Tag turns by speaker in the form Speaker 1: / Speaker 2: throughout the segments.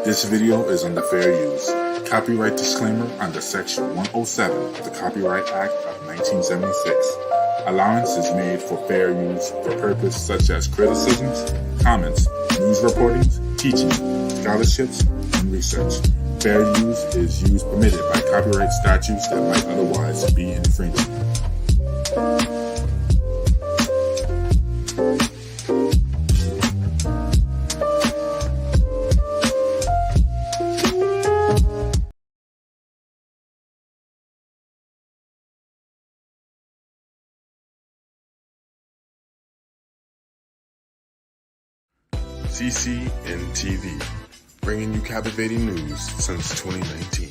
Speaker 1: This video is under fair use. Copyright disclaimer under Section 107 of the Copyright Act of 1976. Allowance is made for fair use for purposes such as criticisms, comments, news reportings, teaching, scholarships, and research. Fair use is use permitted by copyright statutes that might otherwise be infringing.
Speaker 2: CCNTV, bringing you captivating news since 2019.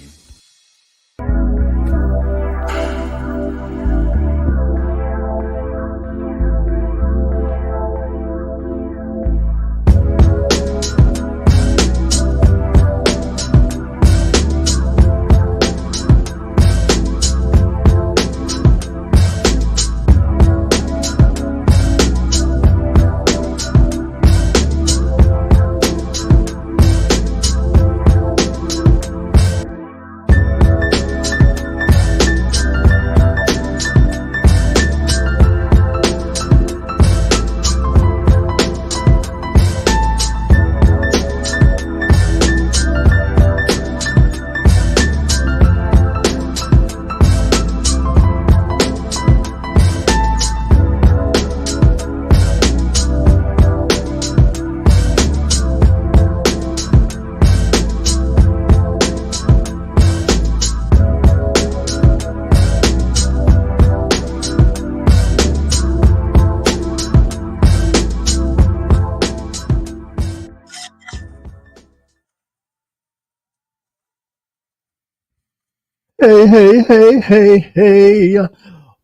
Speaker 3: Hey.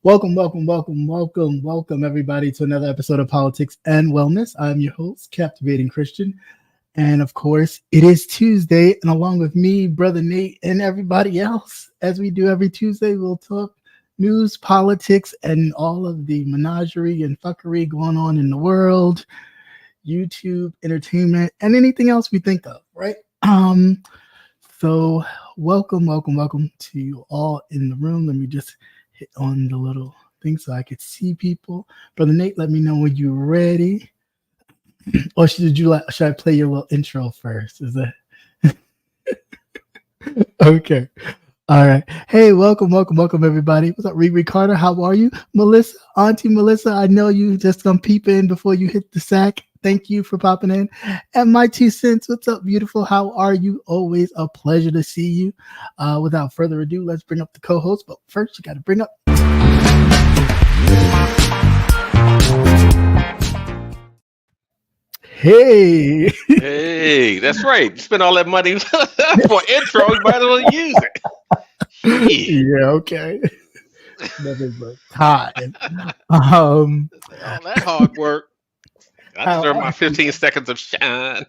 Speaker 3: Welcome, everybody, to another episode of Politics and Wellness. I'm your host, Captivating Christian. And of course, it is Tuesday. And along with me, Brother Nate, and everybody else, as we do every Tuesday, we'll talk news, politics, and all of the menagerie and fuckery going on in the world, YouTube, entertainment, and anything else we think of, right? So welcome to you all in the room. Let me just hit on the little thing so I could see people. Brother Nate, let me know when you're ready. Or should I play your little intro first? Is that okay? All right. Hey, welcome, everybody. What's up, Riri Carter? How are you? Melissa, Auntie Melissa, I know you just gonna peep in before you hit the sack. Thank you for popping in. And my 2 cents, what's up, beautiful? How are you? Always a pleasure to see you. Without further ado, let's bring up the co-host. But first, you got to bring up. Hey,
Speaker 4: that's right. You spend all that money for intro, you might as well use it.
Speaker 3: Yeah, okay. Nothing but time.
Speaker 4: All that hard work. I deserve my 15 seconds of shine.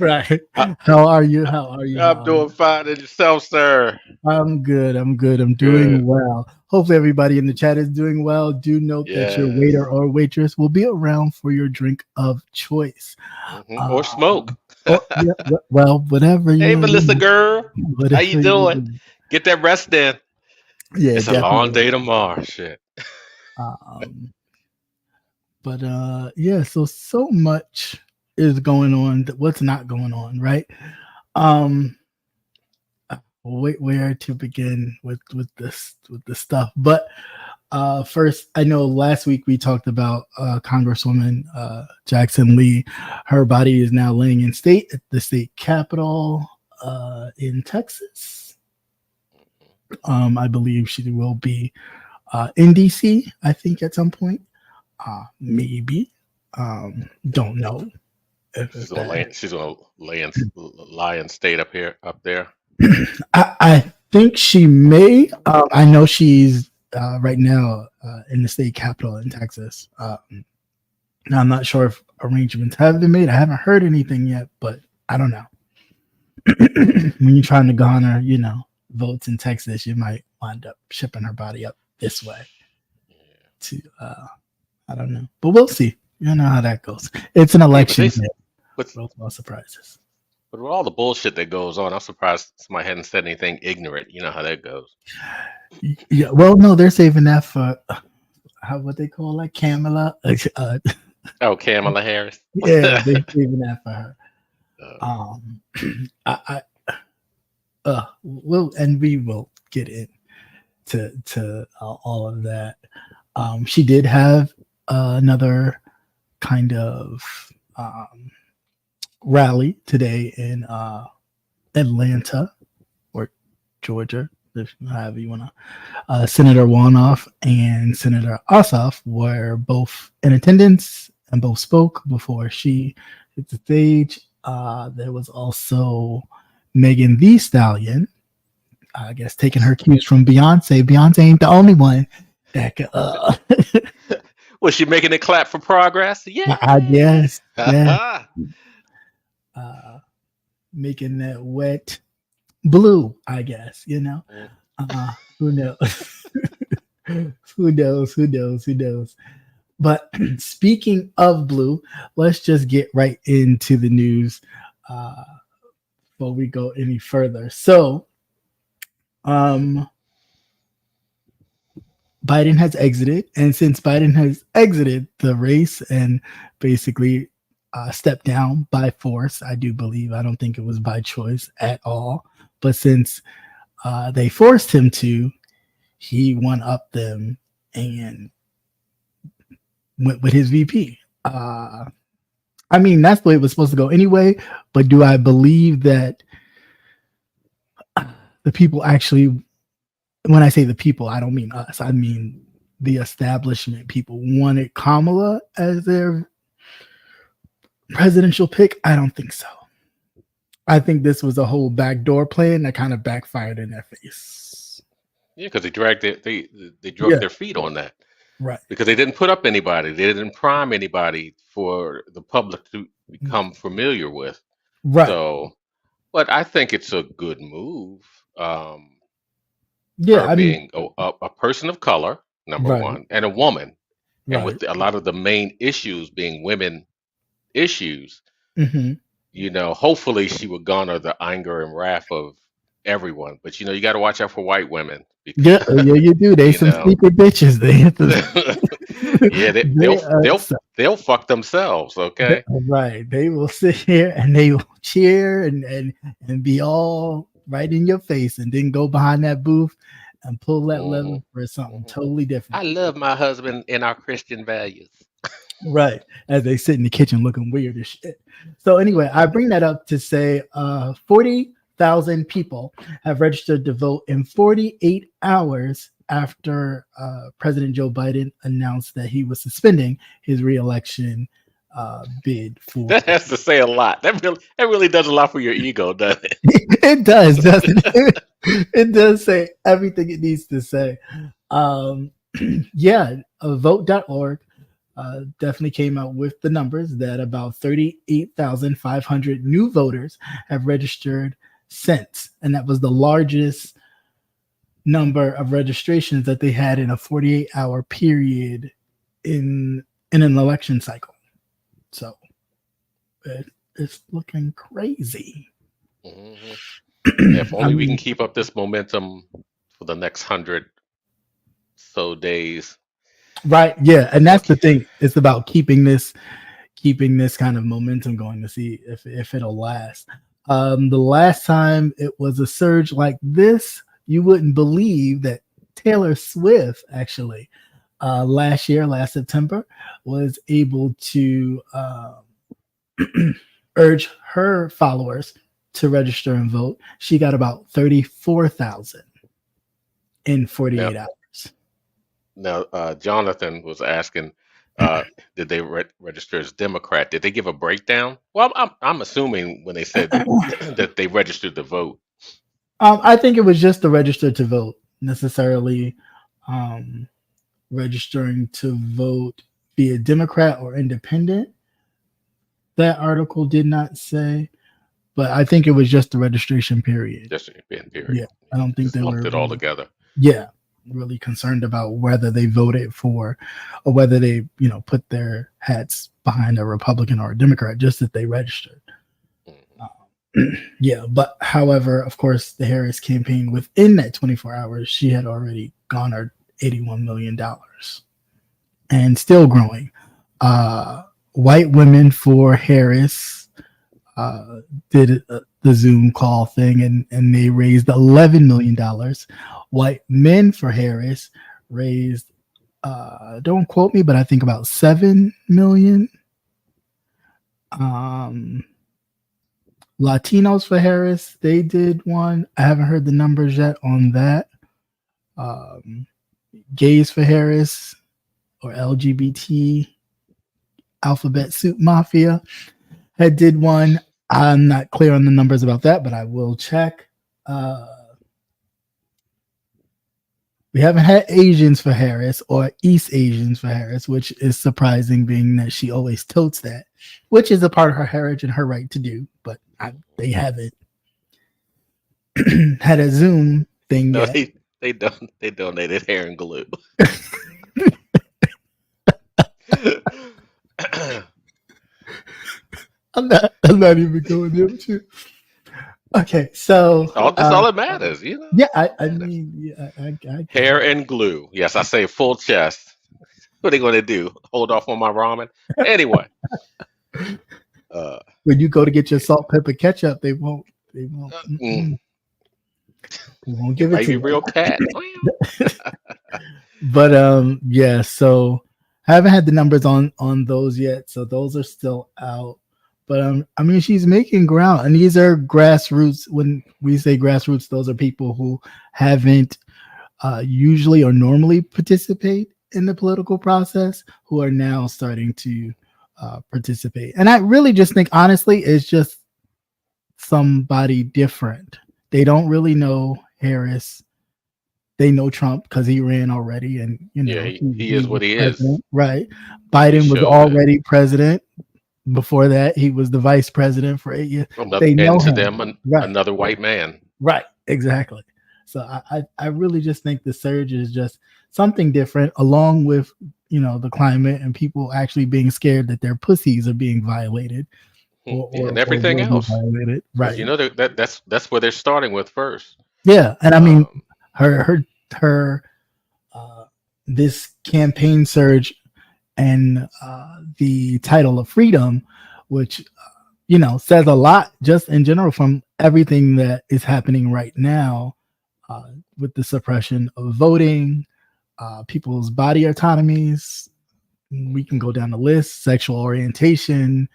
Speaker 3: Right. How are you?
Speaker 4: I'm doing fine. And yourself, sir?
Speaker 3: I'm good. I'm doing well. Hopefully everybody in the chat is doing well. Do note that your waiter or waitress will be around for your drink of choice.
Speaker 4: Or smoke.
Speaker 3: Well, whatever.
Speaker 4: Hey, Melissa girl. How you doing?
Speaker 3: Do.
Speaker 4: Get that rest in.
Speaker 3: Yeah,
Speaker 4: it's definitely a long day tomorrow. Shit.
Speaker 3: But so much is going on. What's not going on, right? Where to begin with this stuff? But first, I know last week we talked about Congresswoman Jackson Lee. Her body is now laying in state at the state capitol in Texas. I believe she will be in DC, I think, at some point. Maybe. Don't know.
Speaker 4: She's gonna lie in state up there.
Speaker 3: I think she may. I know she's right now in the state capitol in Texas. Now I'm not sure if arrangements have been made. I haven't heard anything yet, but I don't know. When you're trying to garner, votes in Texas, you might wind up shipping her body up this way. To I don't know, but we'll see. You know how that goes. It's an election. But no surprises.
Speaker 4: But with all the bullshit that goes on, I'm surprised somebody hadn't said anything ignorant. You know how that goes.
Speaker 3: Yeah, well, no, they're saving that for what they call like Kamala.
Speaker 4: Oh, Kamala Harris.
Speaker 3: Yeah, they're saving that for her.
Speaker 4: Uh,
Speaker 3: I will, and we will get into all of that. She did have another kind of rally today in Atlanta or Georgia, if however you want to. Senator Warnock and Senator Ossoff were both in attendance and both spoke before she hit the stage. There was also Megan Thee Stallion, I guess, taking her cues from Beyonce. Beyonce ain't the only one that could,
Speaker 4: was she making it clap for progress? Yeah.
Speaker 3: I guess, yeah. Making that wet blue, I guess, you know. Who knows? Who knows? But speaking of blue, let's just get right into the news before we go any further. So, Biden has exited, and since Biden has exited the race and basically stepped down by force, I do believe, I don't think it was by choice at all, but since they forced him to, he won up them and went with his VP. I mean, that's the way it was supposed to go anyway, but do I believe that the people actually, when I say the people, I don't mean us, I mean the establishment people wanted Kamala as their presidential pick? I don't think so. I think this was a whole backdoor plan that kind of backfired in their face.
Speaker 4: Yeah, because they dragged their feet on that.
Speaker 3: Right.
Speaker 4: Because they didn't put up anybody. They didn't prime anybody for the public to become familiar with.
Speaker 3: Right.
Speaker 4: So, but I think it's a good move.
Speaker 3: Yeah,
Speaker 4: her being a person of color, number
Speaker 3: Right.
Speaker 4: one, and a woman,
Speaker 3: Right.
Speaker 4: and with a lot of the main issues being women issues, you know, hopefully she would garner the anger and wrath of everyone. But you know, you got to watch out for white women.
Speaker 3: Yeah, you do. They some secret bitches. They have to.
Speaker 4: Yeah, they'll fuck themselves. Okay,
Speaker 3: right. They will sit here and they will cheer and be all right in your face, and then go behind that booth and pull that lever for something totally different.
Speaker 4: I love my husband and our Christian values.
Speaker 3: Right, as they sit in the kitchen looking weird as shit. So anyway, I bring that up to say 40,000 people have registered to vote in 48 hours after President Joe Biden announced that he was suspending his re-election bid for.
Speaker 4: That has to say a lot. That really does a lot for your ego, doesn't it?
Speaker 3: It does, doesn't it? It does say everything it needs to say. Yeah, vote.org definitely came out with the numbers that about 38,500 new voters have registered since, and that was the largest number of registrations that they had in a 48-hour period in an election cycle. So it's looking crazy.
Speaker 4: If only we can keep up this momentum for the next 100 so days.
Speaker 3: Right. Yeah. And that's the thing. It's about keeping this kind of momentum going to see if it'll last. The last time it was a surge like this, you wouldn't believe that Taylor Swift actually last September was able to urge her followers to register and vote. She got about 34,000 in 48 hours.
Speaker 4: Now, Jonathan was asking, did they register as Democrat? Did they give a breakdown? Well, I'm assuming when they said that they registered to vote.
Speaker 3: I think it was just the register to vote, necessarily registering to vote, be a Democrat or independent. That article did not say, but I think it was just the registration period.
Speaker 4: Just a period.
Speaker 3: Yeah, I don't think they
Speaker 4: lumped
Speaker 3: were
Speaker 4: it all together.
Speaker 3: Yeah, really concerned about whether they voted for or whether they, put their hats behind a Republican or a Democrat, just that they registered. Yeah, but however, of course, the Harris campaign within that 24 hours, she had already garnered $81 million and still growing. White Women for Harris did the Zoom call thing, and they raised $11 million. White Men for Harris raised, don't quote me, but I think about $7 million. Latinos for Harris, they did one. I haven't heard the numbers yet on that. Gays for Harris, or LGBT Alphabet Soup Mafia, had did one. I'm not clear on the numbers about that, but I will check. We haven't had Asians for Harris or East Asians for Harris, which is surprising, being that she always totes that, which is a part of her heritage and her right to do. But they haven't had a Zoom thing
Speaker 4: No,
Speaker 3: yet.
Speaker 4: they donated hair and glue.
Speaker 3: I'm not even going there with you. Okay, so
Speaker 4: That's all that matters, you know.
Speaker 3: yeah, I mean, yeah, I
Speaker 4: Hair and glue. Yes, I say full chest. What are they going to do? Hold off on my ramen? Anyway.
Speaker 3: When you go to get your salt, pepper, ketchup, they won't. They won't give it to
Speaker 4: Baby
Speaker 3: you.
Speaker 4: real cat.
Speaker 3: But yeah, so I haven't had the numbers on those yet, so those are still out. But I mean, she's making ground, and these are grassroots. When we say grassroots, those are people who haven't usually or normally participate in the political process, who are now starting to participate. And I really just think, honestly, it's just somebody different. They don't really know Harris. They know Trump because he ran already, and you know,
Speaker 4: yeah, he is what he is.
Speaker 3: Right? Biden was already president. Before that, he was the vice president for 8 years. They know him.
Speaker 4: Another white man.
Speaker 3: Right, exactly. So I really just think the surge is just something different, along with, you know, the climate and people actually being scared that their pussies are being violated,
Speaker 4: and everything else.
Speaker 3: Violated. Right.
Speaker 4: You know, that's where they're starting with first.
Speaker 3: Yeah, and I mean, her this campaign surge and the title of freedom, which you know, says a lot just in general from everything that is happening right now with the suppression of voting, people's body autonomies. We can go down the list: sexual orientation,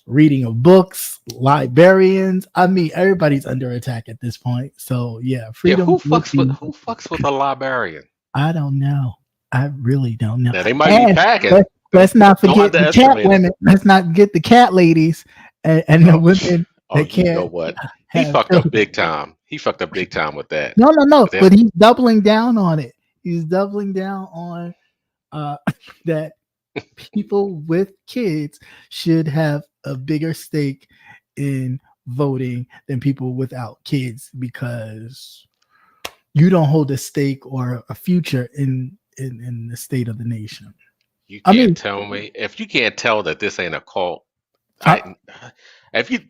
Speaker 3: reading of books, librarians. I mean, everybody's under attack at this point. So yeah, freedom.
Speaker 4: Yeah, who fucks with a librarian?
Speaker 3: I don't know. I really don't know.
Speaker 4: Now, they might be packing.
Speaker 3: Let's not forget the cat women. Let's not get the cat ladies and the women that can't.
Speaker 4: You know what? He fucked up big time. He fucked up big time with that.
Speaker 3: No. But he's doubling down on it. He's doubling down on that people with kids should have a bigger stake in voting than people without kids, because you don't hold a stake or a future in the state of the nation.
Speaker 4: You can't tell me, if you can't tell that this ain't a cult. If you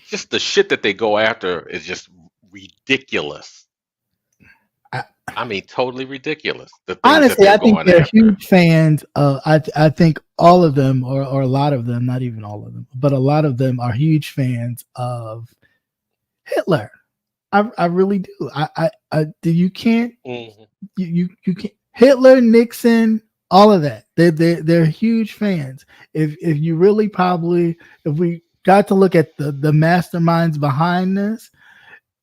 Speaker 4: just the shit that they go after is just ridiculous. I mean, totally ridiculous.
Speaker 3: Honestly, I think they're huge fans. I think all of them, or a lot of them, not even all of them, but a lot of them are huge fans of Hitler. I really do. You can't. You can't. Hitler, Nixon, all of that. They're huge fans. If you really if we got to look at the masterminds behind this,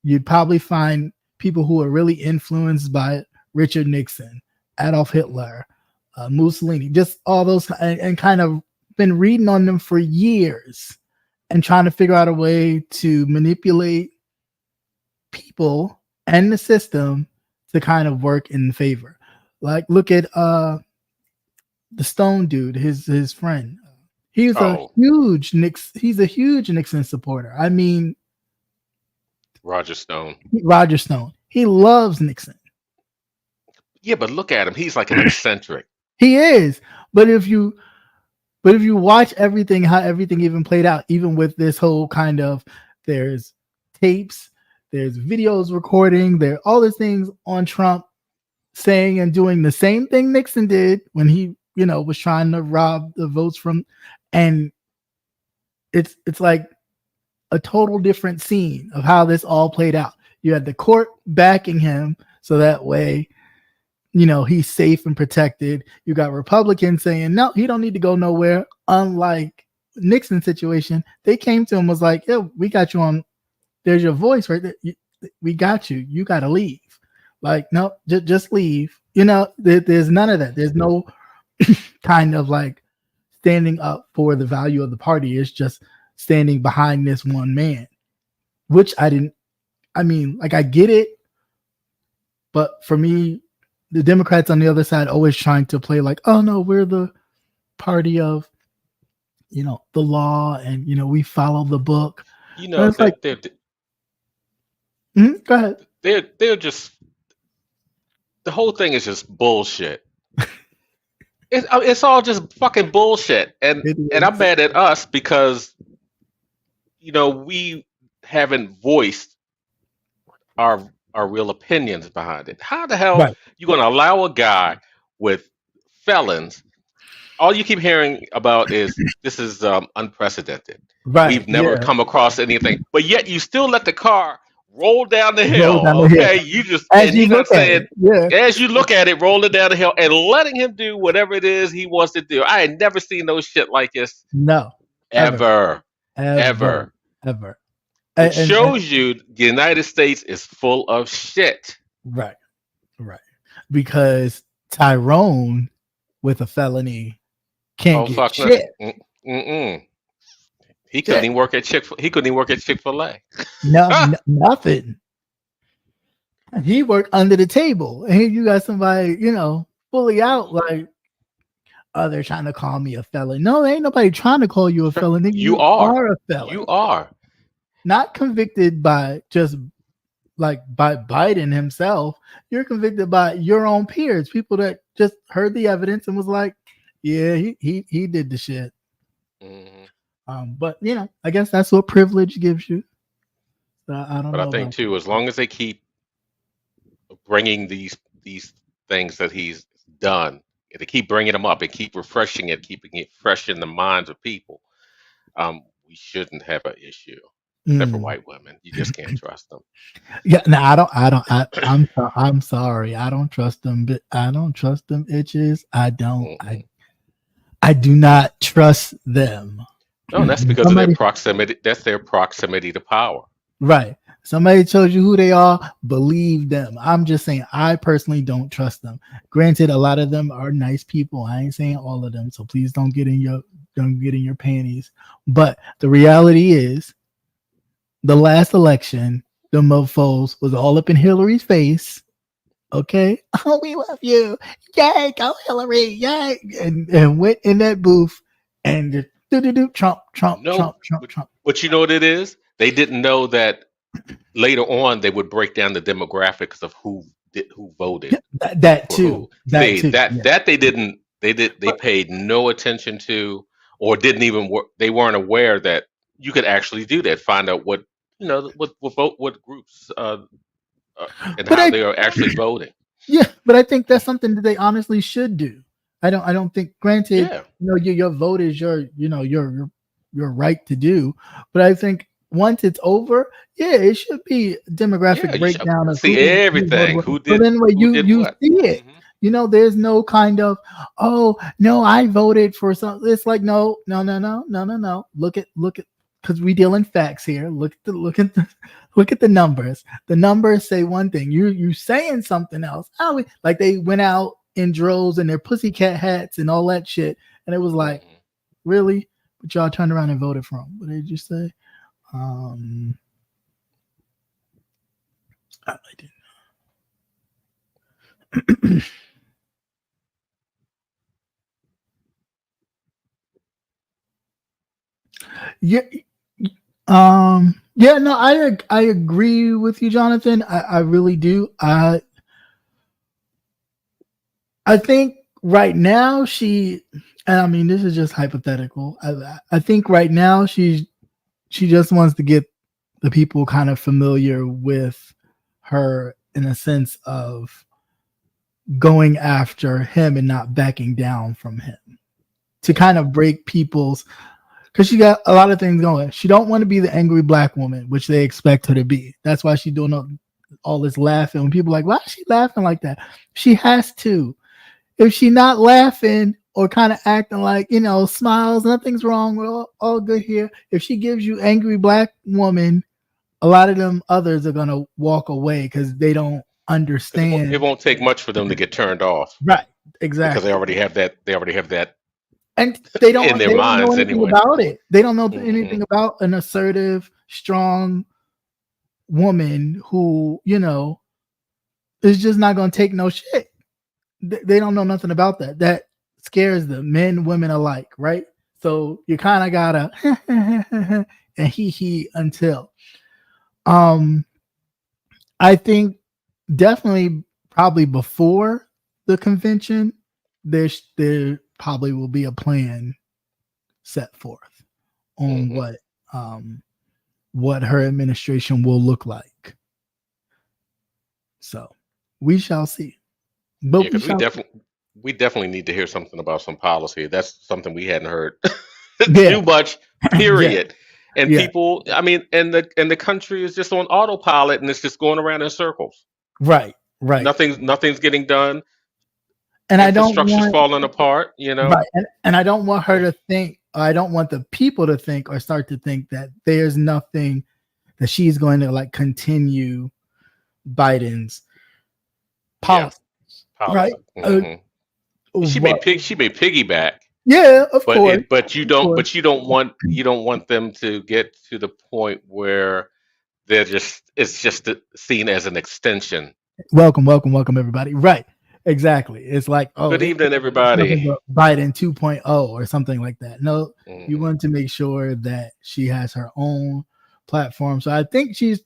Speaker 3: you'd probably find people who are really influenced by Richard Nixon, Adolf Hitler, Mussolini, just all those, and kind of been reading on them for years and trying to figure out a way to manipulate people and the system to kind of work in favor. Like, look at the Stone dude, his friend. He's a huge Nixon supporter. I mean,
Speaker 4: Roger Stone.
Speaker 3: He loves Nixon.
Speaker 4: Yeah, but look at him. He's like an eccentric.
Speaker 3: He is. But if you watch everything, how everything even played out, even with this whole kind of, there's tapes, there's videos recording, there are all these things on Trump saying and doing the same thing Nixon did when he, was trying to rob the votes from, and it's like a total different scene of how this all played out. You had the court backing him so that way, he's safe and protected. You got Republicans saying, no, he don't need to go nowhere. Unlike Nixon's situation, they came to him was like, yeah, we got you on. There's your voice right there. We got you. You got to leave. Like, no, just leave. There's none of that. There's no kind of like standing up for the value of the party. It's just standing behind this one man, which I get it. But for me, the Democrats on the other side always trying to play like, oh no, we're the party of, the law, and we follow the book. It's like,
Speaker 4: they're
Speaker 3: go ahead.
Speaker 4: They're just, the whole thing is just bullshit. It's all just fucking bullshit, and I'm mad at us because we haven't voiced our real opinions behind it. How the hell you going to allow a guy with felons? All you keep hearing about is this is unprecedented. Right. We've never come across anything, but yet you still let the car roll down the hill. Okay, you just as you look at it, as you look at it, roll it down the hill and letting him do whatever it is he wants to do. I had never seen no shit like this.
Speaker 3: No,
Speaker 4: ever. It shows you the United States is full of shit.
Speaker 3: Right. Because Tyrone with a felony can't get shit.
Speaker 4: He couldn't even work at Chick-fil-A.
Speaker 3: No, nothing. He worked under the table, and here you got somebody, fully out like, oh, they're trying to call me a felon. No, there ain't nobody trying to call you a felon.
Speaker 4: You are
Speaker 3: a felon.
Speaker 4: You are
Speaker 3: not convicted by just like by Biden himself. You're convicted by your own peers, people that just heard the evidence and was like, yeah, he did the shit. Mm-hmm. But I guess that's what privilege gives you. I don't know.
Speaker 4: But I think too, as long as they keep bringing these things that he's done, they keep bringing them up and keep refreshing it, keeping it fresh in the minds of people, we shouldn't have an issue. Except for white women, you just can't trust them.
Speaker 3: Yeah, no, I'm sorry, I don't trust them. But I don't trust them itches. I don't. I do not trust them.
Speaker 4: No, that's because of their proximity. That's their proximity to power.
Speaker 3: Right. Somebody tells you who they are, believe them. I'm just saying, I personally don't trust them. Granted, a lot of them are nice people. I ain't saying all of them, so please don't get in your panties. But the reality is, the last election, the mofos was all up in Hillary's face. Okay, oh, we love you, yay, go Hillary, yay, and went in that booth and just Trump.
Speaker 4: But you know what it is? They didn't know that later on they would break down the demographics of who voted.
Speaker 3: That too.
Speaker 4: They didn't. They paid no attention to, or didn't even. They weren't aware that you could actually do that. Find out what what groups and how they are actually voting.
Speaker 3: Yeah, but I think that's something that they honestly should do. I don't think. Granted, your vote is your right to do, but I think once it's over, it should be demographic breakdown of
Speaker 4: see everything. Who did?
Speaker 3: But anyway, you see it. Mm-hmm. There's no kind of, oh no, I voted for some. It's like no. Look at, because we deal in facts here. Look at the numbers. The numbers say one thing. You saying something else. Like they went out in droves in their pussycat hats and all that shit, and it was like, really? But y'all turned around and voted for him. What did you say? I didn't. No, I agree with you, Jonathan. I really do. I think right now this is just hypothetical. I think right now she just wants to get the people kind of familiar with her in a sense of going after him and not backing down from him to kind of break people's, because she got a lot of things going. She don't want to be the angry black woman, which they expect her to be. That's why she's doing all this laughing. When people are like, why is she laughing like that? She has to. If she not laughing or kind of acting like, smiles, nothing's wrong, we're all good here. If she gives you angry black woman, a lot of them others are gonna walk away because they don't understand.
Speaker 4: It won't take much for them to get turned off,
Speaker 3: Right,
Speaker 4: because
Speaker 3: exactly.
Speaker 4: they already have that. They already have that
Speaker 3: And they
Speaker 4: in their
Speaker 3: don't know
Speaker 4: minds
Speaker 3: anything
Speaker 4: anyway.
Speaker 3: about it. They don't know
Speaker 4: Mhm.
Speaker 3: anything about an assertive, strong woman who, is just not gonna take no shit. They don't know nothing about that. That scares them, men, women alike, right? So you kind of gotta and he until. I think definitely probably before the convention, there probably will be a plan set forth on what her administration will look like. So we shall see. But
Speaker 4: Yeah, because we definitely need to hear something about some policy. That's something we hadn't heard
Speaker 3: Yeah.
Speaker 4: too much. Period. And
Speaker 3: Yeah.
Speaker 4: people, I mean, and the country is just on autopilot, and it's just going around in circles.
Speaker 3: Right.
Speaker 4: Nothing's getting done.
Speaker 3: And I don't
Speaker 4: Infrastructure's
Speaker 3: want
Speaker 4: falling apart.
Speaker 3: right. And I don't want her to think. I don't want the people to think or start to think that there's nothing that she's going to like continue Biden's policy.
Speaker 4: Yeah,
Speaker 3: right?
Speaker 4: She may piggyback.
Speaker 3: Yeah, of course.
Speaker 4: But you don't want them to get to the point where it's just seen as an extension.
Speaker 3: Welcome, everybody. Right. Exactly. It's like,
Speaker 4: good evening, everybody.
Speaker 3: Biden 2.0 or something like that. No, you want to make sure that she has her own platform. So I think she's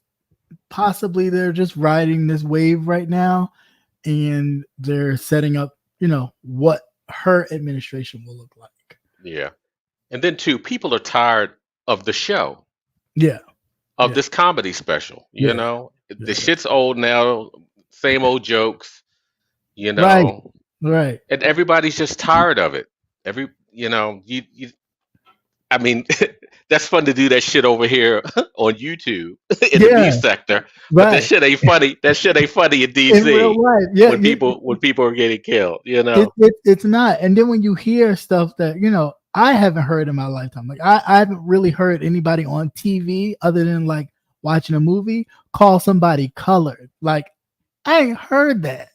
Speaker 3: possibly they're just riding this wave right now, and they're setting up, what her administration will look like.
Speaker 4: Yeah. And then too, people are tired of the show.
Speaker 3: Yeah.
Speaker 4: Of this comedy special. The shit's old now, same old jokes.
Speaker 3: Right.
Speaker 4: And everybody's just tired of it. I mean, that's fun to do that shit over here on YouTube in the B sector, but that shit ain't funny. That shit ain't funny in DC
Speaker 3: in real life. Yeah,
Speaker 4: when people are getting killed.
Speaker 3: It's not. And then when you hear stuff that I haven't heard in my lifetime, like I haven't really heard anybody on TV other than like watching a movie call somebody colored. Like I ain't heard that.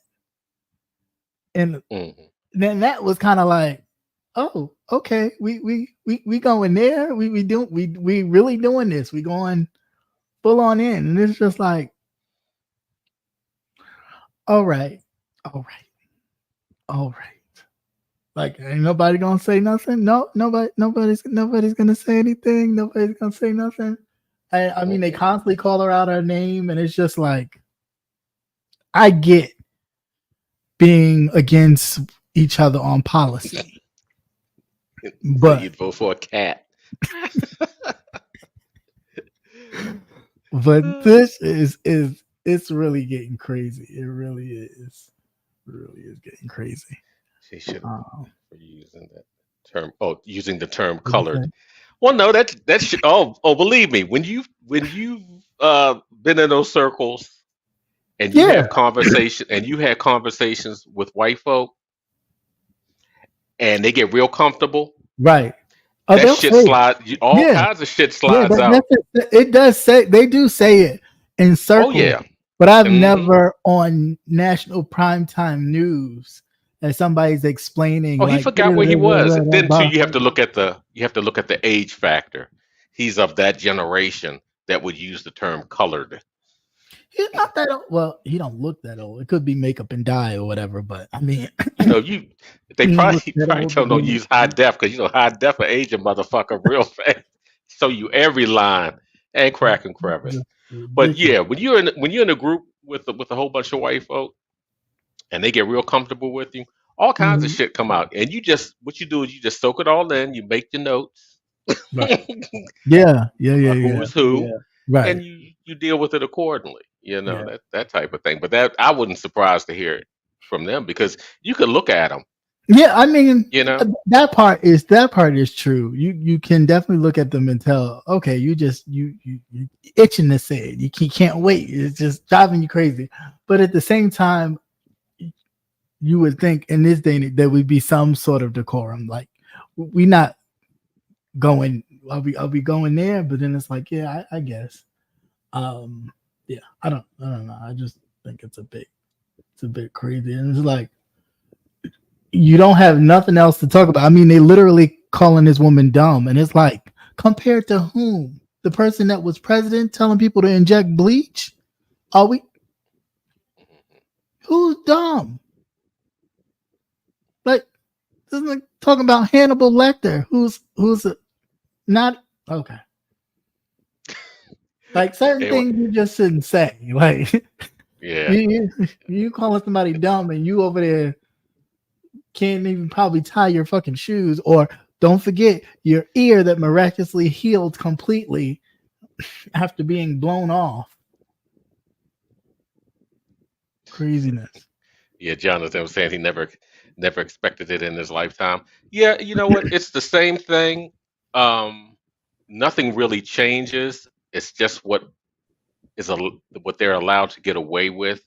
Speaker 3: And then that was kind of like, oh, okay, we going there. We really doing this. We going full on in, and it's just like, all right. Like ain't nobody gonna say nothing. No, nobody's gonna say anything. Nobody's gonna say nothing. I mean, they constantly call her out her name, and it's just like, I get being against each other on policy. But
Speaker 4: you'd vote for a cat.
Speaker 3: But this is it's really getting crazy. It really is. It really is getting crazy.
Speaker 4: She should using that term. Oh, using the term colored. Well, no, that should. Oh, believe me, when you've been in those circles and you have had conversations with white folk, and they get real comfortable,
Speaker 3: right?
Speaker 4: That shit slides. All kinds of shit slides out.
Speaker 3: It does say, they do say it in circles.
Speaker 4: Oh yeah,
Speaker 3: but I've never on national primetime news that somebody's explaining.
Speaker 4: Oh, he forgot where he was. Then too, you have to look at the age factor. He's of that generation that would use the term colored.
Speaker 3: He's not that old. Well, he don't look that old. It could be makeup and dye or whatever. But I mean,
Speaker 4: they probably don't use high def, because high def will age a motherfucker real fast. Show you every line and crack and crevice. But yeah, when you're in a group with a whole bunch of white folk, and they get real comfortable with you, all kinds of shit come out, and what you do is you just soak it all in. You make your notes.
Speaker 3: Right. Yeah.
Speaker 4: Who's who.
Speaker 3: Right.
Speaker 4: and you deal with it accordingly. You know,
Speaker 3: Yeah.
Speaker 4: that type of thing. But that I wouldn't surprise to hear it from them because you could look at them.
Speaker 3: Yeah, I mean
Speaker 4: You know,
Speaker 3: that part is true. You can definitely look at them and tell, okay, you itching to say it. You can't wait. It's just driving you crazy. But at the same time, you would think in this day and age there would be some sort of decorum. Like we not going. Are we going there? But then it's like, yeah, I guess. Yeah, I don't know. I just think it's a bit crazy, and it's like you don't have nothing else to talk about. I mean, they literally calling this woman dumb, and it's like compared to whom? The person that was president telling people to inject bleach? Are we? Who's dumb? Like, this is like talking about Hannibal Lecter, who's not okay. Like certain things you just shouldn't say. Like,
Speaker 4: yeah.
Speaker 3: you calling somebody dumb, and you over there can't even probably tie your fucking shoes, or don't forget your ear that miraculously healed completely after being blown off. Craziness.
Speaker 4: Yeah, Jonathan was saying he never expected it in his lifetime. Yeah, you know what? It's the same thing. Um, Nothing really changes. It's just what they're allowed to get away with.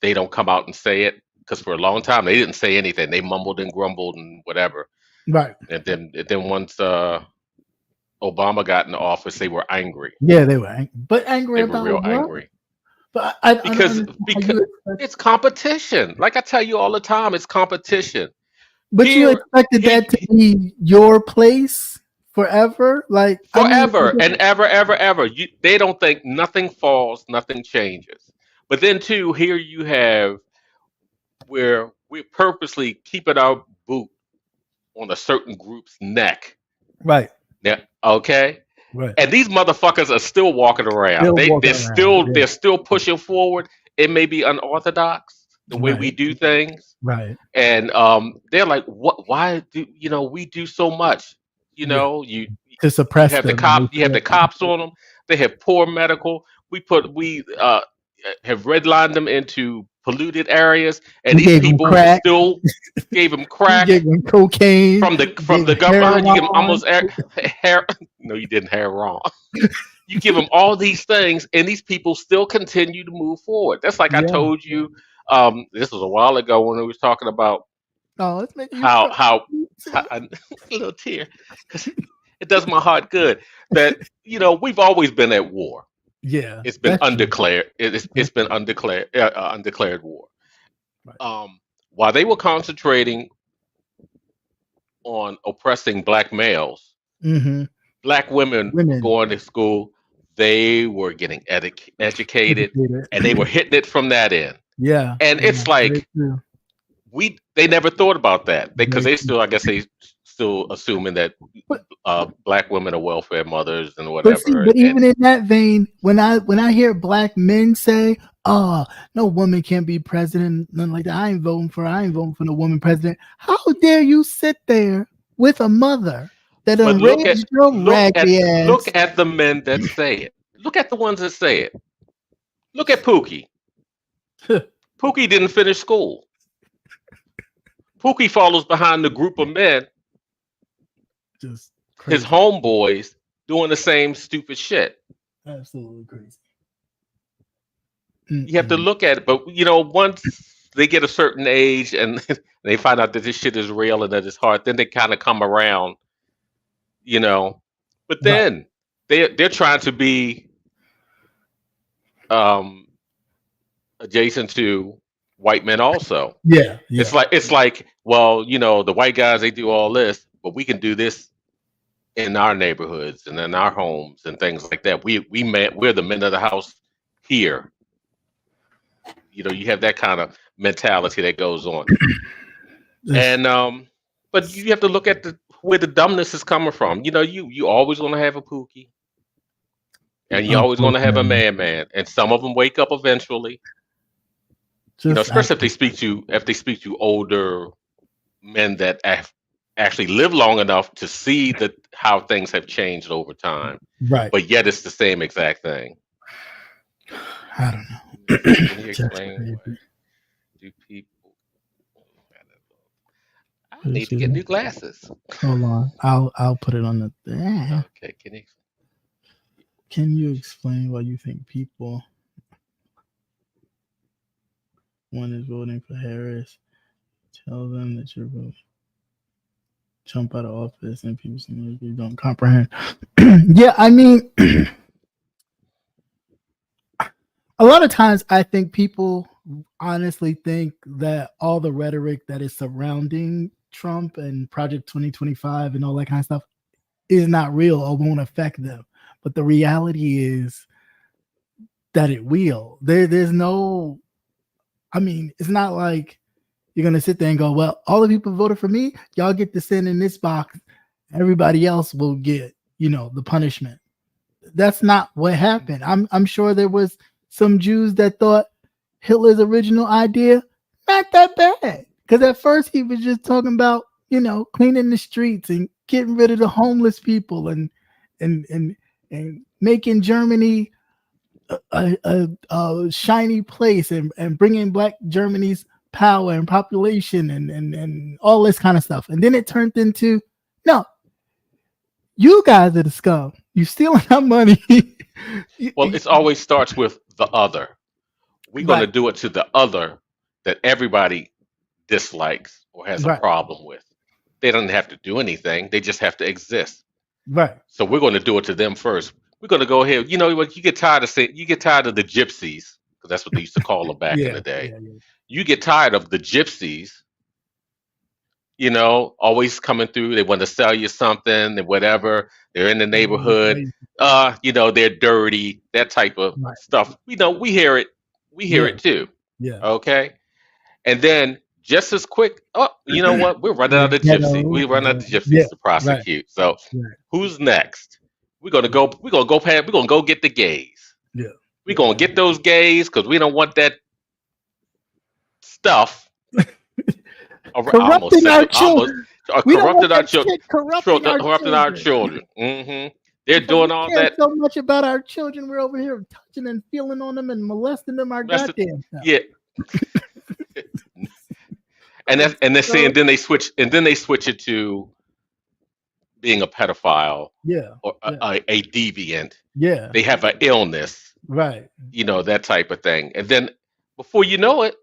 Speaker 4: They don't come out and say it because for a long time they didn't say anything. They mumbled and grumbled and whatever.
Speaker 3: Right.
Speaker 4: And then once Obama got in office, they were angry.
Speaker 3: Yeah, they were, but angry
Speaker 4: They were
Speaker 3: about
Speaker 4: real
Speaker 3: what?
Speaker 4: angry
Speaker 3: But I don't
Speaker 4: because
Speaker 3: understand how
Speaker 4: because
Speaker 3: you expect,
Speaker 4: it's competition. Like I tell you all the time, it's competition.
Speaker 3: but you
Speaker 4: Here,
Speaker 3: expected
Speaker 4: here,
Speaker 3: that to be your place forever. Like, I mean,
Speaker 4: forever and ever, ever, ever. They don't think nothing falls, nothing changes. But then too, here you have where we're purposely keeping our boot on a certain group's neck.
Speaker 3: right,
Speaker 4: Yeah, okay.
Speaker 3: right.
Speaker 4: And these motherfuckers are still walking around.
Speaker 3: Still walking
Speaker 4: They're
Speaker 3: around.
Speaker 4: still
Speaker 3: Yeah.
Speaker 4: they're still pushing forward. It may be unorthodox the way we
Speaker 3: Right,
Speaker 4: do things,
Speaker 3: right.
Speaker 4: and they're like, "What? Why do we do so much? You
Speaker 3: Yeah,
Speaker 4: know,
Speaker 3: to
Speaker 4: you
Speaker 3: suppress
Speaker 4: have the
Speaker 3: them. And
Speaker 4: cop, you have the cops on them. They have poor medical. We have redlined them into polluted areas, and
Speaker 3: we
Speaker 4: these
Speaker 3: gave them
Speaker 4: people
Speaker 3: crack.
Speaker 4: still gave them
Speaker 3: We
Speaker 4: crack
Speaker 3: gave them cocaine.
Speaker 4: from
Speaker 3: We gave
Speaker 4: the
Speaker 3: them
Speaker 4: government. You give them
Speaker 3: heroin.
Speaker 4: almost hair. No, you didn't hair wrong. You give them all these things, and these people still continue to move forward. That's like I
Speaker 3: Yeah.
Speaker 4: told you. This was a while ago when we was talking about
Speaker 3: Oh, it's making you
Speaker 4: how
Speaker 3: cry.
Speaker 4: a little tear because it does my heart good that we've always been at war.
Speaker 3: Yeah,
Speaker 4: It's been
Speaker 3: that's true.
Speaker 4: undeclared. It's
Speaker 3: That's
Speaker 4: been
Speaker 3: true.
Speaker 4: undeclared war.
Speaker 3: Right.
Speaker 4: While they were concentrating on oppressing black males,
Speaker 3: Mm-hmm.
Speaker 4: black women were
Speaker 3: Women
Speaker 4: going to school. They were getting educated,
Speaker 3: educated.
Speaker 4: and they were hitting it from that end.
Speaker 3: Yeah,
Speaker 4: And
Speaker 3: yeah,
Speaker 4: it's
Speaker 3: very
Speaker 4: like
Speaker 3: true.
Speaker 4: they never thought about that because
Speaker 3: Very
Speaker 4: they
Speaker 3: true.
Speaker 4: still, I guess, they still assuming that
Speaker 3: But
Speaker 4: black women are welfare mothers and
Speaker 3: see,
Speaker 4: whatever.
Speaker 3: but even
Speaker 4: And
Speaker 3: in that vein, when I hear black men say, "Oh, no woman can't be president," nothing like that. I ain't voting for. I ain't voting for no woman president. How dare you sit there with a mother that
Speaker 4: but
Speaker 3: done raised your raggedy
Speaker 4: look
Speaker 3: ass?
Speaker 4: at the men that say it. Look at the ones that say it. Look at Pookie. Pookie didn't finish school. Pookie follows behind the group of men,
Speaker 3: Just
Speaker 4: his
Speaker 3: crazy,
Speaker 4: homeboys, doing the same stupid shit.
Speaker 3: absolutely crazy.
Speaker 4: You have to
Speaker 3: Mm-mm.
Speaker 4: look at it, but once they get a certain age and they find out that this shit is real and that it's hard, then they kind of come around, you know. But
Speaker 3: Right.
Speaker 4: then they're trying to be um, adjacent to white men also.
Speaker 3: Yeah,
Speaker 4: It's
Speaker 3: yeah.
Speaker 4: like, well, the white guys they do all this, but we can do this in our neighborhoods and in our homes and things like that. We're the men of the house here. You have that kind of mentality that goes on.
Speaker 3: It's
Speaker 4: And but you have to look at where the dumbness is coming from. You always going to have a Pookie, and you always going to have a
Speaker 3: unfortunately
Speaker 4: man, and some of them wake up eventually.
Speaker 3: just
Speaker 4: Especially if they speak to older men that have actually live long enough to see how things have changed over time,
Speaker 3: Right.
Speaker 4: but yet it's the same exact thing.
Speaker 3: I don't know.
Speaker 4: Can you
Speaker 3: That's
Speaker 4: explain why
Speaker 3: crazy.
Speaker 4: do people? I need
Speaker 3: This
Speaker 4: to
Speaker 3: is-
Speaker 4: get new glasses.
Speaker 3: Hold on. I'll put it on the.
Speaker 4: Okay, can you?
Speaker 3: Can you explain why you think people? One is voting for Harris. Tell them that you're voting. Jump out of office and people don't comprehend. Yeah, I mean, a lot of times I think people honestly think that all the rhetoric that is surrounding Trump and Project 2025 and all that kind of stuff is not real or won't affect them. But the reality is that it will. There's no, I mean, it's not like you're going to sit there and go, well, all the people voted for me. Y'all get to send in this box. Everybody else will get, the punishment. That's not what happened. I'm sure there was some Jews that thought Hitler's original idea not that bad. Because at first he was just talking about, cleaning the streets and getting rid of the homeless people and making Germany a shiny place and bringing Black Germany's power and population and all this kind of stuff. And then it turned into, no, you guys are the scum. You stealing our money.
Speaker 4: Well, it always starts with the other. We're going to do it to the other that everybody dislikes or has a problem with. They don't have to do anything. They just have to exist.
Speaker 3: Right.
Speaker 4: So we're going to do it to them first. We're going to go ahead. You know what? You get tired of the gypsies, because that's what they used to call them back in the day.
Speaker 3: Yeah.
Speaker 4: You get tired of the gypsies, always coming through. They want to sell you something and whatever. They're in the neighborhood. They're dirty, that type of stuff. We hear it. We hear it too.
Speaker 3: Yeah.
Speaker 4: Okay. And then just as quick, you know what? We're running out of gypsies. We run out of gypsies to prosecute. So who's next? We're gonna go get the gays.
Speaker 3: Yeah.
Speaker 4: We're gonna get those gays because we don't want that stuff.
Speaker 3: Corrupting our children.
Speaker 4: Corrupting our children. Mm-hmm. They're doing all that.
Speaker 3: So much about our children. We're over here touching and feeling on them and molesting them. Our goddamn self.
Speaker 4: Yeah. and they're saying then they switch it to being a pedophile.
Speaker 3: Yeah.
Speaker 4: Or a deviant.
Speaker 3: Yeah.
Speaker 4: They have an illness.
Speaker 3: Right.
Speaker 4: That type of thing. And then before you know it,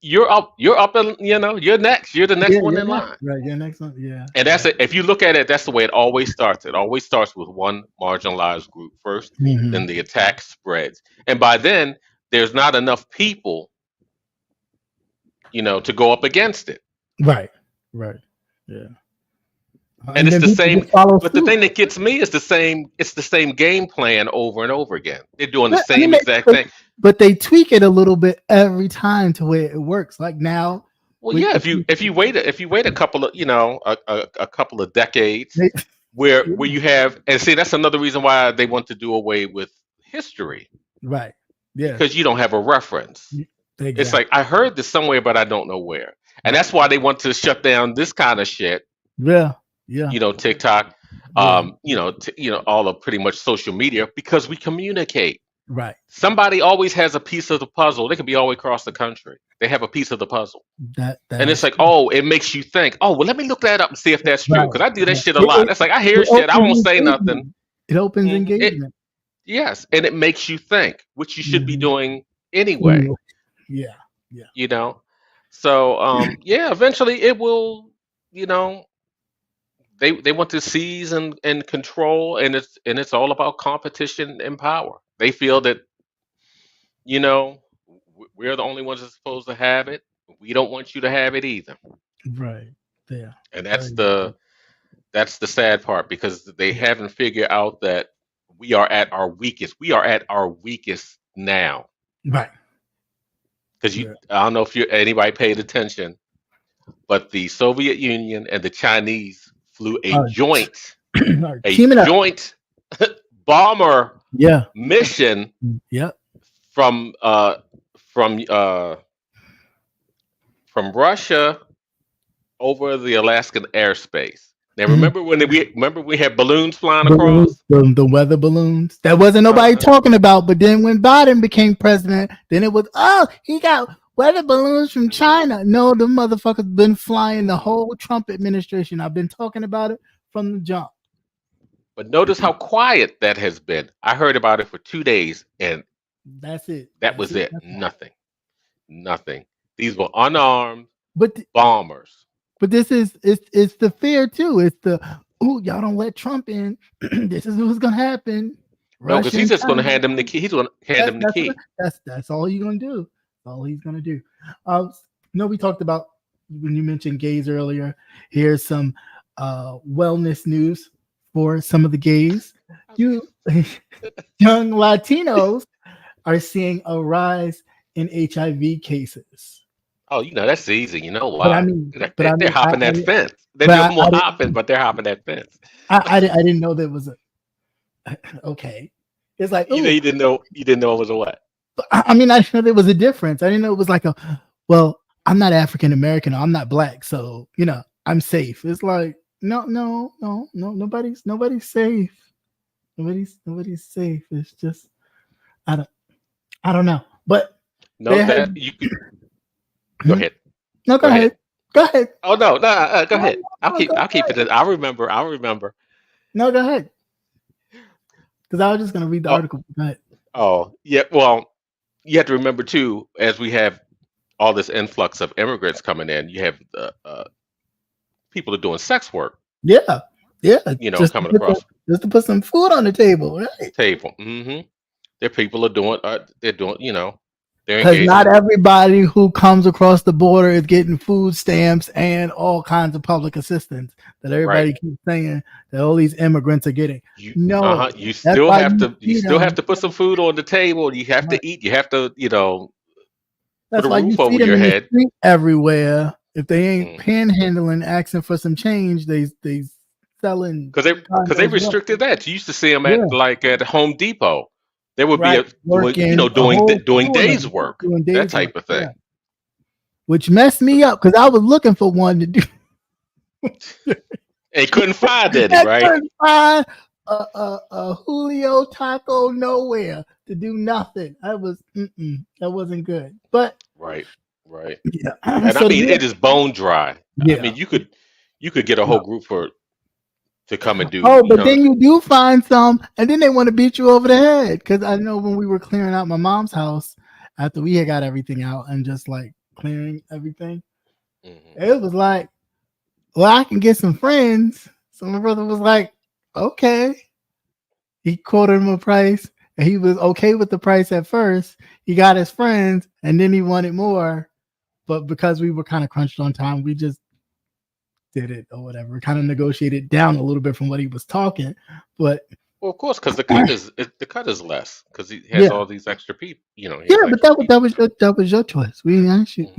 Speaker 4: you're up and you're next. You're the next one in line.
Speaker 3: Right, you're next one. Yeah.
Speaker 4: And that's it. If you look at it, that's the way it always starts. It always starts with one marginalized group first, then the attack spreads. And by then, there's not enough people, to go up against it.
Speaker 3: Right. Yeah.
Speaker 4: And it's the same, but the thing that gets me is it's the same game plan over and over again. They're doing the same exact thing.
Speaker 3: But they tweak it a little bit every time to where it works. Like now.
Speaker 4: Well, if you wait a couple of a couple of decades where you have, and see, that's another reason why they want to do away with history.
Speaker 3: Right. Yeah.
Speaker 4: Because you don't have a reference.
Speaker 3: Exactly.
Speaker 4: It's like I heard this somewhere, but I don't know where. And that's why they want to shut down this kind of shit.
Speaker 3: Yeah.
Speaker 4: TikTok, all of pretty much social media, because we communicate.
Speaker 3: Right.
Speaker 4: Somebody always has a piece of the puzzle. They could be all the way across the country. They have a piece of the puzzle. And it's like, it makes you think, well, let me look that up and see if that's true. Because I do that shit a lot. That's like, I hear shit. I won't say nothing.
Speaker 3: It opens engagement.
Speaker 4: Yes. And it makes you think, which you should be doing anyway.
Speaker 3: Yeah.
Speaker 4: So, eventually it will, They want to seize and control, and it's all about competition and power. They feel that, we're the only ones that's supposed to have it. We don't want you to have it either.
Speaker 3: Right. Yeah.
Speaker 4: And that's the sad part, because they haven't figured out that we are at our weakest. We are at our weakest now.
Speaker 3: Right.
Speaker 4: Because I don't know if anybody paid attention, but the Soviet Union and the Chinese flew a joint bomber mission from Russia over the Alaskan airspace. Now,
Speaker 3: Mhm.
Speaker 4: remember when we had balloons flying
Speaker 3: Balloons,
Speaker 4: across?
Speaker 3: the weather balloons that wasn't nobody
Speaker 4: Uh-huh.
Speaker 3: talking about. But then when Biden became president, then it was, oh, he got weather balloons from
Speaker 4: Mhm.
Speaker 3: China. No, the motherfuckers been flying the whole Trump administration. I've been talking about it from the jump.
Speaker 4: But notice how quiet that has been. I heard about it for 2 days, and
Speaker 3: That's it.
Speaker 4: that
Speaker 3: That's
Speaker 4: was
Speaker 3: it.
Speaker 4: it.
Speaker 3: That's all.
Speaker 4: Nothing. Nothing. These were unarmed
Speaker 3: But
Speaker 4: bombers.
Speaker 3: but this is it's the fear too. It's the, oh, y'all don't let Trump in. This is what's gonna happen.
Speaker 4: No, because
Speaker 3: Russia
Speaker 4: he's
Speaker 3: and
Speaker 4: just going to
Speaker 3: China.
Speaker 4: hand them the key. He's going to hand them the key.
Speaker 3: That's all he's gonna do. All he's gonna do. We talked about when you mentioned gays earlier. Here's some wellness news for some of the gays. You young Latinos are seeing a rise in HIV cases.
Speaker 4: Oh, that's easy. You know
Speaker 3: But I
Speaker 4: why?
Speaker 3: mean,
Speaker 4: They're hopping that fence. They're
Speaker 3: but
Speaker 4: doing more hopping, but they're hopping that fence.
Speaker 3: I didn't know there was a okay. It's like,
Speaker 4: You know,
Speaker 3: oh,
Speaker 4: you didn't know it was a what?
Speaker 3: I mean, I didn't know there was a difference. I didn't know it was like a, well, I'm not African American, I'm not black, so I'm safe. It's like, no, nobody's safe. Nobody's safe. It's just, I don't know. But
Speaker 4: No,
Speaker 3: they have,
Speaker 4: that you could go ahead.
Speaker 3: no,
Speaker 4: Go ahead.
Speaker 3: go ahead,
Speaker 4: Oh no, go
Speaker 3: no,
Speaker 4: ahead.
Speaker 3: go
Speaker 4: I'll keep
Speaker 3: ahead.
Speaker 4: it. I'll remember.
Speaker 3: No, go ahead, because I was just gonna read the
Speaker 4: Oh,
Speaker 3: article. Go ahead.
Speaker 4: yeah. Well, you have to remember too, as we have all this influx of immigrants coming in, you have people are doing sex work.
Speaker 3: Yeah,
Speaker 4: Coming across
Speaker 3: just to put some food on the table, right?
Speaker 4: the table. Their people are doing. They're doing. They're
Speaker 3: Because
Speaker 4: engaging
Speaker 3: not
Speaker 4: in.
Speaker 3: everybody who comes across the border is getting food stamps and all kinds of public assistance that
Speaker 4: Right.
Speaker 3: everybody keeps saying that all these immigrants are getting.
Speaker 4: You
Speaker 3: No,
Speaker 4: You
Speaker 3: that's
Speaker 4: still
Speaker 3: why
Speaker 4: have
Speaker 3: you
Speaker 4: to
Speaker 3: see them.
Speaker 4: put some food on the table. You have
Speaker 3: Right.
Speaker 4: to eat. You have to put
Speaker 3: That's
Speaker 4: a
Speaker 3: why you
Speaker 4: roof
Speaker 3: see
Speaker 4: over
Speaker 3: them
Speaker 4: your
Speaker 3: in the
Speaker 4: head.
Speaker 3: street everywhere. If they ain't
Speaker 4: Mm.
Speaker 3: panhandling, asking for some change, they selling. God
Speaker 4: Because they
Speaker 3: knows what.
Speaker 4: restricted that. You used to see them
Speaker 3: Yeah,
Speaker 4: at Home Depot. There would be
Speaker 3: right. Working a whole
Speaker 4: doing
Speaker 3: quarter,
Speaker 4: days work,
Speaker 3: doing
Speaker 4: that
Speaker 3: days work.
Speaker 4: type of thing.
Speaker 3: Yeah, which messed me up because I was looking for one to do.
Speaker 4: And couldn't find any,
Speaker 3: I
Speaker 4: right?
Speaker 3: couldn't find a Julio taco nowhere to do nothing. That wasn't good. But
Speaker 4: Right, right.
Speaker 3: yeah,
Speaker 4: And I
Speaker 3: so
Speaker 4: mean, it is bone dry. I
Speaker 3: yeah.
Speaker 4: mean, you could get a whole group to come and do,
Speaker 3: Oh, but then you do find some, and then they want to beat you over the head. Because I know when we were clearing out my mom's house after we had got everything out and just like clearing everything,
Speaker 4: Mhm.
Speaker 3: it was like, well, I can get some friends. So my brother was like, okay. He quoted him a price, and he was okay with the price at first. He got his friends, and then he wanted more. But because we were kind of crunched on time, we just did it or whatever. Kind of negotiated down a little bit from what he was talking. But
Speaker 4: Well, of course, because the cut is less because he has
Speaker 3: yeah,
Speaker 4: all these extra people. He has
Speaker 3: but
Speaker 4: extra people.
Speaker 3: that was your choice. We actually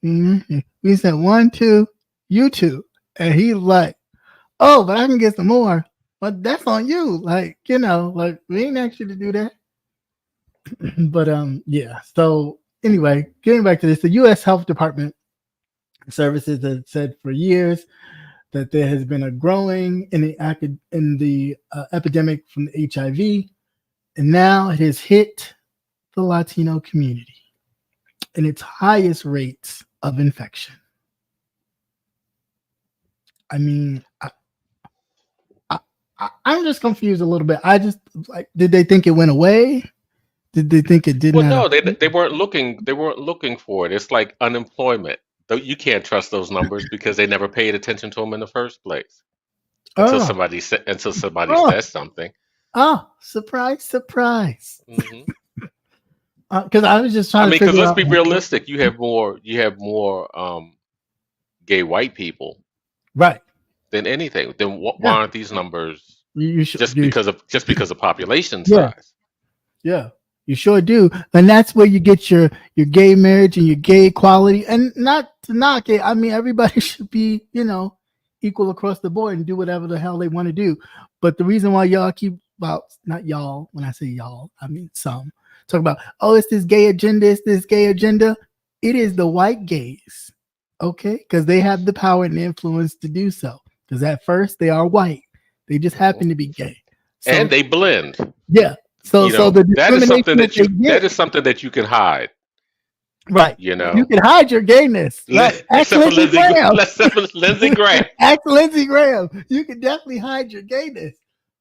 Speaker 4: Mhm.
Speaker 3: we said 1, 2, you two, and he like, oh, but I can get some more. But that's on you. Like, like we ain't asked you to do that. But yeah. So anyway, getting back to this, the U.S. Health Department services have said for years that there has been a growing in the epidemic from the HIV, and now it has hit the Latino community in its highest rates of infection. I mean, I'm just confused a little bit. I just like, did they think it went away? Did they think it did
Speaker 4: Well,
Speaker 3: not?
Speaker 4: no, they weren't looking. They weren't looking for it. It's like unemployment. Though you can't trust those numbers because they never paid attention to them in the first place
Speaker 3: Oh,
Speaker 4: until somebody
Speaker 3: oh,
Speaker 4: says something.
Speaker 3: surprise, surprise.
Speaker 4: Hmm.
Speaker 3: Because I was just
Speaker 4: I
Speaker 3: trying to
Speaker 4: mean, because
Speaker 3: figure
Speaker 4: let's
Speaker 3: out.
Speaker 4: be realistic. You have more gay white people
Speaker 3: Right.
Speaker 4: than anything. Then why
Speaker 3: Yeah.
Speaker 4: aren't these numbers
Speaker 3: You should.
Speaker 4: just because of population
Speaker 3: Yeah.
Speaker 4: size?
Speaker 3: Yeah. You sure do. And that's where you get your gay marriage and your gay equality. And not to knock it. I mean, everybody should be, equal across the board and do whatever the hell they want to do. But the reason why y'all keep, well, not y'all, when I say y'all, I mean some, talk about, oh, it's this gay agenda, it's this gay agenda. It is the white gays Okay, because they have the power and the influence to do so. Because at first they are white, they just
Speaker 4: Mhm.
Speaker 3: happen to be gay. So
Speaker 4: And they blend.
Speaker 3: yeah,
Speaker 4: You
Speaker 3: so
Speaker 4: know,
Speaker 3: the
Speaker 4: that is
Speaker 3: discrimination
Speaker 4: something
Speaker 3: that they
Speaker 4: that
Speaker 3: get,
Speaker 4: is something that you can hide.
Speaker 3: right?
Speaker 4: You
Speaker 3: You
Speaker 4: know,
Speaker 3: can hide your gayness, right? Ask
Speaker 4: except for
Speaker 3: Lindsey Graham.
Speaker 4: except for Lindsey Graham.
Speaker 3: Ask Lindsey Graham. You can definitely hide your gayness,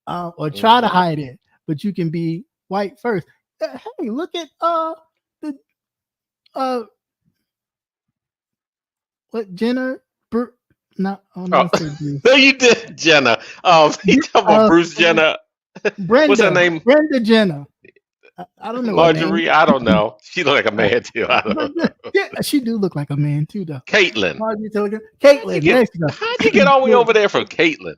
Speaker 3: or try to
Speaker 4: Mhm.
Speaker 3: hide it, but you can be white first. Hey, look at the uh what Jenner? Not I don't
Speaker 4: Oh,
Speaker 3: want to say Bruce.
Speaker 4: no, you did, Jenna. You talking about
Speaker 3: Uh,
Speaker 4: Bruce Jenner? What's her name?
Speaker 3: Brenda Jenner. I don't know her name,
Speaker 4: Marjorie? I don't know. She look like a man too. I don't
Speaker 3: but
Speaker 4: know.
Speaker 3: yeah, she do look like a man too, though.
Speaker 4: Caitlyn.
Speaker 3: Marjorie Taylor Greene. Caitlyn, there you
Speaker 4: How'd you get all the way
Speaker 3: go.
Speaker 4: over there from Caitlyn?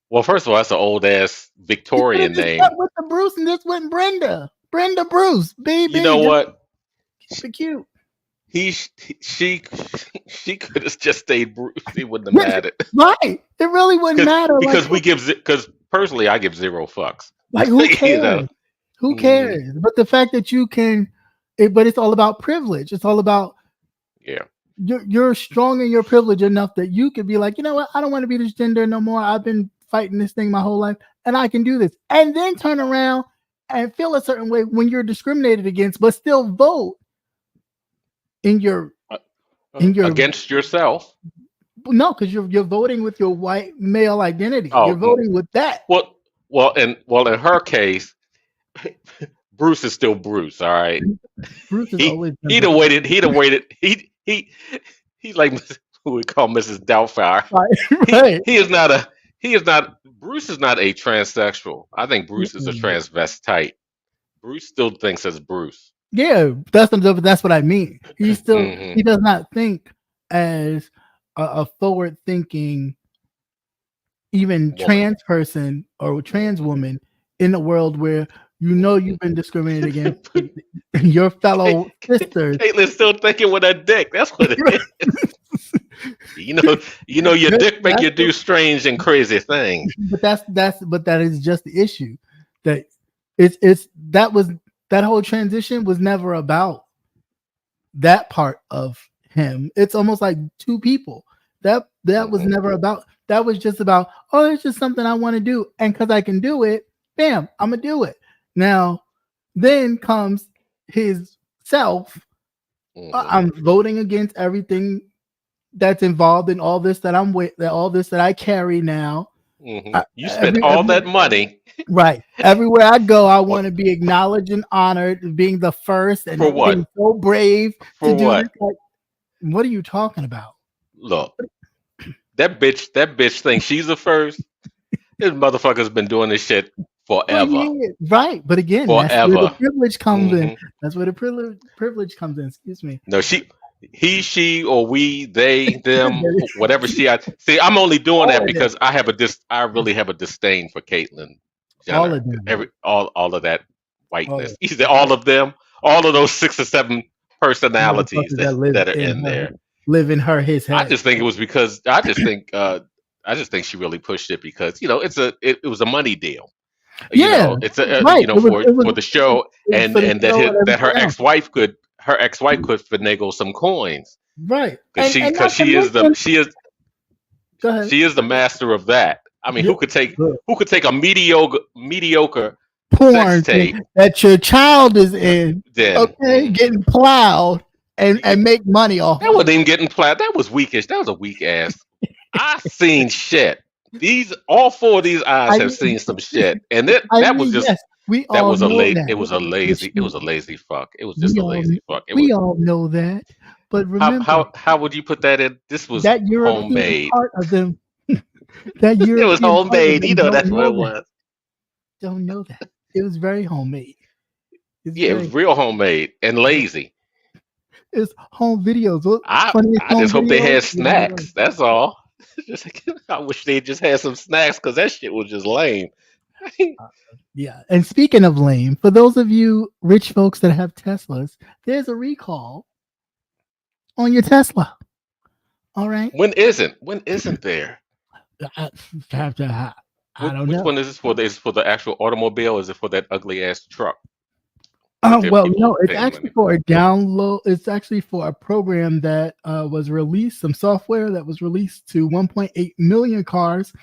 Speaker 4: Well, first of all, that's an old ass
Speaker 3: You could have
Speaker 4: Victorian
Speaker 3: just stuck
Speaker 4: name.
Speaker 3: with the Bruce and just went Brenda. Brenda Bruce,
Speaker 4: You
Speaker 3: baby,
Speaker 4: know
Speaker 3: just
Speaker 4: what?
Speaker 3: keep it cute.
Speaker 4: He she she could have just stayed Bruce. He wouldn't have mattered.
Speaker 3: Right. It really wouldn't matter. Like,
Speaker 4: Because personally I give zero fucks.
Speaker 3: who
Speaker 4: You know.
Speaker 3: cares? Who
Speaker 4: Mhm.
Speaker 3: cares? But the fact that you can, but it's all about privilege. It's all about
Speaker 4: Yeah.
Speaker 3: you're strong in your privilege enough that you could be like, you know what? I don't want to be this gender no more. I've been fighting this thing my whole life, and I can do this. And then turn around and feel a certain way when you're discriminated against, but still vote in your
Speaker 4: Uh,
Speaker 3: in your
Speaker 4: Against yourself.
Speaker 3: no, because you're voting with your white male identity. You're
Speaker 4: Oh,
Speaker 3: voting with that.
Speaker 4: well, in her case, Bruce is still Bruce. All right.
Speaker 3: Bruce has
Speaker 4: He
Speaker 3: always been
Speaker 4: he'd have
Speaker 3: Bruce.
Speaker 4: waited. He'd have waited. He's like who we call Mrs. Doubtfire.
Speaker 3: Right.
Speaker 4: He is not a. He is not. Bruce is not a transsexual. I think Bruce is a
Speaker 3: Mm-mm.
Speaker 4: transvestite. Bruce still thinks as Bruce.
Speaker 3: Yeah, that's what I mean.
Speaker 4: Hmm.
Speaker 3: He does not think as a forward thinking even
Speaker 4: Woman.
Speaker 3: trans person or trans woman in a world where you know you've been discriminated against your fellow sisters.
Speaker 4: Caitlin's still thinking with her dick. That's what it is. Your dick make you do strange and crazy things.
Speaker 3: But that is just the issue. That that whole transition was never about that part of him. It's almost like two people. That was
Speaker 4: Mhm.
Speaker 3: never about. That was just about, oh, it's just something I want to do, and because I can do it, bam, I'm gonna do it. Now, then comes his self.
Speaker 4: Mhm.
Speaker 3: I'm voting against everything that's involved in all this that I'm with, all this that I carry now.
Speaker 4: Mhm. You spent all
Speaker 3: Every
Speaker 4: that money
Speaker 3: right. Everywhere I go, I want
Speaker 4: for,
Speaker 3: to be acknowledged and honored, being the first and
Speaker 4: for
Speaker 3: being
Speaker 4: what?
Speaker 3: so brave to
Speaker 4: For
Speaker 3: do this.
Speaker 4: what?
Speaker 3: Like, what are you talking about?
Speaker 4: Look, that bitch thinks she's the first. This motherfucker's been doing this shit
Speaker 3: For
Speaker 4: forever.
Speaker 3: years, right? But again, that's where the
Speaker 4: Forever.
Speaker 3: privilege comes in.
Speaker 4: Hmm.
Speaker 3: That's where the privilege comes in. Excuse me.
Speaker 4: No, she, or we, they, them, whatever she. See, I'm only doing
Speaker 3: All
Speaker 4: that
Speaker 3: of them.
Speaker 4: because I really have a disdain for Caitlyn
Speaker 3: All
Speaker 4: Jenner.
Speaker 3: of them.
Speaker 4: All of that
Speaker 3: All
Speaker 4: whiteness.
Speaker 3: of
Speaker 4: Either all of them, all of those 6 or 7 personalities
Speaker 3: motherfuckers that
Speaker 4: that are in there.
Speaker 3: live in his
Speaker 4: I
Speaker 3: head.
Speaker 4: just think it was because I just think she really pushed it because it was a money deal.
Speaker 3: Yeah,
Speaker 4: It's a
Speaker 3: right.
Speaker 4: for the show,
Speaker 3: It was
Speaker 4: and
Speaker 3: for the
Speaker 4: that
Speaker 3: show and
Speaker 4: that her
Speaker 3: everything else.
Speaker 4: ex-wife could finagle some coins
Speaker 3: Right.
Speaker 4: because
Speaker 3: And not to
Speaker 4: she is
Speaker 3: mention, go ahead.
Speaker 4: the master of that. I mean,
Speaker 3: Yeah, good.
Speaker 4: who could take a mediocre sex
Speaker 3: Porn
Speaker 4: tape?
Speaker 3: that your child is in,
Speaker 4: Then
Speaker 3: okay, getting plowed and make money off
Speaker 4: that
Speaker 3: of
Speaker 4: wasn't
Speaker 3: it.
Speaker 4: even getting planned. That was weakish. That was a weak ass. I seen shit. All 4 of these eyes
Speaker 3: I
Speaker 4: have
Speaker 3: mean,
Speaker 4: seen some shit, and that was just
Speaker 3: yes, we all know that. But
Speaker 4: it was a lazy fuck. It was just
Speaker 3: we
Speaker 4: a
Speaker 3: all
Speaker 4: lazy fuck. It was
Speaker 3: we all know that. But remember
Speaker 4: how would you put that in? This was
Speaker 3: that European
Speaker 4: homemade.
Speaker 3: part of them, that
Speaker 4: It was
Speaker 3: European part of
Speaker 4: homemade. You
Speaker 3: them
Speaker 4: know
Speaker 3: don't
Speaker 4: that's what
Speaker 3: know
Speaker 4: it
Speaker 3: that.
Speaker 4: was.
Speaker 3: Don't know that. It was very homemade. It's
Speaker 4: Yeah, it was
Speaker 3: very
Speaker 4: real homemade and lazy.
Speaker 3: it's home videos. What funniest
Speaker 4: I
Speaker 3: home
Speaker 4: just hope they
Speaker 3: videos?
Speaker 4: had snacks. That's all. Just, I wish they just had some snacks because that shit was just lame.
Speaker 3: Yeah. And speaking of lame, for those of you rich folks that have Teslas, there's a recall on your Tesla. All right.
Speaker 4: When isn't there?
Speaker 3: I, I don't
Speaker 4: Which
Speaker 3: know.
Speaker 4: one is this for? Is it for the actual automobile? Or is it for that ugly ass truck? with their
Speaker 3: Well,
Speaker 4: people
Speaker 3: no, it's
Speaker 4: paying
Speaker 3: actually
Speaker 4: money.
Speaker 3: for a download. It's actually for a program that was released, some software that was released to 1.8 million cars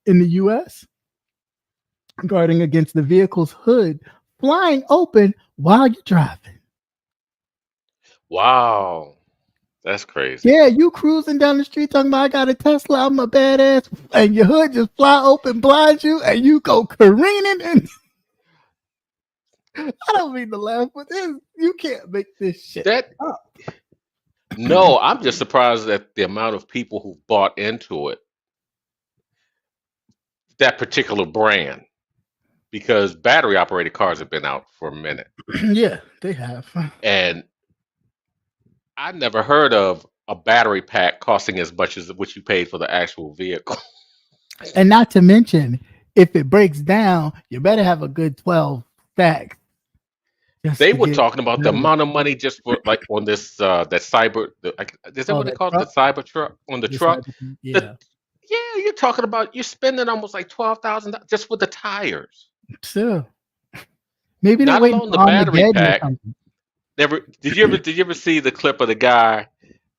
Speaker 3: in the U.S. guarding against the vehicle's hood flying open while you're driving.
Speaker 4: Wow, that's crazy.
Speaker 3: Yeah, you cruising down the street talking about I got a Tesla, I'm a badass, and your hood just fly open, blinds you, and you go careening. And I don't mean to laugh, but you can't make this shit
Speaker 4: That
Speaker 3: up.
Speaker 4: No, I'm just surprised at the amount of people who bought into it, that particular brand, because battery operated cars have been out for a minute,
Speaker 3: Yeah, they have.
Speaker 4: and I never heard of a battery pack costing as much as what you paid for the actual vehicle.
Speaker 3: And not to mention, if it breaks down, you better have a good 12 stacks just
Speaker 4: They
Speaker 3: to
Speaker 4: were
Speaker 3: get
Speaker 4: talking about the
Speaker 3: better.
Speaker 4: amount of money just for like on this that cyber. Is that
Speaker 3: Oh,
Speaker 4: what they
Speaker 3: that
Speaker 4: call it? The
Speaker 3: truck,
Speaker 4: cyber truck on the
Speaker 3: this
Speaker 4: truck.
Speaker 3: type of thing.
Speaker 4: The
Speaker 3: Yeah.
Speaker 4: Yeah, you're talking about you're spending almost like $12,000 just for the tires.
Speaker 3: So maybe they're
Speaker 4: Not
Speaker 3: waiting
Speaker 4: alone
Speaker 3: for
Speaker 4: the battery
Speaker 3: Armageddon or
Speaker 4: pack.
Speaker 3: something.
Speaker 4: Never did you ever see the clip of the guy?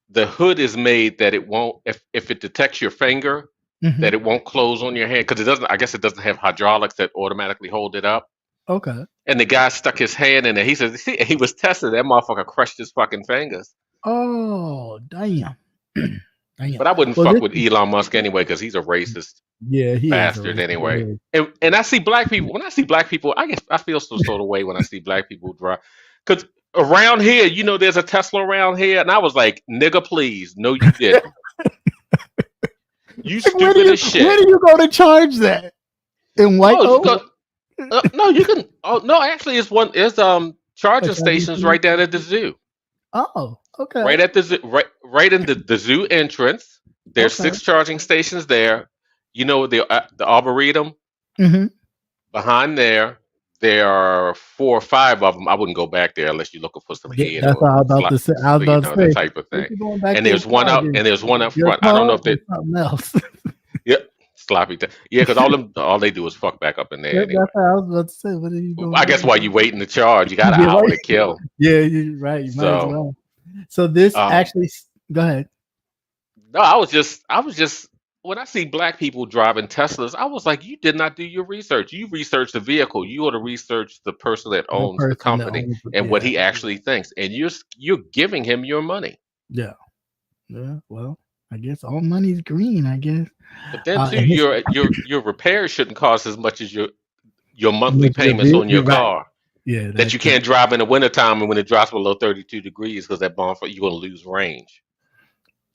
Speaker 4: The hood is made that it won't if it detects your finger
Speaker 3: Hmm.
Speaker 4: that it won't close on your hand because it doesn't. I guess it doesn't have hydraulics that automatically hold it up.
Speaker 3: Okay.
Speaker 4: And the guy stuck his hand in there. He said he was testing that motherfucker crushed his fucking fingers.
Speaker 3: Oh, damn. Damn.
Speaker 4: But I wouldn't
Speaker 3: Well,
Speaker 4: fuck
Speaker 3: this
Speaker 4: with Elon Musk anyway because he's a racist
Speaker 3: yeah, he is a
Speaker 4: bastard
Speaker 3: racist.
Speaker 4: anyway. And I see black people. When I see black people, I feel some sort of way when I see black people drive. Because around here, there's a Tesla around here, and I was like, nigga, please, no, you didn't. You
Speaker 3: Like,
Speaker 4: stupid as
Speaker 3: where
Speaker 4: shit.
Speaker 3: do you go to charge that? In White
Speaker 4: Oh, you
Speaker 3: Oak?
Speaker 4: go. No, you can. Oh no, actually, it's
Speaker 3: A
Speaker 4: charging
Speaker 3: charging
Speaker 4: stations
Speaker 3: station?
Speaker 4: right down at the zoo.
Speaker 3: Oh, okay.
Speaker 4: Right at the zoo, right in the zoo entrance. There's
Speaker 3: Okay.
Speaker 4: 6 charging stations there. The arboretum
Speaker 3: Hmm.
Speaker 4: behind there. There are 4 or 5 of them. I wouldn't go back there unless you're looking for some
Speaker 3: Yeah,
Speaker 4: head
Speaker 3: that's
Speaker 4: or
Speaker 3: what I was about
Speaker 4: slot,
Speaker 3: to say. I was about to
Speaker 4: that
Speaker 3: say,
Speaker 4: type of
Speaker 3: if
Speaker 4: thing.
Speaker 3: you're going back
Speaker 4: And
Speaker 3: to the
Speaker 4: there's one up,
Speaker 3: charger,
Speaker 4: and there's one up
Speaker 3: your
Speaker 4: front. I don't know
Speaker 3: car
Speaker 4: if
Speaker 3: or
Speaker 4: they,
Speaker 3: something else.
Speaker 4: yeah, sloppy. Yeah, because all they do is fuck back up in there
Speaker 3: That's
Speaker 4: anyway.
Speaker 3: what I was about to say. What are you going
Speaker 4: I
Speaker 3: back
Speaker 4: guess while you
Speaker 3: to?
Speaker 4: waiting to charge, you got an
Speaker 3: Yeah,
Speaker 4: hour
Speaker 3: right.
Speaker 4: to kill.
Speaker 3: Yeah, you're right. You might as
Speaker 4: So,
Speaker 3: well. So this
Speaker 4: um,
Speaker 3: actually, go ahead.
Speaker 4: no, I was just when I see black people driving Teslas, I was like, you did not do your research. You researched the vehicle. You ought to research the person that
Speaker 3: The
Speaker 4: owns the
Speaker 3: person that
Speaker 4: company
Speaker 3: owns it.
Speaker 4: and what
Speaker 3: Yeah,
Speaker 4: he actually thinks, and you're giving him your money.
Speaker 3: yeah, yeah. Well, I guess all money's green. I guess.
Speaker 4: But then too,
Speaker 3: And this,
Speaker 4: your repairs shouldn't cost as much as your monthly
Speaker 3: with your
Speaker 4: payments on your
Speaker 3: you're right.
Speaker 4: car.
Speaker 3: Yeah,
Speaker 4: That you can't drive in the wintertime and when it drops below 32 degrees because that bonfire you're gonna lose range.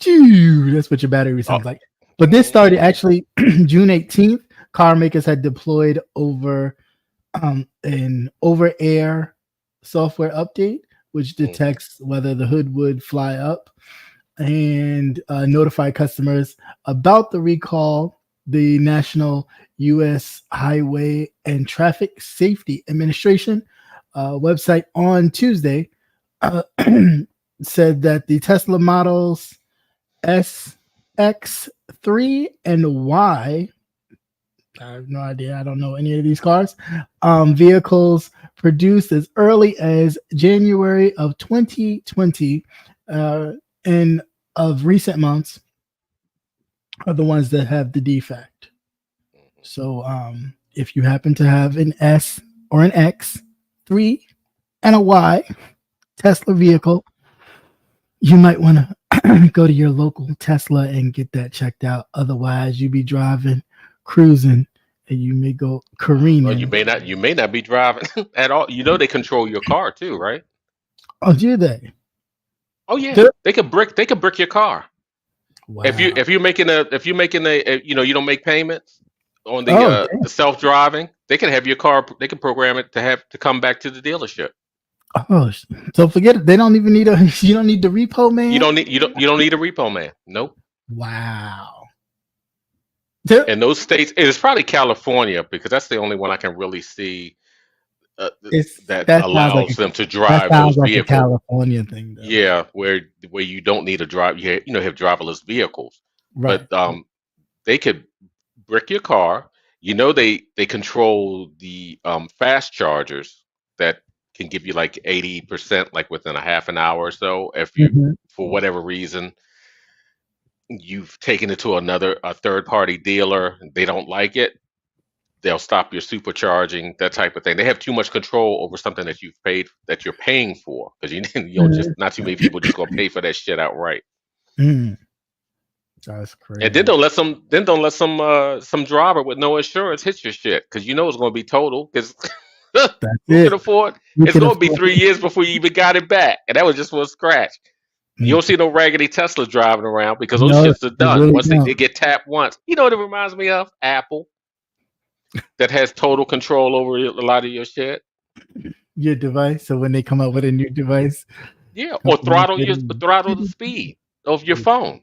Speaker 3: that's what your battery
Speaker 4: Oh,
Speaker 3: sounds like. But this started actually June 18th. Car makers had deployed an over-air software update, which
Speaker 4: mhm.
Speaker 3: detects whether the hood would fly up and notify customers about the recall. The National U.S. Highway and Traffic Safety Administration website on Tuesday uh, said that the Tesla models S, X, 3, and Y. I have no idea. I don't know any of these cars. Vehicles produced as early as January of 2020 and of recent months are the ones that have the defect. So if you happen to have an S or an X, 3, and a Y Tesla vehicle, you might want to go to your local Tesla and get that checked out. Otherwise, you be driving, cruising, and you may go
Speaker 4: Well,
Speaker 3: careening.
Speaker 4: you may not be driving at all. They control your car too, right?
Speaker 3: Oh, do they?
Speaker 4: Oh yeah,
Speaker 3: Do-
Speaker 4: they could brick your car.
Speaker 3: Wow.
Speaker 4: If you're making you don't make payments on
Speaker 3: Oh,
Speaker 4: the self driving, they can have your car. They can program it to come back to the dealership.
Speaker 3: oh. So forget it. They don't even need a. You don't need the repo man.
Speaker 4: You don't need a repo man. Nope.
Speaker 3: Wow.
Speaker 4: In those states, it's probably California because that's the only one I can really see that
Speaker 3: That sounds like
Speaker 4: allows them to
Speaker 3: that
Speaker 4: drive
Speaker 3: sounds
Speaker 4: those
Speaker 3: like a
Speaker 4: vehicles.
Speaker 3: California thing, though.
Speaker 4: Yeah, where you don't need to drive. Have driverless vehicles,
Speaker 3: Right.
Speaker 4: but they could brick your car. They control the fast chargers that can give you like 80%, like within a half an hour or so. If you,
Speaker 3: Mhm.
Speaker 4: for whatever reason, you've taken it to a third party dealer, they don't like it, they'll stop your supercharging, that type of thing. They have too much control over something that you're paying for, because you don't just,
Speaker 3: Mhm.
Speaker 4: not too many people just gonna pay for that shit outright.
Speaker 3: Mm. That's
Speaker 4: And then
Speaker 3: crazy.
Speaker 4: don't let some driver with no insurance hit your shit, because you know it's gonna be total. Because
Speaker 3: That's
Speaker 4: who can
Speaker 3: it.
Speaker 4: afford?
Speaker 3: You
Speaker 4: It's
Speaker 3: can
Speaker 4: gonna be
Speaker 3: afford
Speaker 4: 3 years before you even got it back, and that was just for a scratch. You
Speaker 3: it.
Speaker 4: don't see no raggedy Tesla driving around, because those
Speaker 3: No,
Speaker 4: shits are
Speaker 3: you
Speaker 4: done
Speaker 3: really
Speaker 4: once they
Speaker 3: don't.
Speaker 4: get tapped once. You know what it reminds me of? Apple, that has total control over a lot of your shit.
Speaker 3: Your device. So when they come up with a new device,
Speaker 4: Yeah, or
Speaker 3: companies get
Speaker 4: throttle the
Speaker 3: it.
Speaker 4: speed of your phone.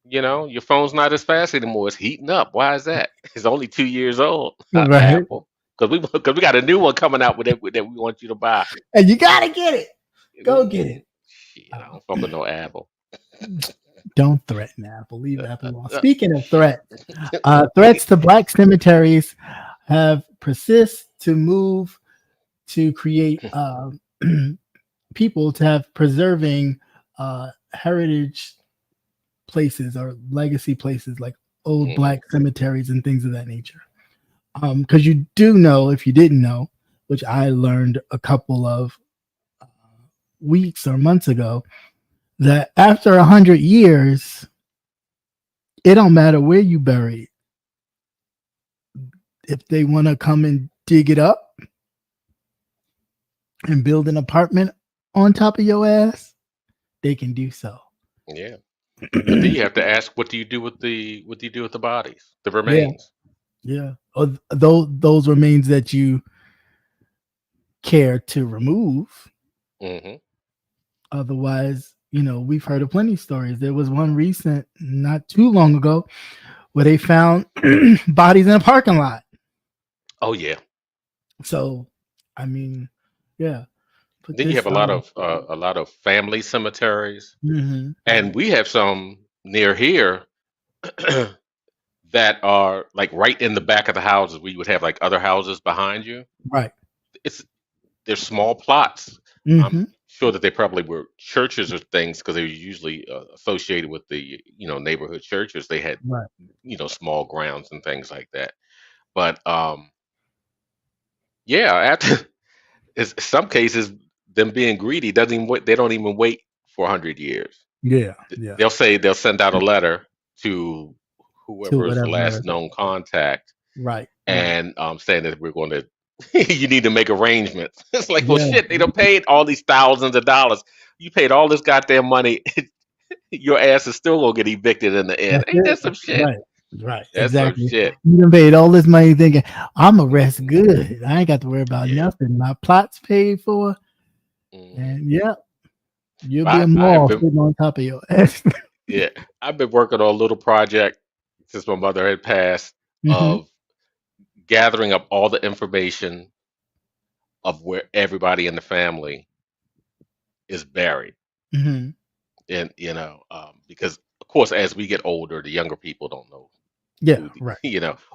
Speaker 4: You know, your phone's not as fast anymore. It's heating up. Why is that? It's only 2 years old.
Speaker 3: Right.
Speaker 4: Apple, because we got a new one coming out with that we want you to buy.
Speaker 3: And you gotta get it. Go get it.
Speaker 4: Shit, I don't fuck with no Apple.
Speaker 3: Don't threaten Apple. Leave Apple alone.
Speaker 4: Uh,
Speaker 3: Speaking of threats, threats to black cemeteries have persist to move to create people to have preserving heritage places or legacy places like old
Speaker 4: mhm,
Speaker 3: black cemeteries and things of that nature. Because you do know, if you didn't know, which I learned a couple of weeks or months ago, that after 100 years, it don't matter where you bury it. If they want to come and dig it up and build an apartment on top of your ass, they can do so.
Speaker 4: yeah, but then you have to ask, what do you do with the bodies, the
Speaker 3: Yeah,
Speaker 4: remains?
Speaker 3: yeah. Or those remains that you care to remove.
Speaker 4: Hmm.
Speaker 3: Otherwise, we've heard of plenty of stories. There was one recent, not too long ago, where they found bodies in a parking lot.
Speaker 4: Oh yeah.
Speaker 3: So, I mean, yeah. Put
Speaker 4: Then you
Speaker 3: this
Speaker 4: have
Speaker 3: on.
Speaker 4: a lot of family cemeteries,
Speaker 3: Mhm.
Speaker 4: and we have some near here that are like right in the back of the houses. We would have like other houses behind you.
Speaker 3: Right.
Speaker 4: It's They're small plots. I'm
Speaker 3: Hmm.
Speaker 4: sure that they probably were churches or things, because they were usually associated with the neighborhood churches. They had
Speaker 3: Right.
Speaker 4: small grounds and things like that. But yeah, after some cases, them being greedy doesn't even wait. They don't even wait for 100 years.
Speaker 3: Yeah. Yeah.
Speaker 4: They'll send out a letter to
Speaker 3: To
Speaker 4: whoever's the
Speaker 3: whatever.
Speaker 4: last known contact,
Speaker 3: Right. Right.
Speaker 4: and saying that we're going to you need to make arrangements. It's like, well,
Speaker 3: Yeah.
Speaker 4: shit, they don't paid all these thousands of dollars. You paid all this goddamn money. Your ass is still gonna get evicted in the end.
Speaker 3: That's
Speaker 4: Ain't
Speaker 3: it.
Speaker 4: that some shit?
Speaker 3: Right. Right.
Speaker 4: That's some
Speaker 3: Exactly.
Speaker 4: shit.
Speaker 3: You done paid all this money thinking I'm a rest
Speaker 4: Hmm.
Speaker 3: good. I ain't got to worry about
Speaker 4: Yeah.
Speaker 3: nothing. My plot's paid for,
Speaker 4: Hmm.
Speaker 3: and yeah, you'll be a
Speaker 4: I have
Speaker 3: mall
Speaker 4: been
Speaker 3: sitting on top of your ass.
Speaker 4: Yeah, I've been working on a little project since my mother had passed,
Speaker 3: Hmm.
Speaker 4: of gathering up all the information of where everybody in the family is buried.
Speaker 3: Hmm.
Speaker 4: And because of course, as we get older, the younger people don't know
Speaker 3: Yeah.
Speaker 4: who
Speaker 3: Right.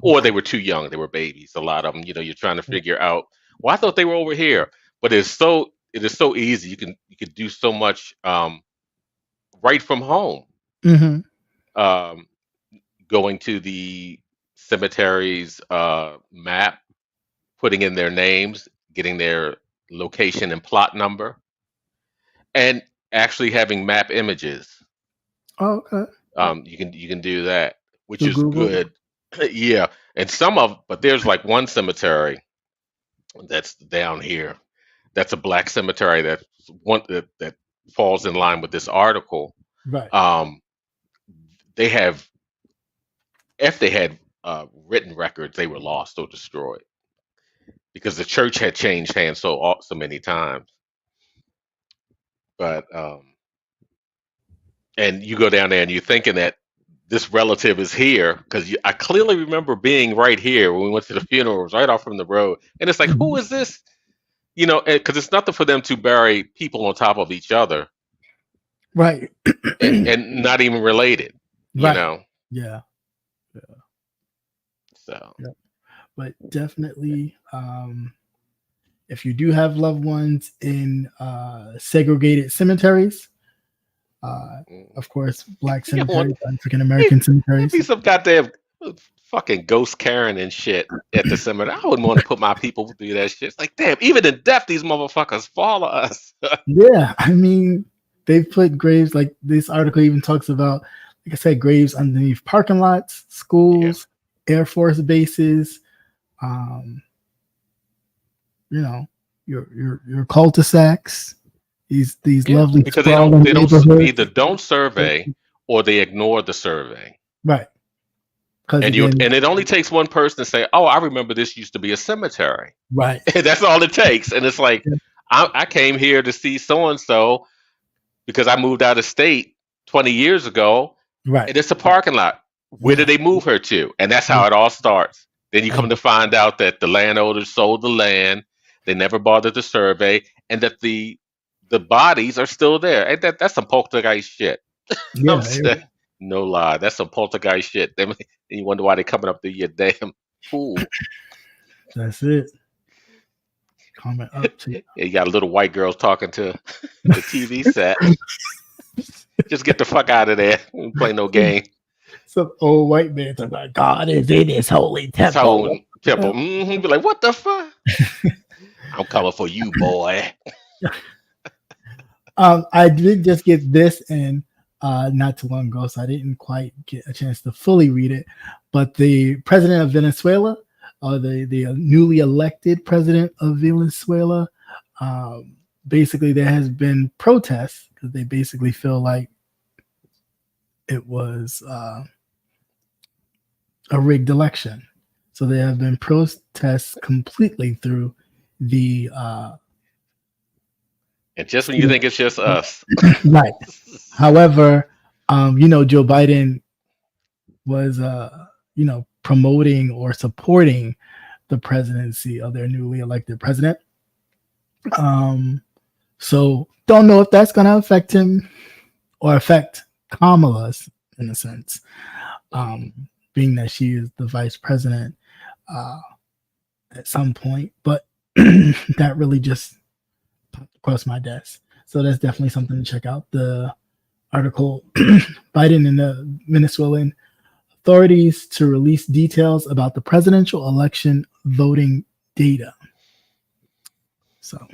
Speaker 4: or
Speaker 3: Right.
Speaker 4: they were too young, they were babies. A lot of them, you're trying to figure out, well, I thought they were over here. But it is so easy. You can do so much right from home.
Speaker 3: Hmm.
Speaker 4: um Going to the cemeteries map, putting in their names, getting their location and plot number, and actually having map images.
Speaker 3: Oh, okay.
Speaker 4: You can do that, which
Speaker 3: Through
Speaker 4: is
Speaker 3: Google.
Speaker 4: good. Yeah, and but there's like one cemetery that's down here. That's a black cemetery that falls in line with this article.
Speaker 3: Right.
Speaker 4: Um, they have if they had written records, they were lost or destroyed, because the church had changed hands so many times. But and you go down there and you're thinking that this relative is here, because I clearly remember being right here when we went to the funeral. It was right off from the road, and it's like, who
Speaker 3: Mhm.
Speaker 4: is this? Because it's nothing for them to bury people on top of each other,
Speaker 3: Right.
Speaker 4: and not even related. You
Speaker 3: Right.
Speaker 4: know,
Speaker 3: Yeah.
Speaker 4: so
Speaker 3: Yeah. But definitely, if you do have loved ones in segregated cemeteries, of course, black
Speaker 4: You want
Speaker 3: cemeteries, African American
Speaker 4: There'd be
Speaker 3: cemeteries.
Speaker 4: some goddamn fucking ghost Karen and shit at the cemetery. I wouldn't want to put my people through that shit. It's like, damn, even in death, these motherfuckers follow us.
Speaker 3: Yeah, I mean, they put graves like this article even talks about, like I said, graves underneath parking lots,
Speaker 4: Yeah.
Speaker 3: schools, Air Force bases, you know, your cul-de-sacs, these
Speaker 4: Yeah,
Speaker 3: lovely
Speaker 4: because
Speaker 3: sprawling
Speaker 4: they don't either
Speaker 3: neighborhoods.
Speaker 4: don't survey or they ignore the survey.
Speaker 3: Right. Because again,
Speaker 4: And it only takes one person to say, "Oh, I remember this used to be a cemetery."
Speaker 3: right.
Speaker 4: That's all it takes. And it's like, I came here to see so and so because I moved out of state 20 years ago,
Speaker 3: Right.
Speaker 4: and it's a parking lot. Where did they move her to? And that's how it all starts. Then you come to find out that the landowners sold the land, they never bothered to survey, and that the bodies are still there. Ain't that's some poltergeist shit. I'm
Speaker 3: Yeah,
Speaker 4: saying, no lie, that's some poltergeist shit. Then you wonder why they're coming up through your damn pool.
Speaker 3: that's it. Comment up to
Speaker 4: You got little white girls talking to the TV set. Just get the fuck out of there. Don't play no game.
Speaker 3: some old white man talking about God is in his holy temple.
Speaker 4: So temple. Be like, what the fuck? I'm coming for you, boy.
Speaker 3: I did just get this in not too long ago, so I didn't quite get a chance to fully read it. But the president of Venezuela, or the newly elected president of Venezuela, basically there has been protests because they basically feel like it was a rigged election. So there have been protests completely through the
Speaker 4: And just when you think it's just us.
Speaker 3: right. However, Joe Biden was promoting or supporting the presidency of their newly elected president. So don't know if that's gonna affect him or affect Kamala's in a sense. Being that she is the vice president at some point, but that really just popped across my desk. So that's definitely something to check out. The article, Biden and the Venezuelan authorities to release details about the presidential election voting data. So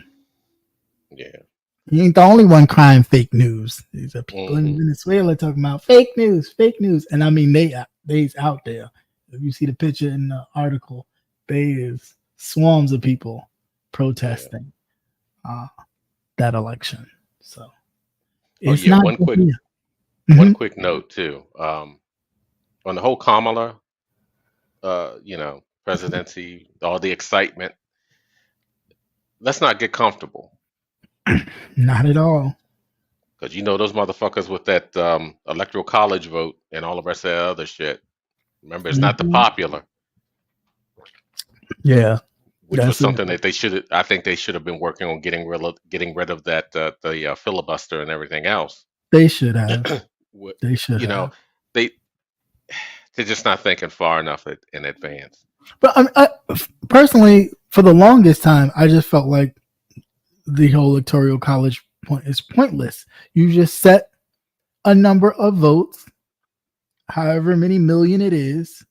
Speaker 4: Yeah.
Speaker 3: he ain't the only one crying fake news. These are people in Venezuela talking about fake news. And I mean, they's out there. If you see the picture in the article, is swarms of people protesting that election. So it's not
Speaker 4: one quick note too. On the whole Kamala, presidency, all the excitement. Let's not get comfortable.
Speaker 3: Not at all.
Speaker 4: Because those motherfuckers with that electoral college vote and all the rest of that other shit. Remember, it's not the popular.
Speaker 3: Yeah.
Speaker 4: Which was something that I think they should have been working on getting rid of that the filibuster and everything else.
Speaker 3: They should have. They should have.
Speaker 4: They're just not thinking far enough in advance.
Speaker 3: But I personally, for the longest time, I just felt like the whole electoral college point is pointless. You just set a number of votes, however many million it is,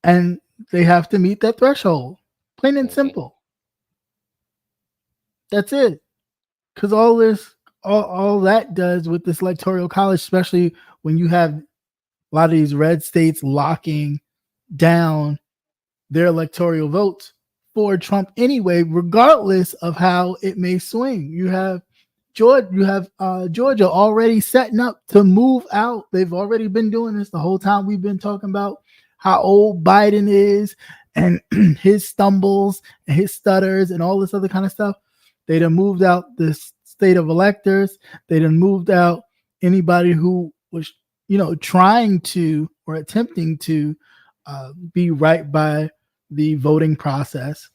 Speaker 3: and they have to meet that threshold. Plain and simple. That's it. Because all that does with this electoral college, especially when you have a lot of these red states locking down their electoral votes for Trump anyway, regardless of how it may swing. You have Georgia already setting up to move out. They've already been doing this the whole time we've been talking about how old Biden is and his stumbles and his stutters and all this other kind of stuff. They done moved out this state of electors. They done moved out anybody who was, trying to or attempting to be right by the voting process,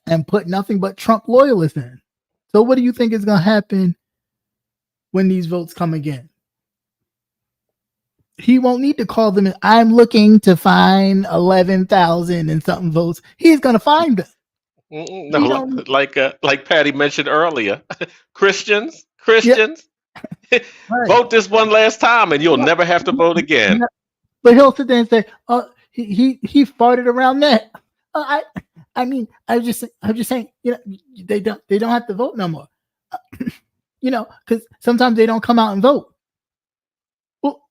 Speaker 3: and put nothing but Trump loyalists in. So what do you think is going to happen when these votes come again? He won't need to call them in. I'm looking to find 11,000 and something votes. He's going to find them.
Speaker 4: No,
Speaker 3: We don't.
Speaker 4: like Patty mentioned earlier, Christians,
Speaker 3: Yeah, right.
Speaker 4: vote this one last time, and you'll never have to vote again.
Speaker 3: But he'll sit there and say, "Oh, he farted around that." I mean, I'm just saying, they don't have to vote no more. Because sometimes they don't come out and vote. Well,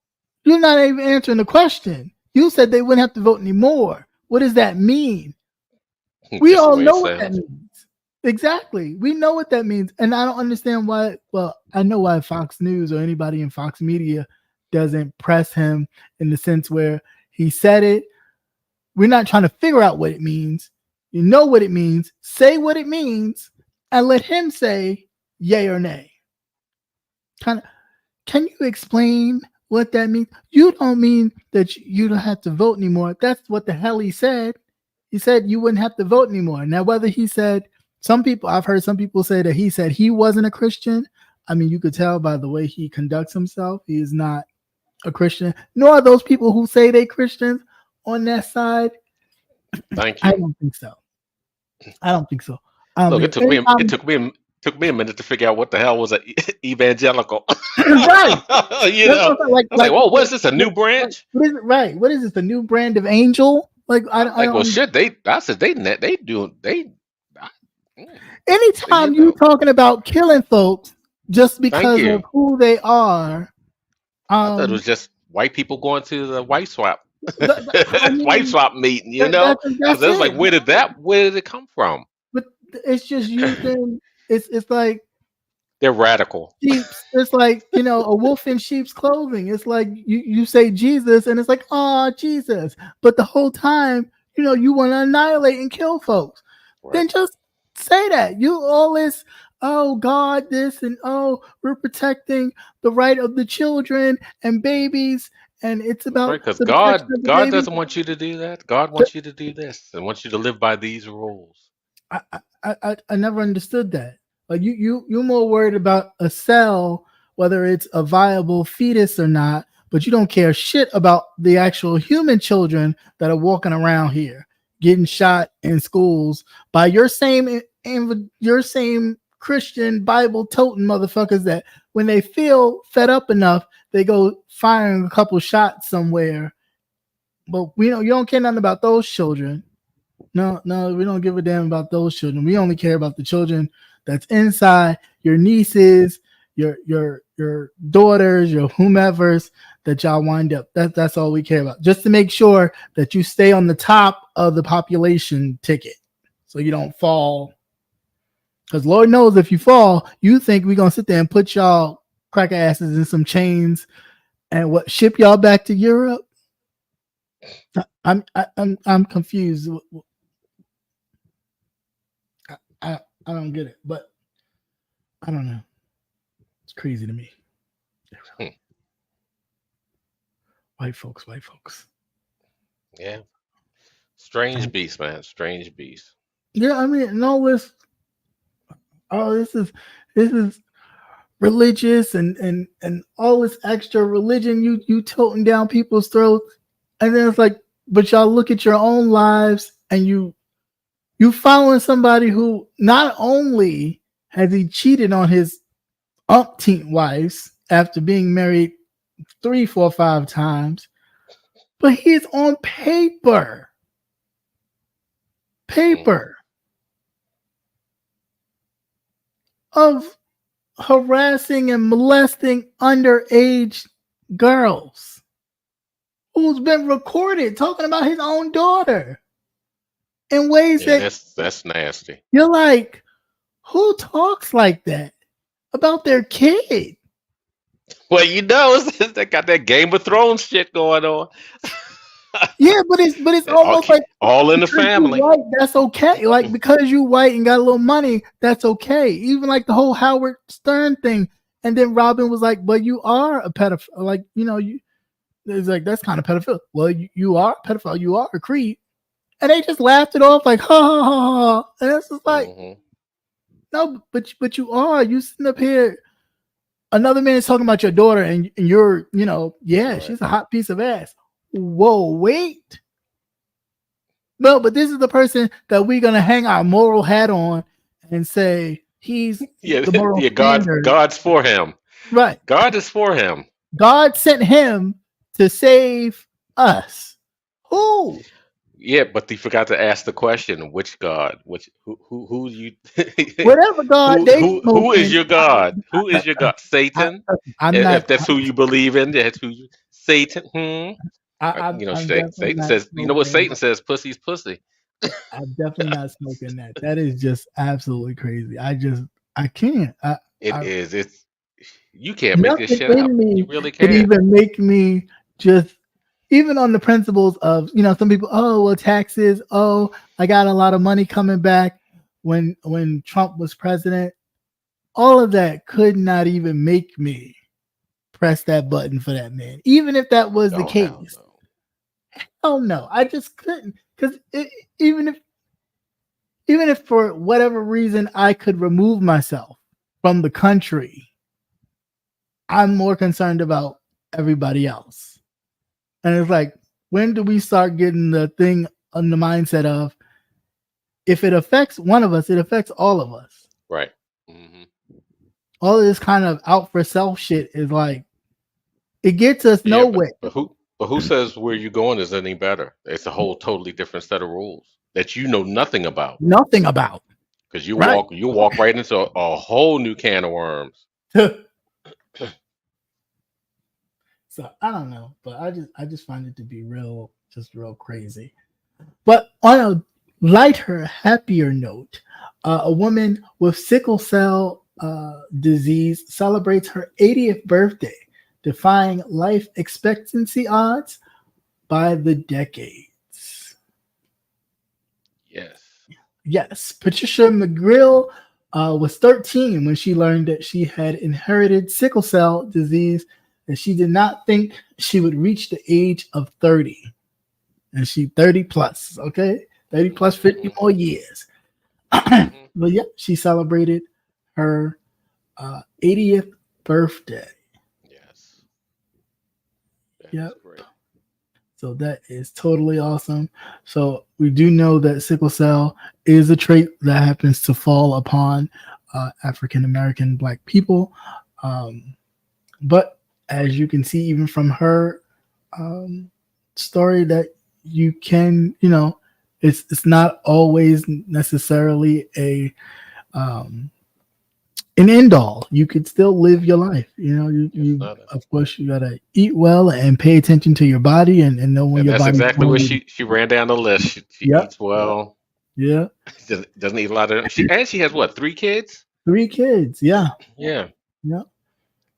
Speaker 3: you're not even answering the question. You said they wouldn't have to vote anymore. What does that mean? We
Speaker 4: Just the
Speaker 3: all
Speaker 4: way it
Speaker 3: know what that
Speaker 4: sounds.
Speaker 3: means. Exactly. We know what that means. And I don't understand why. Well, I know why Fox News or anybody in Fox Media doesn't press him in the sense where he said it. We're not trying to figure out what it means. You know what it means. Say what it means and let him say yay or nay. Can you explain what that means? You don't mean that you don't have to vote anymore. That's what the hell he said. He said you wouldn't have to vote anymore. Now, whether he said, I've heard some people say that he said he wasn't a Christian. I mean, you could tell by the way he conducts himself. He is not a Christian, nor are those people who say they Christians on that side.
Speaker 4: Thank
Speaker 3: I
Speaker 4: you.
Speaker 3: don't think so. I don't think so.
Speaker 4: Look, it took me a minute to figure out what the hell was an evangelical.
Speaker 3: Right.
Speaker 4: You
Speaker 3: That's
Speaker 4: know,
Speaker 3: what I'm
Speaker 4: I was like, "Whoa, what is this? A new branch?"
Speaker 3: What is it? Right. What is this? The new brand of angel? Like I
Speaker 4: Like, well,
Speaker 3: don't.
Speaker 4: shit. I said they do they. I- mm, so
Speaker 3: Anytime you talking about killing folks just
Speaker 4: Thank
Speaker 3: because of
Speaker 4: you.
Speaker 3: who they are,
Speaker 4: I thought it was just white people going to the white swap,
Speaker 3: I
Speaker 4: white
Speaker 3: mean
Speaker 4: swap meeting. You know, because
Speaker 3: that's
Speaker 4: I was like,
Speaker 3: it.
Speaker 4: where did it come from?
Speaker 3: But it's just using. It's like
Speaker 4: They're radical.
Speaker 3: sheep's. It's like a wolf in sheep's clothing. It's like you say Jesus, and it's like Jesus, but the whole time you want to annihilate and kill folks.
Speaker 4: Right.
Speaker 3: Then just say that. You always, oh God, this and we're protecting the right of the children and babies, and it's
Speaker 4: That's right.
Speaker 3: about
Speaker 4: Because
Speaker 3: the protection of the
Speaker 4: God
Speaker 3: baby.
Speaker 4: doesn't want you to do that. God wants you to do this and wants you to live by these rules.
Speaker 3: I never understood that. Like you're more worried about a cell, whether it's a viable fetus or not, but you don't care shit about the actual human children that are walking around here getting shot in schools by your same Christian Bible toting motherfuckers that when they feel fed up enough, they go firing a couple shots somewhere. But you don't care nothing about those children. No, we don't give a damn about those children. We only care about the children that's inside, your nieces, your daughters, your whomever's that y'all wind up. That's all we care about. Just to make sure that you stay on the top of the population ticket so you don't fall. Because Lord knows if you fall, you think we're gonna sit there and put y'all crack asses in some chains and ship y'all back to Europe? I'm confused. I don't get it, but I don't know. It's crazy to me. White folks.
Speaker 4: Yeah. Strange beast, man. Strange beast.
Speaker 3: Yeah, I mean, no, this is religious and all this extra religion you toting down people's throats, and then it's like, but y'all look at your own lives and you following somebody who not only has he cheated on his umpteenth wives after being married 3, 4, 5 times, but he's on paper of harassing and molesting underage girls who's been recorded talking about his own daughter in ways
Speaker 4: Yeah,
Speaker 3: that
Speaker 4: that's nasty.
Speaker 3: you're like, who talks like that about their kid?
Speaker 4: Well, they got that Game of Thrones shit going on.
Speaker 3: Yeah, but it's almost like
Speaker 4: all in the
Speaker 3: because you
Speaker 4: family.
Speaker 3: white, that's okay. Like because you white and got a little money, that's okay. Even like the whole Howard Stern thing, and then Robin was like, "But you are a pedophile." Like you, it's like that's kind of pedophile. Well, you are a pedophile. You are a creep, and they just laughed it off like, "Ha ha ha ha." And it's just like, no, but you are. You sitting up here. Another man is talking about your daughter, and you're, yeah, right. She's a hot piece of ass. Whoa, wait. No, but this is the person that we're gonna hang our moral hat on and say he's
Speaker 4: Yeah,
Speaker 3: the moral
Speaker 4: yeah.
Speaker 3: standard.
Speaker 4: God's for him.
Speaker 3: Right.
Speaker 4: God is for him.
Speaker 3: God sent him to save us. Who?
Speaker 4: Yeah, but he forgot to ask the question: which God? Which who you?
Speaker 3: Whatever God they
Speaker 4: Who is
Speaker 3: smoking.
Speaker 4: your God? Who is your God?
Speaker 3: I,
Speaker 4: Satan.
Speaker 3: I'm
Speaker 4: If
Speaker 3: not.
Speaker 4: that's who you believe in, that's who you. Satan.
Speaker 3: I'm definitely
Speaker 4: Satan
Speaker 3: not
Speaker 4: says. You know what
Speaker 3: smoking.
Speaker 4: Satan says? Pussy's pussy.
Speaker 3: I'm definitely not smoking that. That is just absolutely crazy. I can't.
Speaker 4: It
Speaker 3: I
Speaker 4: is. It's you can't make this
Speaker 3: nothing
Speaker 4: shit
Speaker 3: in
Speaker 4: up. You
Speaker 3: me
Speaker 4: really
Speaker 3: could
Speaker 4: can't.
Speaker 3: even make me just even on the principles of some people. Oh well, taxes. Oh, I got a lot of money coming back when Trump was president. All of that could not even make me press that button for that man, even if that was the
Speaker 4: Oh hell
Speaker 3: case.
Speaker 4: no.
Speaker 3: Oh no, I just couldn't because even if even if for whatever reason I could remove myself from the country, I'm more concerned about everybody else. And it's like, when do we start getting the thing on the mindset of if it affects one of us, it affects all of us?
Speaker 4: Right. Hmm.
Speaker 3: All of this kind of out for self shit is like, it gets us
Speaker 4: Yeah,
Speaker 3: nowhere.
Speaker 4: but who says where you're going is any better? It's a whole totally different set of rules that you know nothing about.
Speaker 3: Nothing about.
Speaker 4: Because
Speaker 3: Right.
Speaker 4: you walk right into a whole new can of worms.
Speaker 3: So I don't know, but I just find it to be real crazy. But on a lighter, happier note, a woman with sickle cell disease celebrates her 80th birthday, defying life expectancy odds by the decades.
Speaker 4: Yes.
Speaker 3: Yes, Patricia McGrill was 13 when she learned that she had inherited sickle cell disease, and she did not think she would reach the age of 30. And she 30 plus, okay? 30 plus 50 more years.
Speaker 4: Hmm.
Speaker 3: But yeah, she celebrated her 80th birthday.
Speaker 4: Yes. That is
Speaker 3: Yep.
Speaker 4: great.
Speaker 3: So that is totally awesome. So we do know that sickle cell is a trait that happens to fall upon African American Black people. But as you can see, even from her story, that you can, it's not always necessarily an end all. You could still live your life.
Speaker 4: It's
Speaker 3: You
Speaker 4: not.
Speaker 3: of course you gotta eat well and pay attention to your body and know when
Speaker 4: And
Speaker 3: your
Speaker 4: that's
Speaker 3: body's
Speaker 4: exactly
Speaker 3: telling
Speaker 4: what
Speaker 3: you.
Speaker 4: she ran down the list. She
Speaker 3: Yep.
Speaker 4: eats well.
Speaker 3: Yeah.
Speaker 4: Doesn't eat a lot of. She has what, 3 kids?
Speaker 3: 3 kids. Yeah.
Speaker 4: Yeah.
Speaker 3: Yep.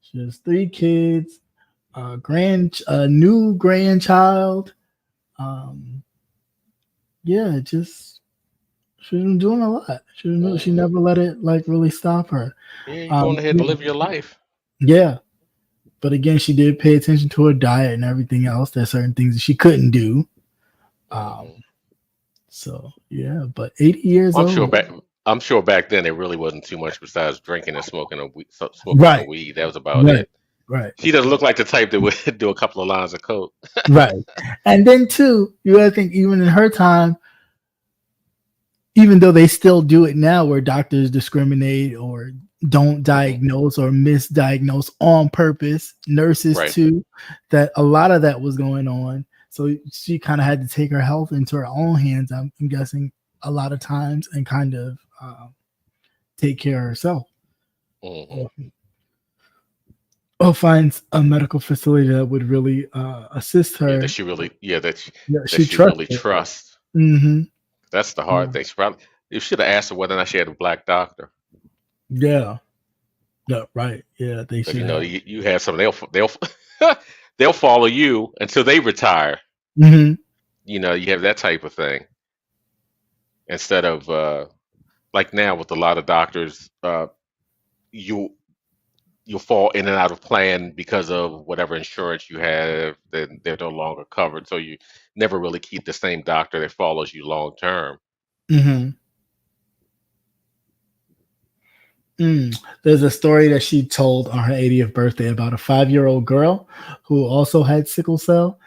Speaker 3: She has 3 kids. New grandchild. Um. Yeah. Just she's been doing a lot. She
Speaker 4: Hmm.
Speaker 3: never let it like really stop her.
Speaker 4: Yeah, you're going ahead to live your life.
Speaker 3: Yeah. But again, she did pay attention to her diet and everything else. There's certain things that she couldn't do. Um,
Speaker 4: Hmm.
Speaker 3: so yeah, but 80 years
Speaker 4: I'm sure
Speaker 3: old.
Speaker 4: back. I'm sure back then it really wasn't too much besides drinking and smoking some
Speaker 3: Right,
Speaker 4: weed. That was about
Speaker 3: right,
Speaker 4: it.
Speaker 3: right,
Speaker 4: She doesn't look like the type that would do a couple of lines of coke.
Speaker 3: right. And then too, you gotta think even in her time, even though they still do it now where doctors discriminate or don't
Speaker 4: Hmm.
Speaker 3: diagnose or misdiagnose on purpose, nurses
Speaker 4: Right.
Speaker 3: too, that a lot of that was going on. So she kind of had to take her health into her own hands, I'm guessing, a lot of times, and kind of take care of herself.
Speaker 4: Hmm.
Speaker 3: Or, or find a medical facility that would really assist
Speaker 4: Yeah,
Speaker 3: her. Yeah,
Speaker 4: that
Speaker 3: she
Speaker 4: she really
Speaker 3: trusted.
Speaker 4: trusts.
Speaker 3: Mm-hmm.
Speaker 4: That's the hard thing. She probably you should have asked her whether or not she had a black doctor.
Speaker 3: Yeah. Yeah. Right. Yeah. They
Speaker 4: Because
Speaker 3: should have.
Speaker 4: you have some they'll follow you until they retire.
Speaker 3: Mm-hmm.
Speaker 4: You have that type of thing instead of like now with a lot of doctors, you you'll fall in and out of plan because of whatever insurance you have. Then they're no longer covered, so you never really keep the same doctor that follows you long term.
Speaker 3: Mm-hmm. There's a story that she told on her 80th birthday about a 5-year-old girl who also had sickle cell.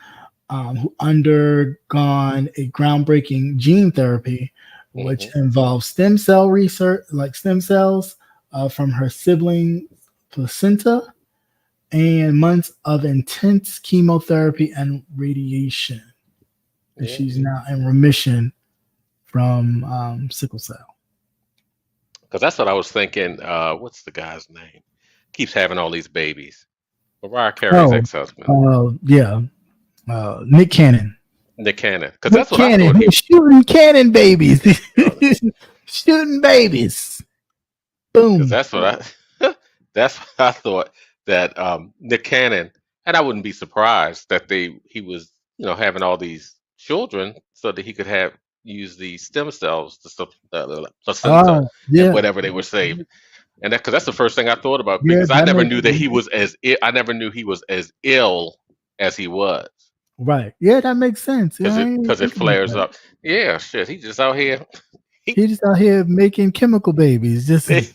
Speaker 3: who undergone a groundbreaking gene therapy, which
Speaker 4: Hmm.
Speaker 3: involves stem cell research, like stem cells from her sibling placenta, and months of intense chemotherapy and radiation. And
Speaker 4: Yeah,
Speaker 3: she's now in remission from sickle cell.
Speaker 4: because that's what I was thinking. What's the guy's name? Keeps having all these babies. Mariah Carey's
Speaker 3: Oh,
Speaker 4: ex-husband,
Speaker 3: yeah, Nick Cannon.
Speaker 4: Nick Cannon. Because
Speaker 3: Nick
Speaker 4: that's what I
Speaker 3: Cannon,
Speaker 4: thought
Speaker 3: he
Speaker 4: he.
Speaker 3: was shooting cannon babies,
Speaker 4: Because
Speaker 3: shooting babies. Boom.
Speaker 4: that's what that's what I thought that Nick Cannon, and I wouldn't be surprised that he was having all these children so that he could have use the stem cells, the placenta, and
Speaker 3: Yeah,
Speaker 4: whatever they were saved. And that because that's the first thing I thought about
Speaker 3: yeah,
Speaker 4: because I
Speaker 3: that
Speaker 4: never
Speaker 3: makes
Speaker 4: knew that he was I never knew he was as ill as he was
Speaker 3: right. Yeah, that makes sense. Yeah,
Speaker 4: because
Speaker 3: I
Speaker 4: it
Speaker 3: ain't even
Speaker 4: because it
Speaker 3: think about
Speaker 4: flares
Speaker 3: that.
Speaker 4: up. Yeah, shit, he just out here. He,
Speaker 3: He just out here making chemical babies. Just
Speaker 4: he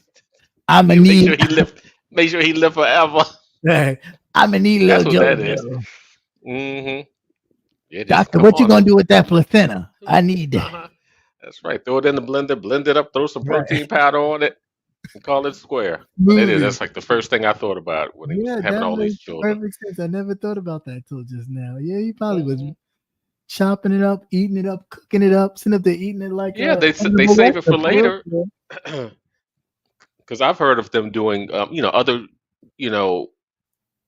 Speaker 3: I'ma
Speaker 4: make
Speaker 3: need,
Speaker 4: sure he live make sure he live forever.
Speaker 3: I'ma need
Speaker 4: That's
Speaker 3: little
Speaker 4: what that is.
Speaker 3: JoJo.
Speaker 4: Hmm. Yeah, just
Speaker 3: Doctor,
Speaker 4: come
Speaker 3: what you
Speaker 4: on.
Speaker 3: gonna do with that placenta? I need that.
Speaker 4: Uh-huh. That's right. Throw it in the blender, blend it up, throw some
Speaker 3: Right.
Speaker 4: protein powder on it, and call it square. But it is.
Speaker 3: Movie.
Speaker 4: That's like the first thing I thought about when he was
Speaker 3: Yeah,
Speaker 4: having
Speaker 3: that
Speaker 4: all these
Speaker 3: makes
Speaker 4: children.
Speaker 3: perfect sense. I never thought about that till just now. Yeah, he probably was
Speaker 4: Hmm.
Speaker 3: chopping it up, eating it up, cooking it up, sitting up there eating it like
Speaker 4: Yeah,
Speaker 3: a
Speaker 4: they
Speaker 3: Hannibal
Speaker 4: save it for
Speaker 3: Lecter, for real,
Speaker 4: later
Speaker 3: for real.
Speaker 4: because I've heard of them doing, other, you know,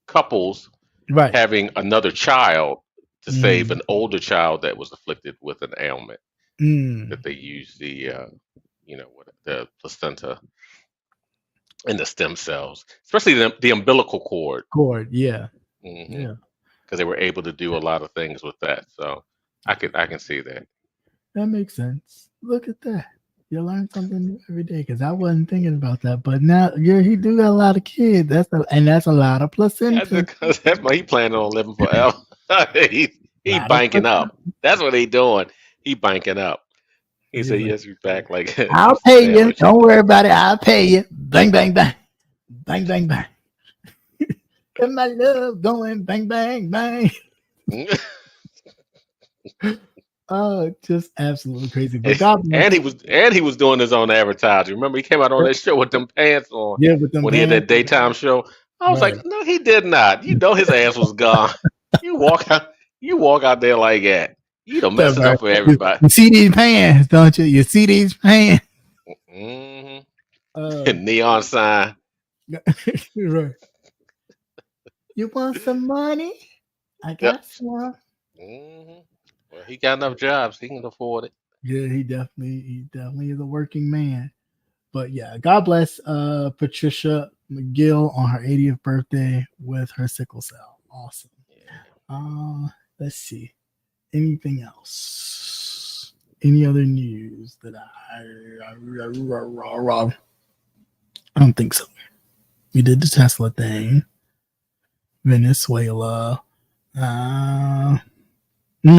Speaker 4: couples
Speaker 3: Right.
Speaker 4: having another child to save
Speaker 3: Mm,
Speaker 4: an older child that was afflicted with an ailment
Speaker 3: mm.
Speaker 4: that they use the placenta and the stem cells, especially the umbilical cord.
Speaker 3: Cord. Yeah.
Speaker 4: Hmm.
Speaker 3: Yeah.
Speaker 4: Because they were able to do a lot of things with that. So I can see that.
Speaker 3: That makes sense. Look at that. You learn something new every day because I wasn't thinking about that. But now, yeah, he do got a lot of kids. That's a lot of
Speaker 4: Yeah,
Speaker 3: placenta.
Speaker 4: because that's why he planning on living forever. he
Speaker 3: A
Speaker 4: he
Speaker 3: lot of
Speaker 4: banking
Speaker 3: placenta.
Speaker 4: up. That's what he doing. He banking up. He said
Speaker 3: He's like,
Speaker 4: yes, be back like
Speaker 3: I'll
Speaker 4: Mr.
Speaker 3: pay you.
Speaker 4: Sandwich.
Speaker 3: Don't worry about it. I'll pay you. Bang, bang, bang. Bang, bang, bang. Got my love going bang, bang, bang. Oh, just absolutely crazy. But God bless.
Speaker 4: and he was doing his own advertising. Remember, he came out on that show with them pants on
Speaker 3: Yeah, with them
Speaker 4: when he had that
Speaker 3: pants.
Speaker 4: daytime show. I was
Speaker 3: Right.
Speaker 4: like, no, he did not. You know his ass was gone. You walk out, you walk out there like that. You don't mess
Speaker 3: So,
Speaker 4: it
Speaker 3: right.
Speaker 4: up for
Speaker 3: You,
Speaker 4: everybody.
Speaker 3: you see these pants, don't you? You see these pants.
Speaker 4: Hmm.
Speaker 3: Uh,
Speaker 4: Neon sign.
Speaker 3: right. You want some money? I
Speaker 4: Yep.
Speaker 3: got some.
Speaker 4: Hmm. Well, he got enough jobs. He can afford it.
Speaker 3: Yeah, he definitely is a working man. But yeah, God bless Patricia McGill on her 80th birthday with her sickle cell. Awesome.
Speaker 4: Yeah.
Speaker 3: Let's see. Anything else? Any other news that I don't think so. We did the Tesla thing. Venezuela. No,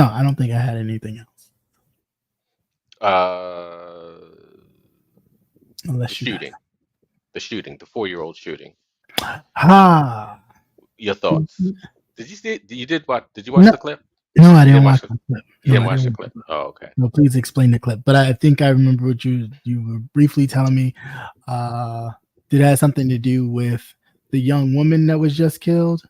Speaker 3: I don't think I had anything else.
Speaker 4: Uh, the
Speaker 3: Unless you got
Speaker 4: shooting, the 4-year-old shooting.
Speaker 3: ah.
Speaker 4: Your thoughts? Did you see? You did what? Did you watch
Speaker 3: No,
Speaker 4: the clip?
Speaker 3: no, I
Speaker 4: You
Speaker 3: didn't
Speaker 4: didn't
Speaker 3: watch
Speaker 4: watch the.
Speaker 3: the clip.
Speaker 4: You
Speaker 3: No,
Speaker 4: didn't
Speaker 3: I
Speaker 4: watch
Speaker 3: didn't
Speaker 4: the
Speaker 3: watch the
Speaker 4: clip.
Speaker 3: clip.
Speaker 4: Oh, okay.
Speaker 3: No, please explain the clip. But I think I remember what you were briefly telling me. Uh, did it have something to do with the young woman that was just killed?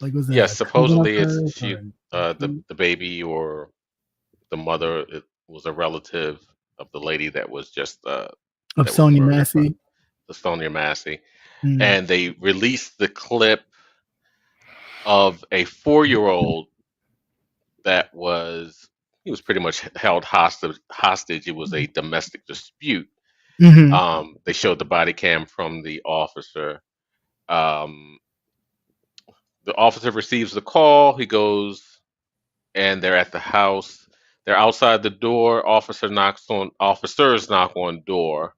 Speaker 3: Like, was it
Speaker 4: Yes,
Speaker 3: a cousin of
Speaker 4: supposedly it's
Speaker 3: hers or
Speaker 4: she, the baby or the mother. It was a relative of the lady that was just
Speaker 3: of
Speaker 4: that was
Speaker 3: Sonia
Speaker 4: murdered by
Speaker 3: Massey?
Speaker 4: the Sonia Massey,
Speaker 3: Mm,
Speaker 4: and they released the clip of a 4-year-old that was he was pretty much held hostage. Hostage. It was a domestic dispute.
Speaker 3: hmm
Speaker 4: They showed the body cam from the officer. Um, the officer receives the call. He goes and they're at the house. They're outside the door. Officers knock on door.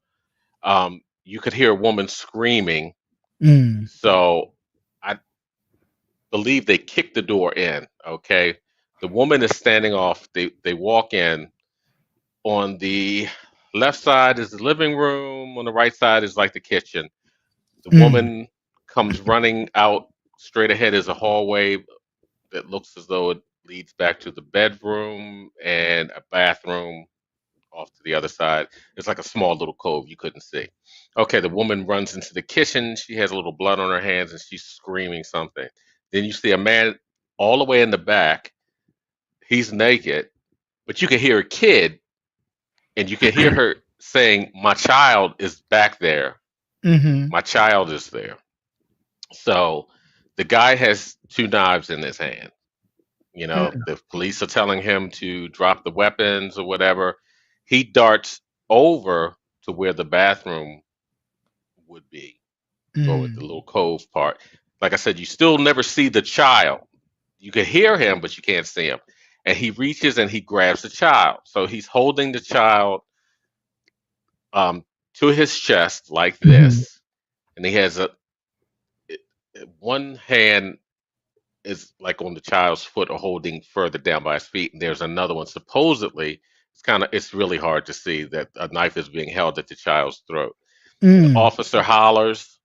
Speaker 4: You could hear a woman screaming.
Speaker 3: mm,
Speaker 4: So I believe they kicked the door in. Okay, the woman is standing off. They walk in. On the left side is the living room. On the right side is like the kitchen. The
Speaker 3: mm,
Speaker 4: woman comes running out. Straight ahead is a hallway that looks as though leads back to the bedroom and a bathroom off to the other side. It's like a small little cove you couldn't see. Okay, the woman runs into the kitchen. She has a little blood on her hands and she's screaming something. Then you see a man all the way in the back. He's naked, but you can hear a kid and you can hear her saying, "My child is back there.
Speaker 3: Mm-hmm.
Speaker 4: My child is there." So the guy has two knives in his hand. You know, the police are telling him to drop the weapons or whatever. He darts over to where the bathroom would be, go at the little cove part. Like I said, you still never see the child. You can hear him, but you can't see him. And he reaches and he grabs the child. So he's holding the child to his chest like this, and he has one hand is like on the child's foot or holding further down by his feet, and there's another one. Supposedly, it's really hard to see that a knife is being held at the child's throat. The officer hollers,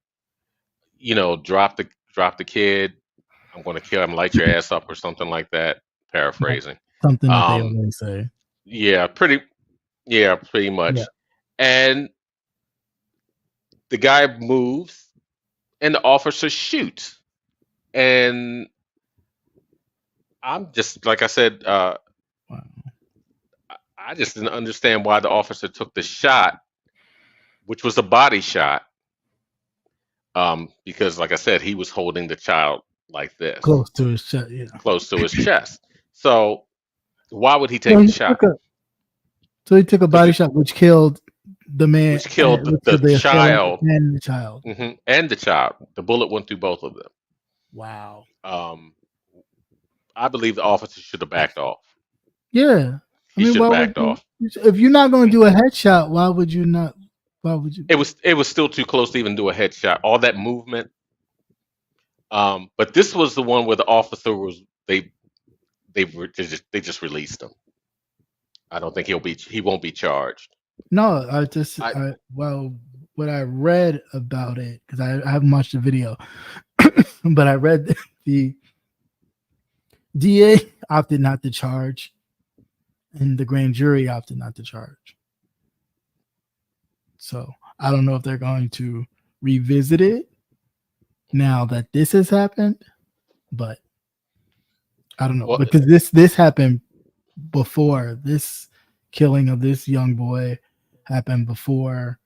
Speaker 4: drop the kid. I'm going to kill him, light your ass up, or something like that. Paraphrasing.
Speaker 3: Something that they always say.
Speaker 4: Yeah, pretty much.
Speaker 3: Yeah.
Speaker 4: And the guy moves, and the officer shoots. And I'm just, like I said,
Speaker 3: Wow.
Speaker 4: I just didn't understand why the officer took the shot, which was a body shot, because, like I said, he was holding the child like this,
Speaker 3: Close to his chest. Yeah.
Speaker 4: close to his chest. So why would he take the shot?
Speaker 3: So he took a body shot, which killed the man,
Speaker 4: which killed the child
Speaker 3: and the child.
Speaker 4: Mm-hmm. And the child. The bullet went through both of them.
Speaker 3: Wow.
Speaker 4: I believe the officer should have backed off.
Speaker 3: Yeah.
Speaker 4: He should have backed off.
Speaker 3: If you're not going to do a headshot, why would you not? Why would you?
Speaker 4: It was still too close to even do a headshot. All that movement. But this was the one where the officer was they just released him. I don't think he won't be charged.
Speaker 3: No, what I read about it, because I haven't watched the video, but I read the DA opted not to charge, and the grand jury opted not to charge. So I don't know if they're going to revisit it now that this has happened, but I don't know, because this happened before. This killing of this young boy happened before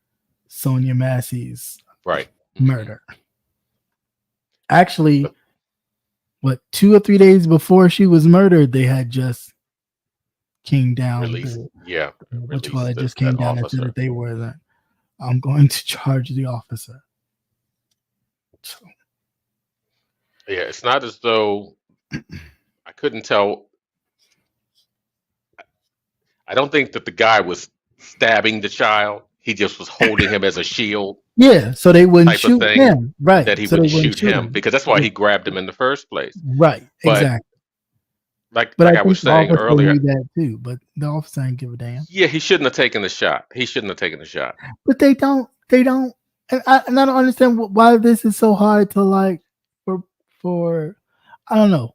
Speaker 3: Sonia Massey's murder. Actually, 2 or 3 days before she was murdered, they had just came down. Which one just came down and said that they were that. I'm going to charge the officer. So.
Speaker 4: Yeah, it's not as though I couldn't tell. I don't think that the guy was stabbing the child. He just was holding him as a shield.
Speaker 3: Yeah, so they wouldn't shoot him. Right.
Speaker 4: That he would shoot him because that's why he grabbed him in the first place.
Speaker 3: Right. Exactly.
Speaker 4: Like I was saying earlier.
Speaker 3: That too, but the officer didn't give a damn.
Speaker 4: Yeah, he shouldn't have taken the shot.
Speaker 3: But they don't. And I don't understand why this is so hard to like for. I don't know.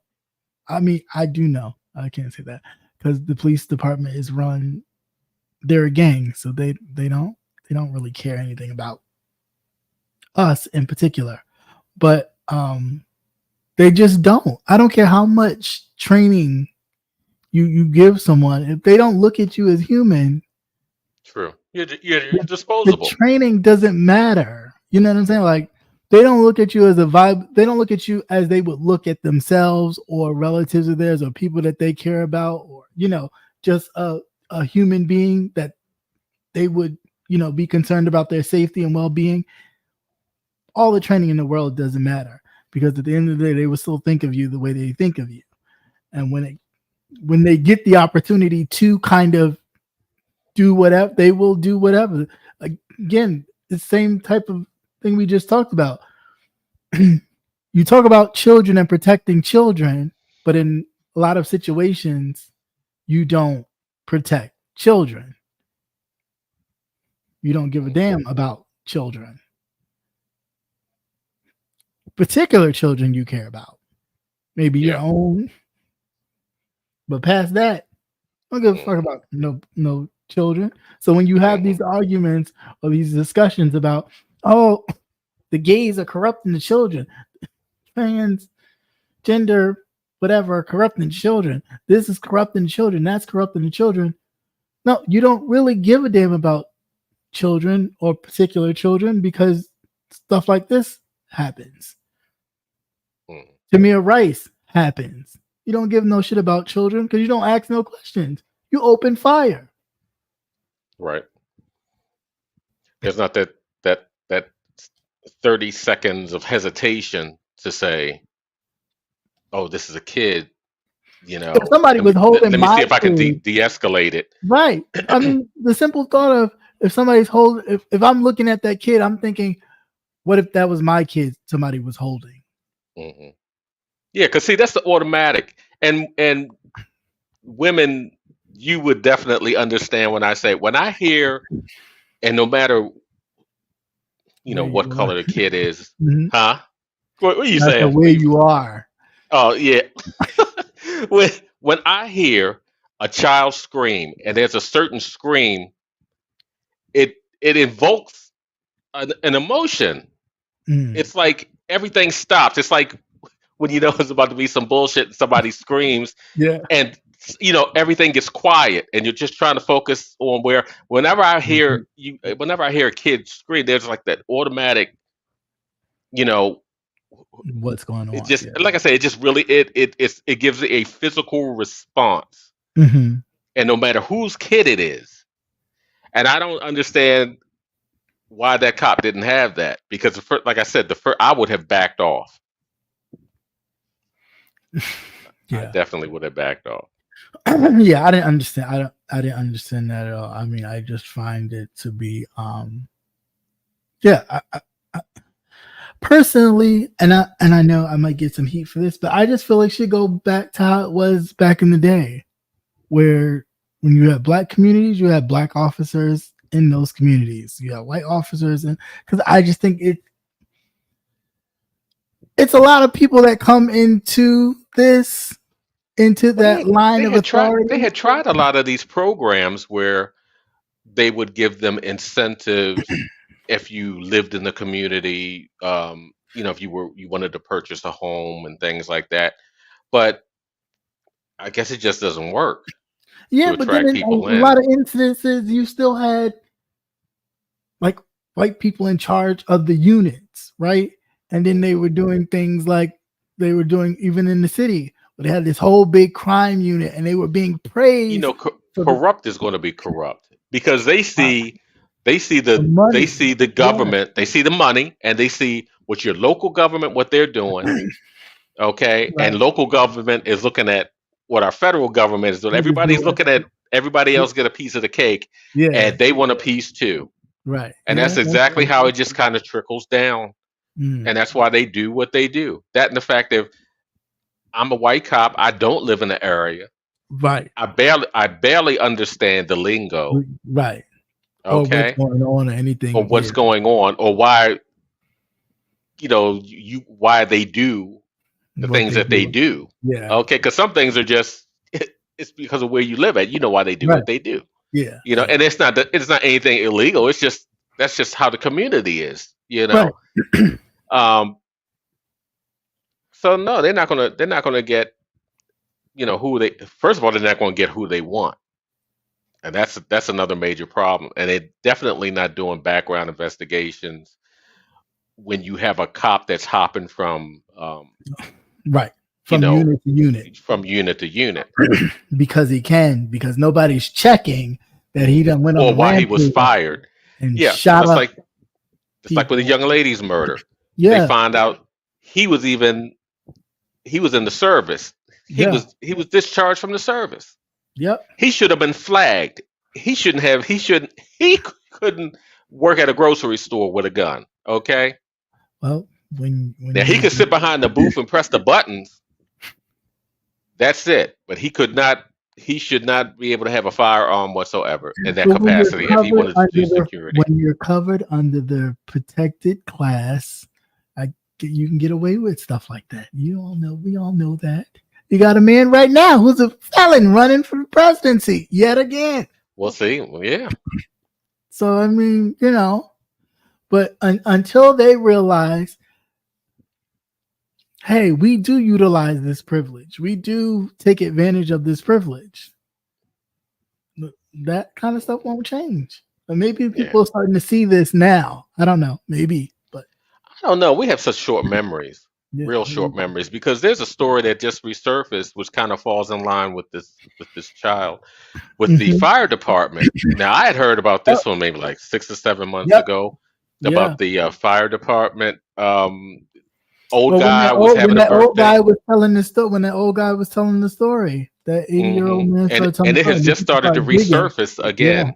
Speaker 3: I mean, I do know. I can't say that because the police department is run. They're a gang, so they don't really care anything about us in particular. But they just don't. I don't care how much training you give someone. If they don't look at you as human,
Speaker 4: true. You're disposable.
Speaker 3: The training doesn't matter. You know what I'm saying? Like they don't look at you as a vibe. They don't look at you as they would look at themselves or relatives of theirs or people that they care about, or just a human being that they would be concerned about their safety and well-being. All the training in the world doesn't matter because at the end of the day, they will still think of you the way they think of you. And when they get the opportunity to kind of do whatever, they will do whatever. Again, the same type of thing we just talked about. You talk about children and protecting children, but in a lot of situations, you don't protect children. You don't give a damn about children. Particular children you care about. Maybe your own. But past that, I don't give a fuck about no children. So when you have these arguments or these discussions about, oh, the gays are corrupting the children, trans, gender, whatever, are corrupting children. This is corrupting children. That's corrupting the children. No, you don't really give a damn about children or particular children because stuff like this happens. Tamir Rice happens. You don't give no shit about children because you don't ask no questions. You open fire.
Speaker 4: Right. There's not that 30 seconds of hesitation to say, "Oh, this is a kid." You know,
Speaker 3: if somebody was holding
Speaker 4: let me see if I can
Speaker 3: kid,
Speaker 4: de-escalate it.
Speaker 3: Right. I mean, the simple thought of if somebody's holding, if I'm looking at that kid, I'm thinking, what if that was my kid somebody was holding?
Speaker 4: Mm-hmm. Yeah, because see, that's the automatic. And women, you would definitely understand when I hear, and no matter, what color the kid is,
Speaker 3: Mm-hmm.
Speaker 4: huh? What are you
Speaker 3: That's
Speaker 4: saying?
Speaker 3: the way you are.
Speaker 4: Oh, yeah. when I hear a child scream, and there's a certain scream, it invokes an emotion. It's like everything stops. It's like when you know it's about to be some bullshit and somebody screams,
Speaker 3: Yeah.
Speaker 4: and everything gets quiet, and you're just trying to focus on whenever I hear a kid scream, there's like that automatic,
Speaker 3: what's going on.
Speaker 4: It just, like I said, it just really it gives a physical response,
Speaker 3: Mm-hmm.
Speaker 4: and no matter whose kid it is, and I don't understand why that cop didn't have that, because like I said, I would have backed off.
Speaker 3: Yeah,
Speaker 4: I definitely would have backed off.
Speaker 3: Yeah, I didn't understand. I didn't understand that at all. I mean, I just find it to be, yeah. I personally, and I know I might get some heat for this, but I just feel like should go back to how it was back in the day, where when you had black communities, you had black officers in those communities. You have white officers, and because I just think it's a lot of people that come into that line of authority.
Speaker 4: They had tried a lot of these programs where they would give them incentives if you lived in the community, if you wanted to purchase a home and things like that. But I guess it just doesn't work.
Speaker 3: Yeah, but then in a lot of instances, you still had like white people in charge of the units, right? And then they were doing things like they were doing even in the city. But they had this whole big crime unit, and they were being praised.
Speaker 4: Corrupt is going to be corrupt because they see the government, they see the money, and they see what your local government, what they're doing. Okay, right. And local government is looking at what our federal government is doing. Everybody's looking at everybody else get a piece of the cake, and they want a piece too.
Speaker 3: Right,
Speaker 4: and that's exactly how it just kind of trickles down, and that's why they do what they do. That and the fact that I'm a white cop, I don't live in the area.
Speaker 3: Right.
Speaker 4: I barely understand the lingo.
Speaker 3: Right.
Speaker 4: Okay.
Speaker 3: Or what's going on or anything.
Speaker 4: Or what's going on or why, why they do the things that they do.
Speaker 3: Yeah.
Speaker 4: Okay. Because some things are just, it's because of where you live at. You know why they do what they do.
Speaker 3: Yeah.
Speaker 4: And it's not anything illegal. It's just, that's just how the community is,
Speaker 3: Right.
Speaker 4: So no, they're not gonna get, who they. First of all, they're not gonna get who they want, and that's another major problem. And they're definitely not doing background investigations when you have a cop that's hopping from
Speaker 3: right from unit to unit,
Speaker 4: from unit to unit,
Speaker 3: because nobody's checking that he done went on
Speaker 4: or why he was fired
Speaker 3: and shot up.
Speaker 4: It's like with the young lady's murder.
Speaker 3: Yeah,
Speaker 4: they find out he was in the service. He was discharged from the service.
Speaker 3: Yep.
Speaker 4: He should have been flagged. He couldn't work at a grocery store with a gun. Okay.
Speaker 3: Well, when
Speaker 4: he could sit behind the booth and press the buttons. That's it. But he should not be able to have a firearm whatsoever in that capacity if he wanted to do security.
Speaker 3: When you're covered under the protected class, you can get away with stuff like that. We all know that. You got a man right now who's a felon running for the presidency yet again.
Speaker 4: We'll see. Well, yeah.
Speaker 3: So, I mean, but until they realize, hey, we do utilize this privilege. We do take advantage of this privilege. That kind of stuff won't change. But maybe people are starting to see this now. I don't know. Maybe, but
Speaker 4: I don't know. We have such short memories, real short memories, because there's a story that just resurfaced, which kind of falls in line with this child, with the fire department. Now, I had heard about this one maybe like 6 or 7 months ago about the fire department. Old guy was having a birthday.
Speaker 3: Old guy was telling the story. When that old guy was telling the story, that 80-year-old man started telling
Speaker 4: and it has just started to resurface again.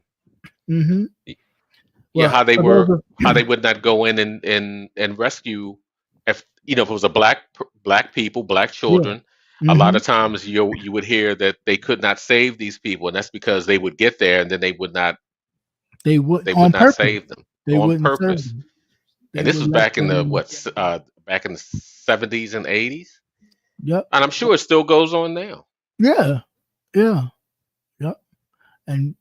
Speaker 3: Yeah,
Speaker 4: how they would not go in and rescue if it was a black people, black children. A lot of times you would hear that they could not save these people, and that's because they would get there and then they would not save them on purpose. And this was back in the back in the 70s and 80s.
Speaker 3: Yep.
Speaker 4: And I'm sure it still goes on now.
Speaker 3: Yeah. Yep. And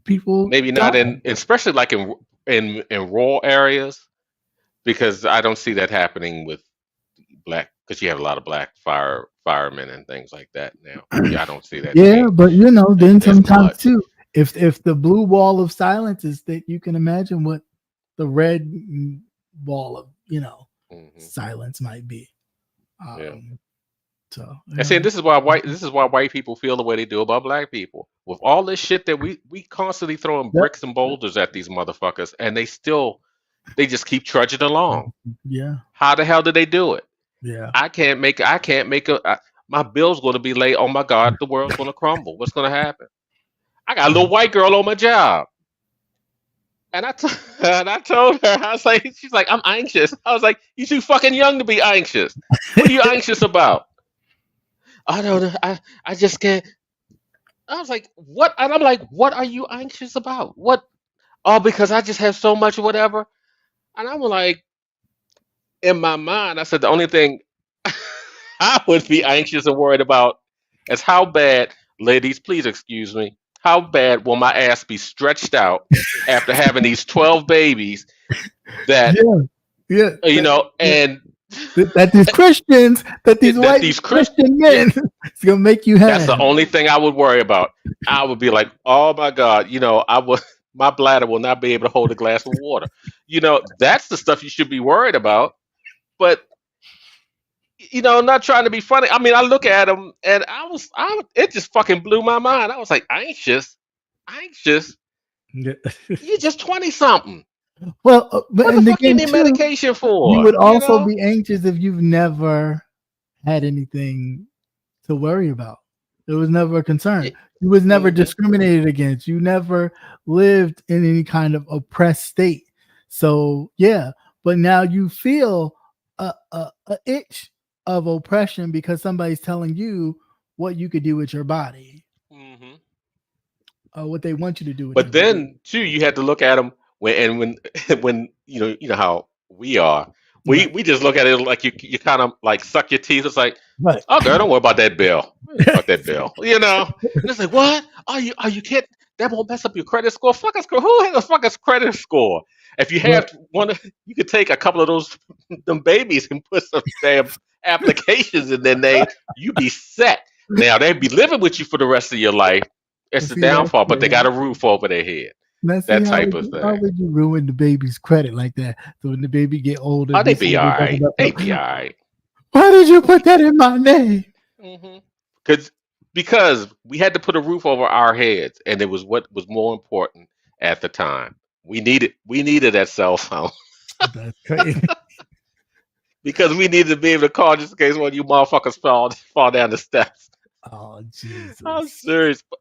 Speaker 3: people
Speaker 4: maybe not especially like in rural areas, because I don't see that happening with black, because you have a lot of black firemen and things like that now. Yeah, I don't see that.
Speaker 3: Yeah, but then sometimes too, if the blue wall of silence is thick, you can imagine what the red wall of silence might be. So,
Speaker 4: and see, this is why white people feel the way they do about black people. With all this shit that we constantly throwing bricks and boulders at these motherfuckers, and they just keep trudging along.
Speaker 3: Yeah.
Speaker 4: How the hell did they do it?
Speaker 3: Yeah.
Speaker 4: I can't make my bill's going to be late. Oh my God, the world's going to crumble. What's going to happen? I got a little white girl on my job. And I told her, I was like, she's like, I'm anxious. I was like, you're too fucking young to be anxious. What are you anxious about? I don't know. I just can't. I was like, what? And I'm like, what are you anxious about? What? Oh, because I just have so much whatever. And I'm like, in my mind, I said, the only thing I would be anxious and worried about is how bad, ladies, please excuse me, how bad will my ass be stretched out after having these 12 babies that, and
Speaker 3: that these Christians, these Christian men, it's gonna make you happy.
Speaker 4: That's the only thing I would worry about. I would be like, oh my God, my bladder will not be able to hold a glass of water. That's the stuff you should be worried about. But not trying to be funny. I mean, I look at him and it just fucking blew my mind. I was like, anxious. You're just 20 something.
Speaker 3: Well,
Speaker 4: what the fuck you need medication for?
Speaker 3: You would also be anxious if you've never had anything to worry about. It was never a concern. You was never discriminated against. You never lived in any kind of oppressed state. So yeah, but now you feel a itch of oppression because somebody's telling you what you could do with your body, what they want you to do.
Speaker 4: But then too, you had to look at them when you know how we are. We just look at it like you kind of like suck your teeth. It's like, oh girl, don't worry about that bill. About that bill, And it's like, what? Are you kidding? That won't mess up your credit score. Fuck a score. Who has a fucking credit score? If you have one, you could take a couple of them babies and put some damn applications in their name. You be set. Now they'd be living with you for the rest of your life. It's the downfall, but they got a roof over their head. That type of thing.
Speaker 3: How would you ruin the baby's credit like that? So when the baby get older,
Speaker 4: they be all right. They be all right.
Speaker 3: Why did you put that in my name?
Speaker 4: Because we had to put a roof over our heads, and it was what was more important at the time. We needed that cell phone.
Speaker 3: That's crazy.
Speaker 4: Because we needed to be able to call just in case one of you motherfuckers fall down the steps.
Speaker 3: Oh Jesus!
Speaker 4: I'm serious. But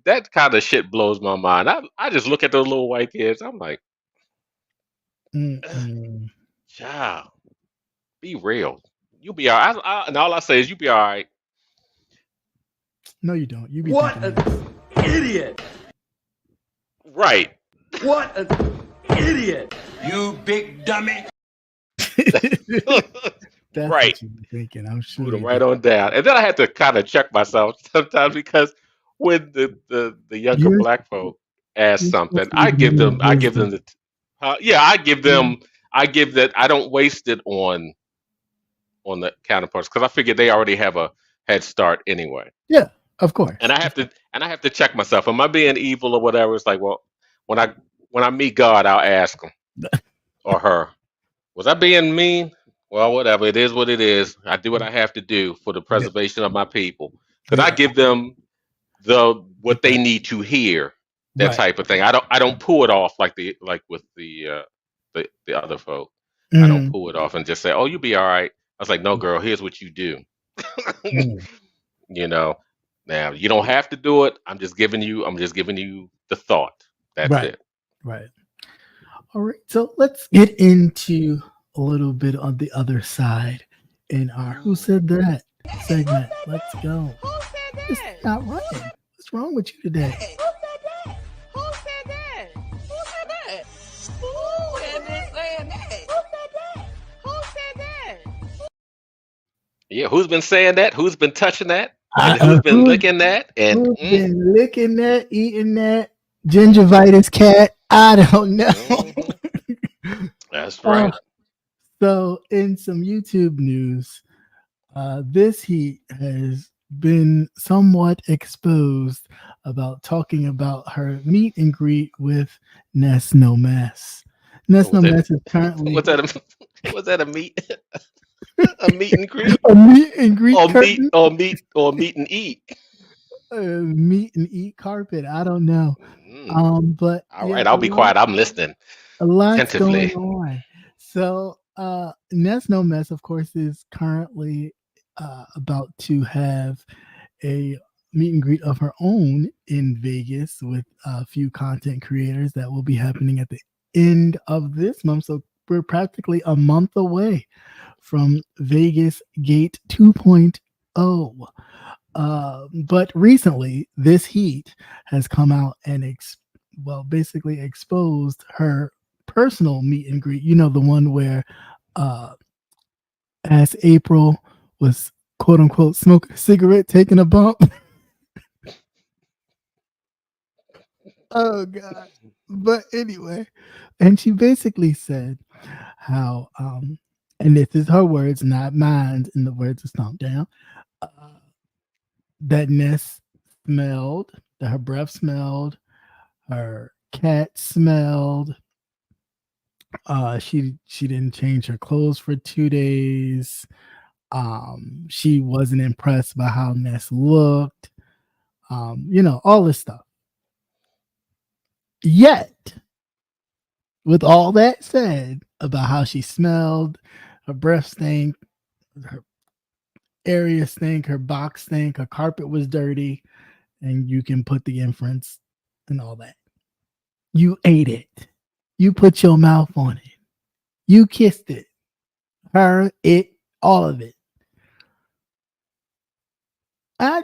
Speaker 4: that kind of shit blows my mind. I just look at those little white kids. I'm like, child, be real. You'll be all right. And all I say is you be all right.
Speaker 3: No, you don't. You be
Speaker 5: what an idiot!
Speaker 4: Right.
Speaker 5: What an idiot! You big dummy!
Speaker 3: That's
Speaker 4: Right.
Speaker 3: what you were thinking. I'm sure
Speaker 4: Put them
Speaker 3: you
Speaker 4: right
Speaker 3: did.
Speaker 4: on down. And then I had to kind of check myself sometimes because when the younger
Speaker 3: You're,
Speaker 4: black folk ask
Speaker 3: you're
Speaker 4: something,
Speaker 3: supposed to be the man of
Speaker 4: I give
Speaker 3: wisdom.
Speaker 4: them yeah, I give that. I don't waste it on the counterparts because I figure they already have a head start anyway.
Speaker 3: Yeah, of course.
Speaker 4: And I have to check myself. Am I being evil or whatever? It's like, well, when I when I meet God, I'll ask him or her, was I being mean? Well, whatever. It is what it is. I do what I have to do for the
Speaker 3: Yeah,
Speaker 4: preservation of my people. Because I
Speaker 3: yeah,
Speaker 4: give them
Speaker 3: get
Speaker 4: what they
Speaker 3: that.
Speaker 4: need to hear, that
Speaker 3: Right.
Speaker 4: type of thing. I don't pull it off like with the other folk. I don't
Speaker 3: Mm,
Speaker 4: pull it off and just say, "Oh, you'll be all right." I was like, "No, girl. Here's what you do."
Speaker 3: mm.
Speaker 4: you know. Now you don't have to do it. I'm just giving you the thought. That's
Speaker 3: Right,
Speaker 4: it.
Speaker 3: right. All right. So let's get into a little bit on the other side in our Who
Speaker 4: Mm.
Speaker 3: Said That segment. Let's go.
Speaker 6: Who said
Speaker 3: It's
Speaker 6: that?
Speaker 3: not running. What's wrong with you today?
Speaker 6: Who said that? Who said that? Who said that? Who had been saying that? Who said that? Who said that?
Speaker 4: Yeah, who's been saying that? Who's been touching that?
Speaker 3: I,
Speaker 4: And who's been
Speaker 3: who's,
Speaker 4: licking that? And
Speaker 3: who's been licking that, eating that gingivitis cat? I don't know.
Speaker 4: mhm, that's
Speaker 3: Uh,
Speaker 4: right.
Speaker 3: so, in some YouTube news, this heat has been somewhat exposed about talking about her meet and greet with Ness No Mess. Ness
Speaker 4: Was
Speaker 3: No
Speaker 4: that
Speaker 3: Mess is currently
Speaker 4: was that a meet a meet and greet
Speaker 3: a meet and greet
Speaker 4: or
Speaker 3: curtain,
Speaker 4: meet and eat?
Speaker 3: meet and eat carpet. I don't know.
Speaker 4: Mm,
Speaker 3: But
Speaker 4: all
Speaker 3: yeah,
Speaker 4: right, I'll be quiet. I'm listening
Speaker 3: a lot's going
Speaker 4: attentively.
Speaker 3: on. So, Ness No Mess, of course, is currently about to have a meet and greet of her own in Vegas with a few content creators that will be happening at the end of this month. So we're practically a month away from Vegas Gate 2.0. But recently, this heat has come out and basically exposed her personal meet and greet. You know, the one where uh, as April was quote unquote smoking a cigarette, taking a bump. Oh god. But anyway, and she basically said how and this is her words, not mine, in the words of Stomp Down, uh, that Ness smelled, that her breath smelled, her cat smelled. She didn't change her clothes for 2 days. She wasn't impressed by how Ness looked. All this stuff. Yet, with all that said about how she smelled, her breath stank, her area stank, her box stank, her carpet was dirty, and you can put the inference and all that. You ate it. You put your mouth on it. You kissed it. Her, it, all of it. I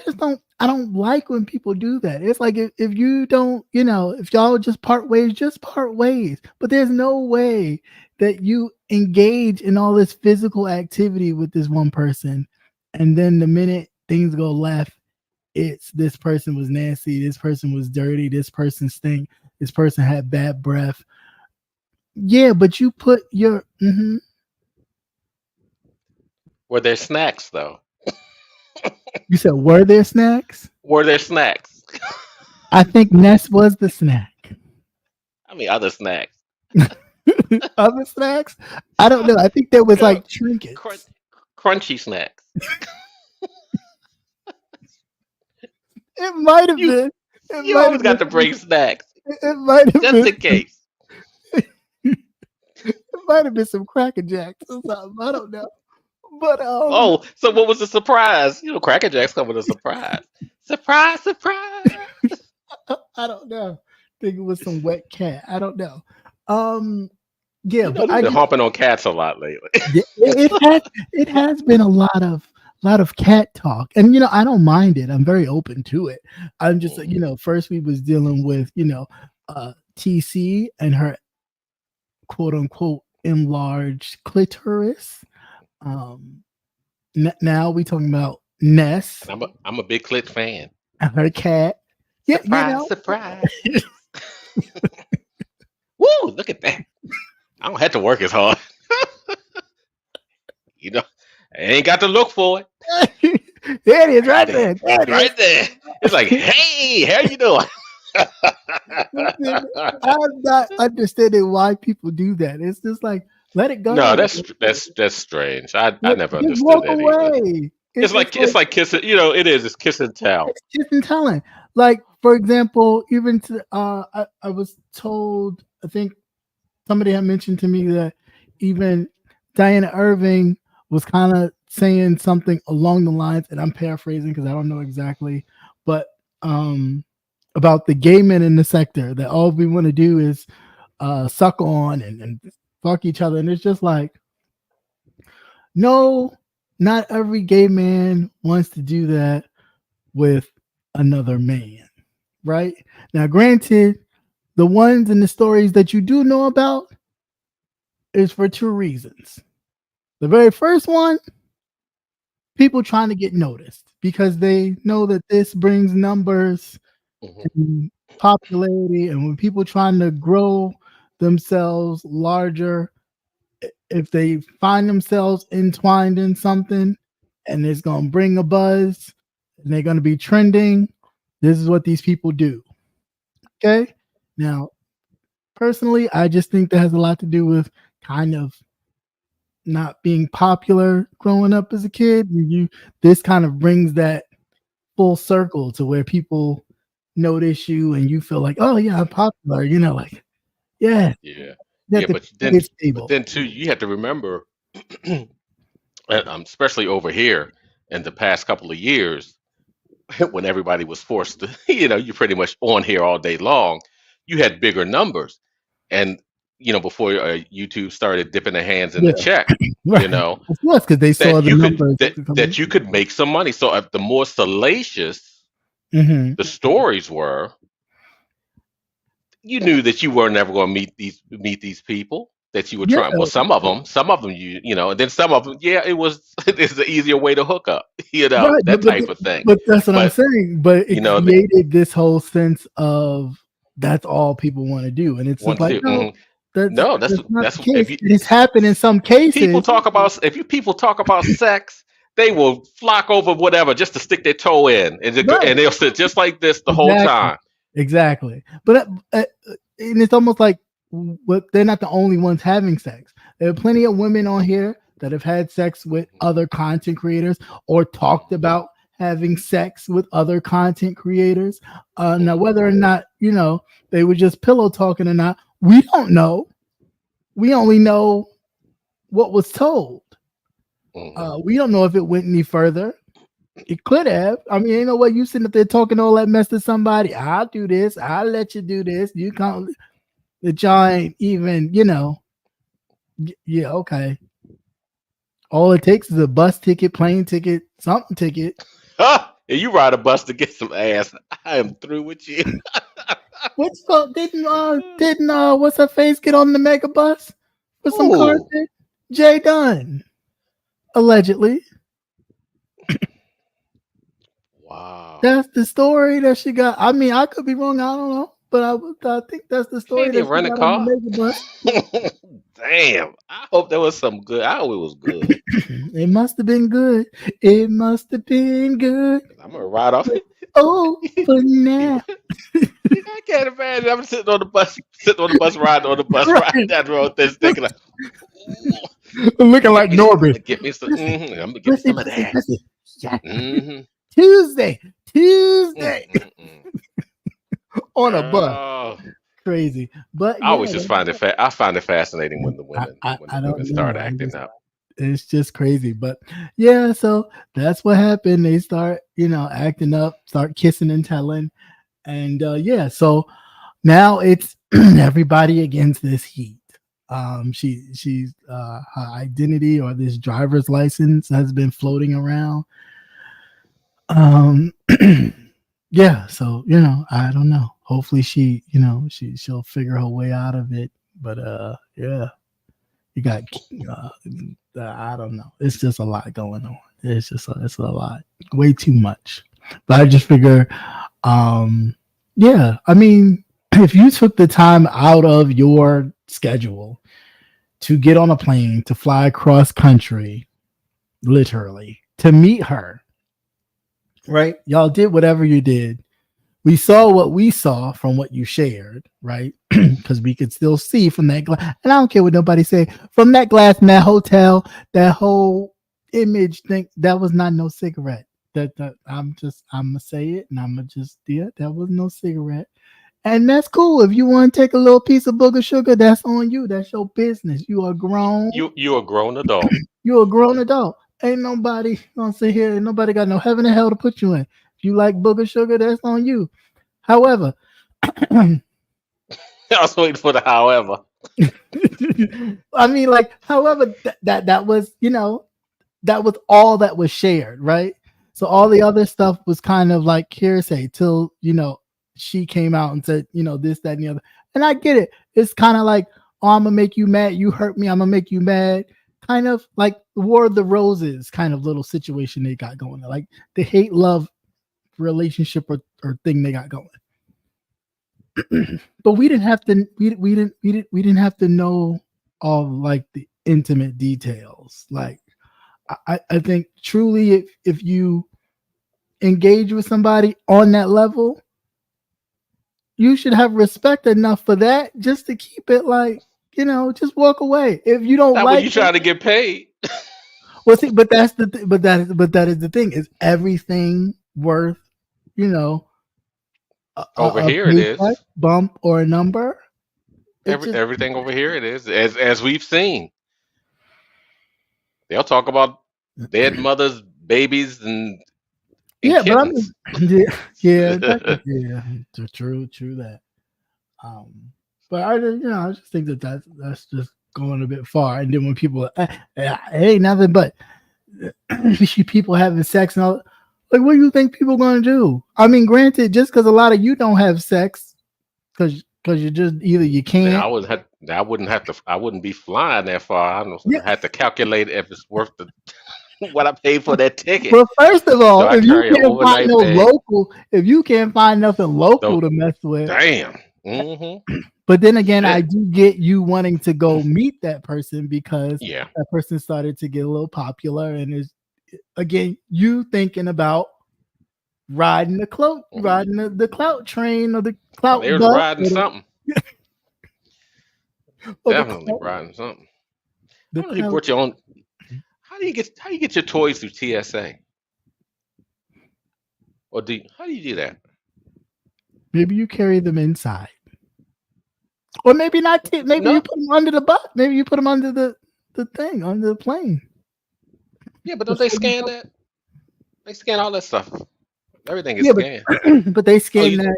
Speaker 3: don't like when people do that. It's like if you don't, if y'all just part ways, just part ways. But there's no way that you engage in all this physical activity with this one person. And then the minute things go left, it's this person was nasty, this person was dirty, this person stink, this person had bad breath. Yeah, but you put your
Speaker 4: Were there snacks though?
Speaker 3: you said were there snacks?
Speaker 4: Were there snacks?
Speaker 3: I think Ness was the snack.
Speaker 4: I mean, other snacks.
Speaker 3: Other snacks? I don't know. I think there was
Speaker 4: Crun-
Speaker 3: like trinkets.
Speaker 4: Crunchy snacks.
Speaker 3: It might have
Speaker 4: You
Speaker 3: been. It
Speaker 4: you
Speaker 3: might
Speaker 4: always
Speaker 3: have
Speaker 4: got to
Speaker 3: been.
Speaker 4: bring snacks
Speaker 3: It might have
Speaker 4: just in
Speaker 3: been.
Speaker 4: case.
Speaker 3: It might have been some Cracker Jacks or something. I don't know. But
Speaker 4: Oh, so what was the surprise? You know, Cracker Jacks come with a surprise. Surprise, surprise.
Speaker 3: I don't know. I think it was some wet cat. I don't know. Um, yeah,
Speaker 4: You know,
Speaker 3: but
Speaker 4: they've been hopping on cats a lot lately.
Speaker 3: it has been a lot of cat talk, and I don't mind it. I'm very open to it. I'm just first we was dealing with TC and her quote unquote enlarged clitoris. Now we talking about Ness
Speaker 4: And I'm a big clit fan.
Speaker 3: and her cat. Yeah,
Speaker 4: Surprise, surprise. Woo, look at that. I don't have to work as hard. You know, I ain't got to look for it.
Speaker 3: there it is, right there. There it is.
Speaker 4: Right there. It's like, hey, how you doing?
Speaker 3: Listen, I'm not understanding why people do that. It's just like let it go.
Speaker 4: No, that's strange. I never
Speaker 3: Just
Speaker 4: understood
Speaker 3: walk
Speaker 4: that either.
Speaker 3: away.
Speaker 4: It's like kissing. You know, it is. It's kiss and tell.
Speaker 3: It's kiss and telling. Like for example, even to I was told, I think somebody had mentioned to me that even Diana Irving was kind of saying something along the lines, and I'm paraphrasing because I don't know exactly, but about the gay men in the sector that all we want to do is suck on and fuck each other, and it's just like, no, not every gay man wants to do that with another man, right? Now, granted, the ones in the stories that you do know about is for two reasons. The very first one, people trying to get noticed because they know that this brings numbers and popularity, and when people trying to grow themselves larger, if they find themselves entwined in something and it's going to bring a buzz and they're going to be trending, this is what these people do. Okay? Now, personally, I just think that has a lot to do with kind of not being popular growing up as a kid. This kind of brings that full circle to where people notice you and you feel like, oh yeah, I'm popular, like, yeah.
Speaker 4: Yeah.
Speaker 3: Yeah,
Speaker 4: But then too, you have to remember, especially over here in the past couple of years, when everybody was forced to, you're pretty much on here all day long, you had bigger numbers. And, before YouTube started dipping their hands in the check,
Speaker 3: right. Of course, because they saw the numbers.
Speaker 4: That you could make some money. So the more salacious the stories were, you knew that you were never going to meet these people that you were trying. Well, some of them, and then some of them, it's the easier way to hook up,
Speaker 3: right,
Speaker 4: that type of thing.
Speaker 3: But that's what I'm saying. But it created this whole sense of that's all people want to do, and it's just like, no, that's not the case. It's happened in some cases.
Speaker 4: People talk about sex, they will flock over whatever just to stick their toe in, and they'll sit just like this the whole time.
Speaker 3: Exactly. But and it's almost like they're not the only ones having sex. There are plenty of women on here that have had sex with other content creators or talked about having sex with other content creators. Now, whether or not, they were just pillow talking or not, we don't know. We only know what was told. We don't know if it went any further. It could have. I mean, ain't no way you sitting up there talking all that mess to somebody. I'll do this. I'll let you do this. You can't. The y'all ain't even, yeah, okay. All it takes is a bus ticket, plane ticket, something ticket.
Speaker 4: And you ride a bus to get some ass. I am through with you.
Speaker 3: What's called? Didn't what's her face get on the mega bus for some content? Jay Dunn, allegedly.
Speaker 4: Wow.
Speaker 3: That's the story that she got. I mean, I could be wrong. I don't know. But I think that's the story that she
Speaker 4: run a
Speaker 3: got
Speaker 4: car.
Speaker 3: on the mega bus.
Speaker 4: Damn. I hope there was some good. I hope it was good.
Speaker 3: It must have been good. It must have been good.
Speaker 4: I'm going to ride off.
Speaker 3: Oh, for now.
Speaker 4: I can't imagine. I'm sitting on the bus, riding on the bus, riding that road, thinking like,
Speaker 3: looking like Norbert.
Speaker 4: Get me some. I'm going to get some of that.
Speaker 3: Yeah. Tuesday. On a bus. Crazy. But
Speaker 4: I always just find it I find it fascinating when the women start acting up.
Speaker 3: It's just crazy. But yeah, so that's what happened. They start, acting up, start kissing and telling. And so now it's everybody against this heat. She's her identity or this driver's license has been floating around. Yeah, so I don't know. Hopefully she'll figure her way out of it. But yeah, You got I don't know. It's just a lot going on. It's a lot, way too much. But I just figure, yeah. I mean, if you took the time out of your schedule to get on a plane to fly across country, literally to meet her, right? Y'all did whatever you did. We saw what we saw from what you shared, right? Because we could still see from that glass. And I don't care what nobody say. From that glass in that hotel, that whole image thing, that was not no cigarette. That I'm gonna say it, and I'm gonna just that was no cigarette. And that's cool. If you want to take a little piece of booger sugar, that's on you. That's your business. You are grown.
Speaker 4: You a grown adult.
Speaker 3: You're a grown adult. Ain't nobody gonna sit here. Ain't nobody got no heaven and hell to put you in. If you like booger sugar, that's on you. However,
Speaker 4: I was waiting for the however.
Speaker 3: I mean, like, however, that was, that was all that was shared, right? So all the other stuff was kind of like hearsay till, she came out and said, this, that, and the other. And I get it. It's kind of like, oh, I'm gonna make you mad. You hurt me. I'm gonna make you mad. Kind of like War of the Roses kind of little situation they got going. Like the hate love relationship or thing they got going. But we didn't have to we didn't have to know all like the intimate details. Like I think truly if you engage with somebody on that level, you should have respect enough for that just to keep it like, just walk away. If you don't
Speaker 4: Not
Speaker 3: like
Speaker 4: when you trying to get paid.
Speaker 3: well, see, but that's the but that is the thing. Is everything worth,
Speaker 4: Over
Speaker 3: a
Speaker 4: here it is.
Speaker 3: paycheck, bump or a number?
Speaker 4: Everything over here it is. As we've seen. They'll talk about dead mothers, babies, and
Speaker 3: Yeah, but I
Speaker 4: kittens.
Speaker 3: mean, yeah, true that. But I just think that's just going a bit far. And then when people, hey, nothing but people having sex and all, like, what do you think people going to do? I mean, granted, just because a lot of you don't have sex, because you just either you can't.
Speaker 4: I wouldn't be flying that far. I don't have to calculate if it's worth what I paid for that ticket.
Speaker 3: Well, first of all,
Speaker 4: I
Speaker 3: if you
Speaker 4: carry an
Speaker 3: can't find
Speaker 4: overnight bag?
Speaker 3: if you can't find nothing local to mess with,
Speaker 4: Damn. Mm-hmm.
Speaker 3: But then again,
Speaker 4: Shit.
Speaker 3: I do get you wanting to go meet that person because
Speaker 4: Yeah.
Speaker 3: that person started to get a little popular, and is again you thinking about riding the clout, riding the clout train or the clout.
Speaker 4: They're
Speaker 3: bus
Speaker 4: riding something.
Speaker 3: or
Speaker 4: Definitely riding something.
Speaker 3: the
Speaker 4: How do you
Speaker 3: clout.
Speaker 4: put your own? How do you get your toys through TSA? Or how do you do that?
Speaker 3: Maybe you carry them inside, or maybe not. Maybe
Speaker 4: No.
Speaker 3: you put them under the bus. Maybe you put them under the thing under the plane.
Speaker 4: Yeah, but don't they scan that? They scan all that stuff. Everything is scanned.
Speaker 3: But they scan that.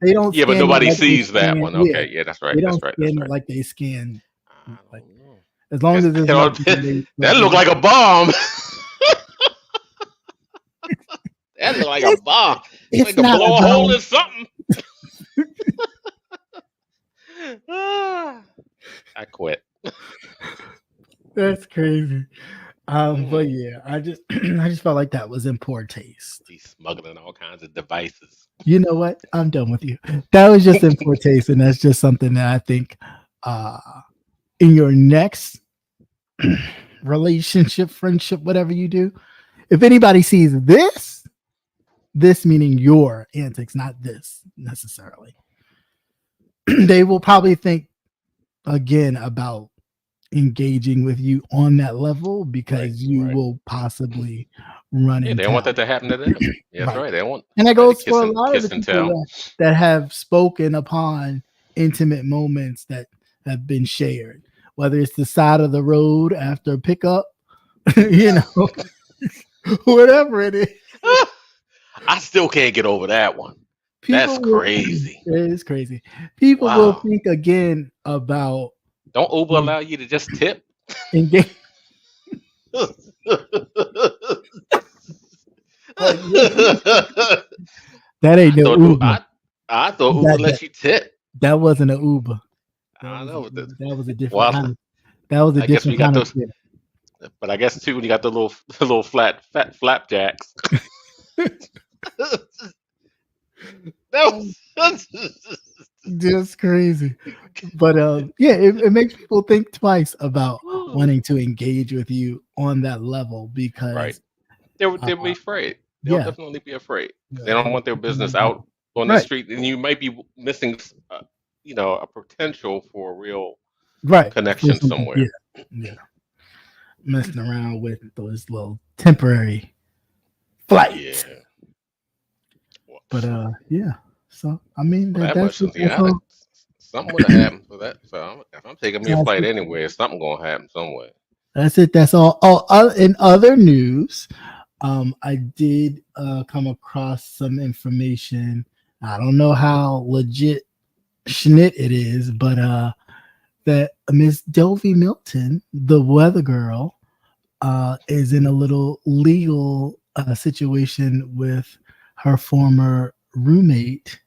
Speaker 3: They don't.
Speaker 4: Yeah, but
Speaker 3: scan
Speaker 4: nobody
Speaker 3: it like they
Speaker 4: sees that
Speaker 3: scan-
Speaker 4: one. Okay, yeah, that's right.
Speaker 3: They
Speaker 4: That's
Speaker 3: don't
Speaker 4: right.
Speaker 3: scan
Speaker 4: That's
Speaker 3: it
Speaker 4: right.
Speaker 3: like they scan.
Speaker 4: I
Speaker 3: Like,
Speaker 4: don't know.
Speaker 3: as long as there's nothing
Speaker 4: That looked like a bomb. That looked like a bomb.
Speaker 3: It's
Speaker 4: Like a
Speaker 3: not
Speaker 4: blow
Speaker 3: a
Speaker 4: a hole
Speaker 3: bomb.
Speaker 4: in something. I quit.
Speaker 3: That's crazy. But yeah, I just felt like that was in poor taste.
Speaker 4: He's smuggling all kinds of devices.
Speaker 3: You know what? I'm done with you. That was just in poor taste, and that's just something that I think in your next relationship, friendship, whatever you do, if anybody sees this meaning your antics, not this necessarily, they will probably think again about engaging with you on that level because you will possibly run
Speaker 4: Yeah,
Speaker 3: into
Speaker 4: they don't want that to happen to them. Yeah, that's right. They don't want.
Speaker 3: and that goes for a
Speaker 4: kiss
Speaker 3: lot of the
Speaker 4: and
Speaker 3: people
Speaker 4: tell.
Speaker 3: that have spoken upon intimate moments that have been shared, whether it's the side of the road after pickup, whatever it is.
Speaker 4: I still can't get over that one. That's crazy.
Speaker 3: It is crazy. People will think again about.
Speaker 4: Don't Uber allow you to just tip?
Speaker 3: Engage. That ain't no Uber.
Speaker 4: I thought Uber let you tip.
Speaker 3: That wasn't an Uber.
Speaker 4: I know.
Speaker 3: That was a different kind. That was a
Speaker 4: I guess we
Speaker 3: different
Speaker 4: got
Speaker 3: kind of
Speaker 4: those, but I guess too when you got the little fat flapjacks. That was
Speaker 3: just crazy. But yeah, it makes people think twice about wanting to engage with you on that level
Speaker 4: right.
Speaker 3: because
Speaker 4: They'll be afraid. They'll
Speaker 3: yeah,
Speaker 4: definitely be afraid. They don't
Speaker 3: yeah,
Speaker 4: want their business out on the
Speaker 3: right,
Speaker 4: street, and you might be missing, a potential for a real
Speaker 3: right. For
Speaker 4: connection
Speaker 3: something, yeah,
Speaker 4: somewhere.
Speaker 3: yeah. Messing around with those little temporary
Speaker 4: Yeah.
Speaker 3: flights.
Speaker 4: Well,
Speaker 3: But yeah. So I mean
Speaker 4: well, that
Speaker 3: that's
Speaker 4: much,
Speaker 3: it. That's
Speaker 4: yeah,
Speaker 3: all.
Speaker 4: something would have happened for that. So if I'm taking me a
Speaker 3: That's
Speaker 4: flight
Speaker 3: it.
Speaker 4: anywhere, something gonna happen somewhere.
Speaker 3: That's it. That's all. Oh, in other news, I did come across some information. I don't know how legit schnit it is, but that Miss Dovey Milton, the weather girl, is in a little legal situation with her former roommate.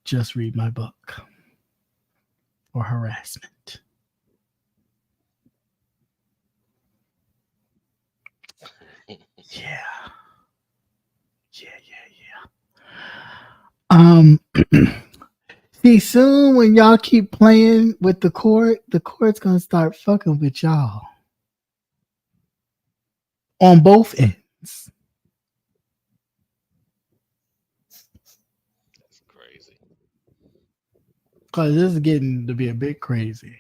Speaker 3: Just read my book for harassment. Yeah. See, soon when y'all keep playing with the court's gonna start fucking with y'all on both ends.
Speaker 4: That's crazy.
Speaker 3: Cause this is getting to be a bit crazy.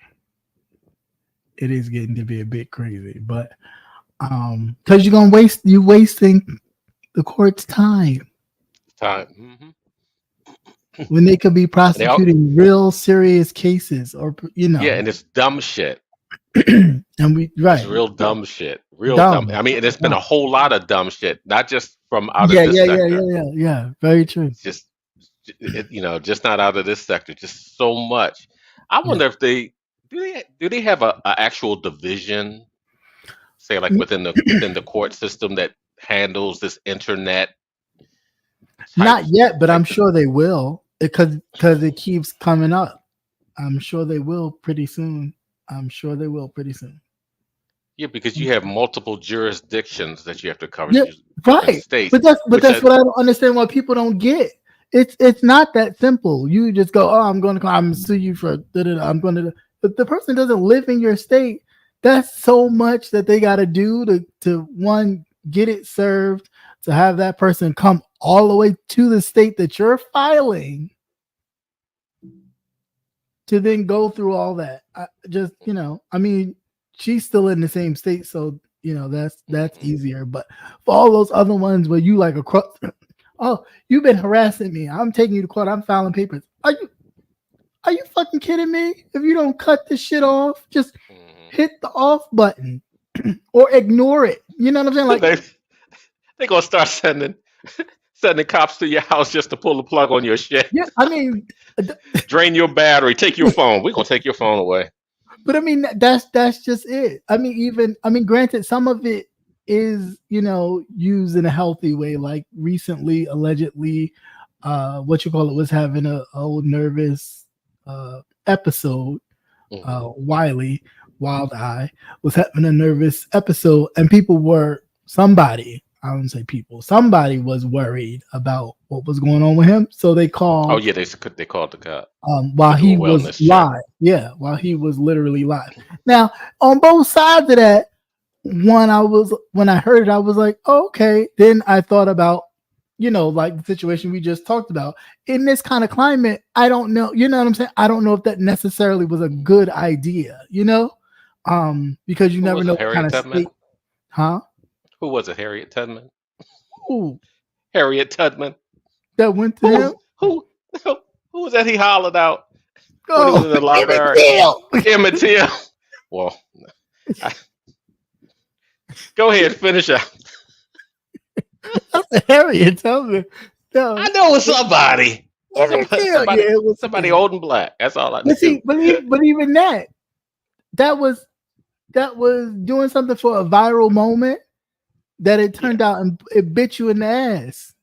Speaker 3: It is getting to be a bit crazy, but because you're wasting the court's time
Speaker 4: Time. Hmm.
Speaker 3: when they could be
Speaker 4: And they all,
Speaker 3: prosecuting real serious cases, or
Speaker 4: yeah, and it's dumb shit.
Speaker 3: and we
Speaker 4: It's
Speaker 3: right
Speaker 4: real dumb shit. Real dumb.
Speaker 3: dumb.
Speaker 4: I mean, and there's been
Speaker 3: dumb.
Speaker 4: a whole lot of dumb shit, not just from out of
Speaker 3: Yeah,
Speaker 4: this
Speaker 3: yeah, yeah, yeah,
Speaker 4: sector.
Speaker 3: yeah, yeah. Very true.
Speaker 4: It's just, just not out of this sector. Just so much. I
Speaker 3: Yeah.
Speaker 4: wonder if they have a actual division, say like within the court system that handles this internet type
Speaker 3: Not yet, but I'm
Speaker 4: type.
Speaker 3: sure they will because it keeps coming up. I'm sure they will pretty soon. I'm sure they will pretty soon.
Speaker 4: Yeah, because you have multiple jurisdictions that you have to cover,
Speaker 3: Yeah,
Speaker 4: different
Speaker 3: right.
Speaker 4: states,
Speaker 3: But
Speaker 4: which
Speaker 3: that's what I don't understand why people don't get. It's not that simple. You just go, oh, I'm going to sue you for I'm going to. But the person doesn't live in your state. That's so much that they got to do to one get it served, to have that person come all the way to the state that you're filing, to then go through all that. I mean, she's still in the same state, so that's easier. But for all those other ones where you like across, oh, you've been harassing me. I'm taking you to court. I'm filing papers. Are you fucking kidding me? If you don't cut this shit off, just hit the off button or ignore it. You know what I'm saying? Like,
Speaker 4: they gonna start sending cops to your house just to pull the plug on your shit,
Speaker 3: yeah, I mean,
Speaker 4: drain your battery, take your phone. We're gonna take your phone away.
Speaker 3: but I mean, that's just it. I mean, granted, some of it is used in a healthy way. Like recently, allegedly, was having a old nervous episode. Wild Eye was having a nervous episode, and somebody was worried about what was going on with him, so they called.
Speaker 4: Oh yeah, they called the cop
Speaker 3: While
Speaker 4: to do
Speaker 3: he
Speaker 4: a
Speaker 3: was
Speaker 4: wellness check.
Speaker 3: live. Yeah, while he was literally live. Now, on both sides of that, when I heard it, I was like, oh, okay. Then I thought about, like the situation we just talked about. In this kind of climate, I don't know, you know what I'm saying? I don't know if that necessarily was a good idea, because you
Speaker 4: Who
Speaker 3: never
Speaker 4: was
Speaker 3: know
Speaker 4: it,
Speaker 3: what kind
Speaker 4: Harriet
Speaker 3: of
Speaker 4: Tubman?
Speaker 3: state. Huh?
Speaker 4: Who was it, Harriet Tubman?
Speaker 3: Ooh,
Speaker 4: Harriet Tubman.
Speaker 3: that went to him.
Speaker 4: Who was that he hollered out when he was in the
Speaker 3: Emmett
Speaker 4: library?
Speaker 3: Till.
Speaker 4: Emmett Till. Well, go ahead, finish up.
Speaker 3: That's Harriet Tubman. No,
Speaker 4: I know it's somebody.
Speaker 3: Emmett Till.
Speaker 4: Somebody,
Speaker 3: Yeah, it was
Speaker 4: somebody old and black. That's all I know.
Speaker 3: But even that was doing something for a viral moment that it turned out and it bit you in the ass.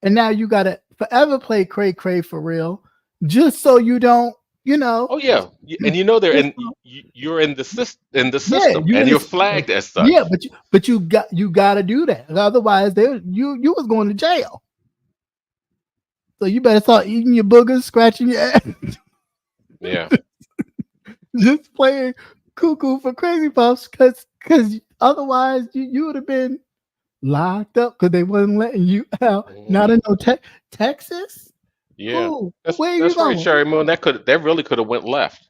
Speaker 3: And now you gotta forever play cray cray for real, just so you don't You know,
Speaker 4: Oh yeah, and they're in. You're in the
Speaker 3: yeah,
Speaker 4: system,
Speaker 3: you in
Speaker 4: and
Speaker 3: the
Speaker 4: you're flagged as
Speaker 3: yeah,
Speaker 4: such.
Speaker 3: but you got to do that. Otherwise, you was going to jail. So you better start eating your boogers, scratching your ass,
Speaker 4: Yeah.
Speaker 3: just playing cuckoo for crazy puffs, because otherwise you would have been locked up because they wasn't letting you out. Not in no Texas.
Speaker 4: Yeah,
Speaker 3: Who? Where you
Speaker 4: that's right,
Speaker 3: going?
Speaker 4: Sherry Moon. That really could have went left.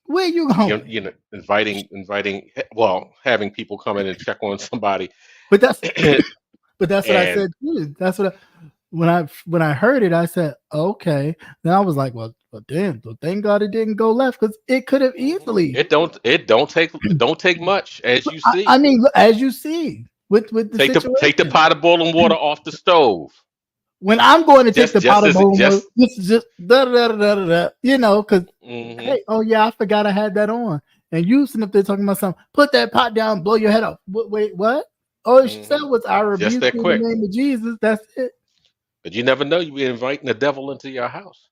Speaker 3: Where you going?
Speaker 4: Inviting, well, having people come in and check on somebody,
Speaker 3: But that's
Speaker 4: and
Speaker 3: what I said too. That's what when I heard it, I said, okay. Then I was like, well damn. Well, thank God it didn't go left, because it could have easily.
Speaker 4: it don't take much, as you
Speaker 3: I
Speaker 4: see.
Speaker 3: mean, as you see with the
Speaker 4: Take the
Speaker 3: situation,
Speaker 4: pot of boiling water off the stove.
Speaker 3: when I'm going to take the
Speaker 4: Just
Speaker 3: pot of
Speaker 4: as it
Speaker 3: bone,
Speaker 4: just.
Speaker 3: this is just because
Speaker 4: Hmm.
Speaker 3: hey, oh yeah, I forgot I had that on, and you sitting up there talking about something. Put that pot down, blow your head off. Wait, what? All she said
Speaker 4: Hmm.
Speaker 3: was, "I
Speaker 4: Just
Speaker 3: rebuke
Speaker 4: that
Speaker 3: you in
Speaker 4: quick.
Speaker 3: the name of Jesus." That's it.
Speaker 4: But you never know. You be inviting the devil into your house.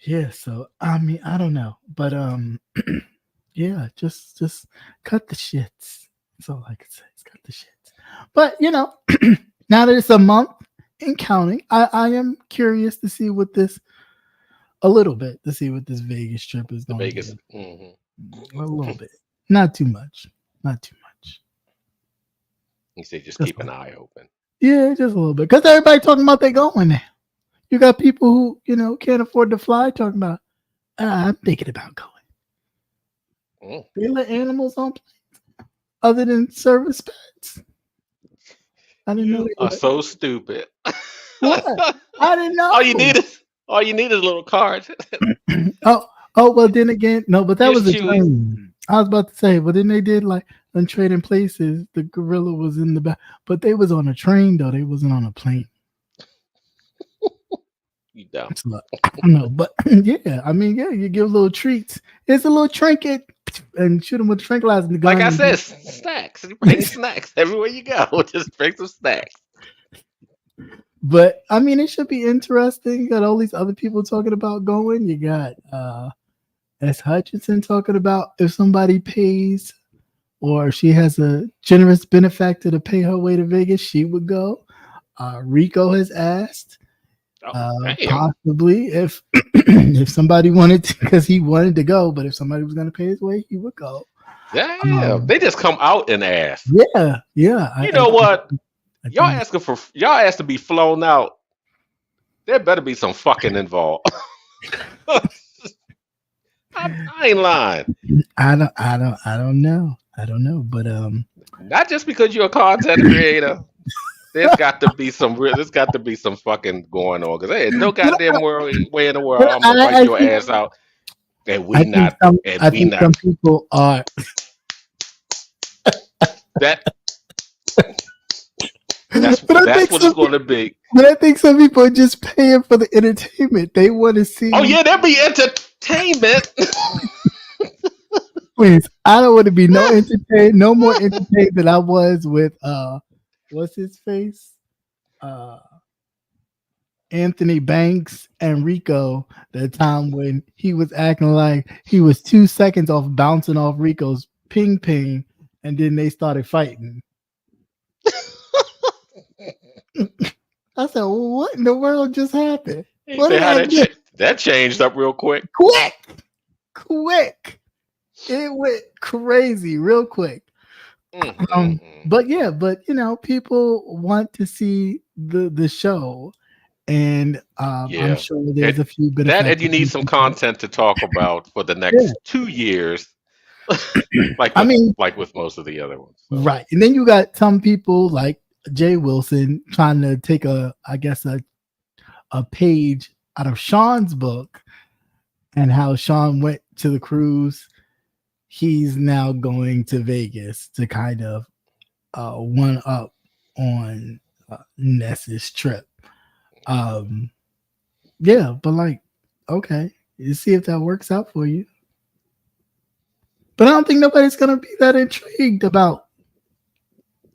Speaker 3: Yeah. So I mean, I don't know, but yeah, just cut the shits. That's all I can say. Is cut the shits. But now that it's a month and counting, I am curious to see what this a little bit to see what this Vegas trip is
Speaker 4: The
Speaker 3: going to
Speaker 4: Vegas.
Speaker 3: do.
Speaker 4: Hmm.
Speaker 3: A little bit, not too much, not too much.
Speaker 4: You say just
Speaker 3: Just
Speaker 4: keep an eye open.
Speaker 3: yeah, just a little bit, because everybody talking about they going there. You got people who can't afford to fly talking about. I'm thinking about going.
Speaker 4: Mm.
Speaker 3: They let animals on planes other than service pets. I didn't know
Speaker 4: You
Speaker 3: they
Speaker 4: are
Speaker 3: let.
Speaker 4: so stupid.
Speaker 3: What? I didn't
Speaker 4: all you
Speaker 3: know.
Speaker 4: need is all you need is little cards.
Speaker 3: Oh, well, then again, no, but that
Speaker 4: Here's
Speaker 3: was a
Speaker 4: Chewy.
Speaker 3: train. I was about to say, but then they did like on Trading Places. The gorilla was in the back, but they was on a train though. They wasn't on a plane.
Speaker 4: You dumb.
Speaker 3: So, I don't know, but yeah, I mean, yeah, you give little treats. It's a little trinket, and shoot them with a tranquilizer
Speaker 4: Like
Speaker 3: gun.
Speaker 4: I
Speaker 3: And
Speaker 4: said, snacks. You bring snacks everywhere you go. Just bring some snacks.
Speaker 3: but I mean, it should be interesting. You got all these other people talking about going. You got S. Hutchinson talking about if somebody pays or she has a generous benefactor to pay her way to Vegas, she would go. Rico has asked,
Speaker 4: Oh, damn.
Speaker 3: possibly if if somebody wanted to, because he wanted to go, but if somebody was going to pay his way, he would go.
Speaker 4: Damn. They just come out and ask.
Speaker 3: Yeah.
Speaker 4: You know what?
Speaker 3: I
Speaker 4: Y'all
Speaker 3: think
Speaker 4: asking for y'all asked to be flown out. There better be some fucking involved. I ain't lying.
Speaker 3: I don't know, but
Speaker 4: Not just because you're a content creator. There's got to be some fucking going on, because there ain't no goddamn way in the world
Speaker 3: but
Speaker 4: I'm gonna invite your ass out and we not and
Speaker 3: I
Speaker 4: we
Speaker 3: think
Speaker 4: not
Speaker 3: some people are.
Speaker 4: that
Speaker 3: But I
Speaker 4: that's
Speaker 3: think
Speaker 4: what it's gonna be.
Speaker 3: some people are just paying for the entertainment. They want to
Speaker 4: Oh
Speaker 3: see.
Speaker 4: yeah, there'll be entertainment.
Speaker 3: Please, I don't want to be no more entertained than I was with what's his face, uh, Anthony Banks and Rico. The time when he was acting like he was 2 seconds off bouncing off Rico's ping ping, and then they started fighting. I said, well, "What in the world just happened?
Speaker 4: He
Speaker 3: What
Speaker 4: said
Speaker 3: did
Speaker 4: how
Speaker 3: I do?
Speaker 4: that changed up real quick.
Speaker 3: Quick! It went crazy real quick."
Speaker 4: Mm.
Speaker 3: But yeah, people want to see the show, and I'm
Speaker 4: Yeah.
Speaker 3: sure there's a few
Speaker 4: That and
Speaker 3: benefactors.
Speaker 4: you need some content to talk about for the
Speaker 3: Yeah,
Speaker 4: next 2 years, like
Speaker 3: I mean,
Speaker 4: with most of the other ones. So
Speaker 3: right. And then you got some people like Jay Wilson trying to take I guess a page out of Sean's book, and how Sean went to the cruise. He's now going to Vegas to kind of one up on Ness's trip. Yeah, but like, okay, you see if that works out for you. But I don't think nobody's gonna be that intrigued about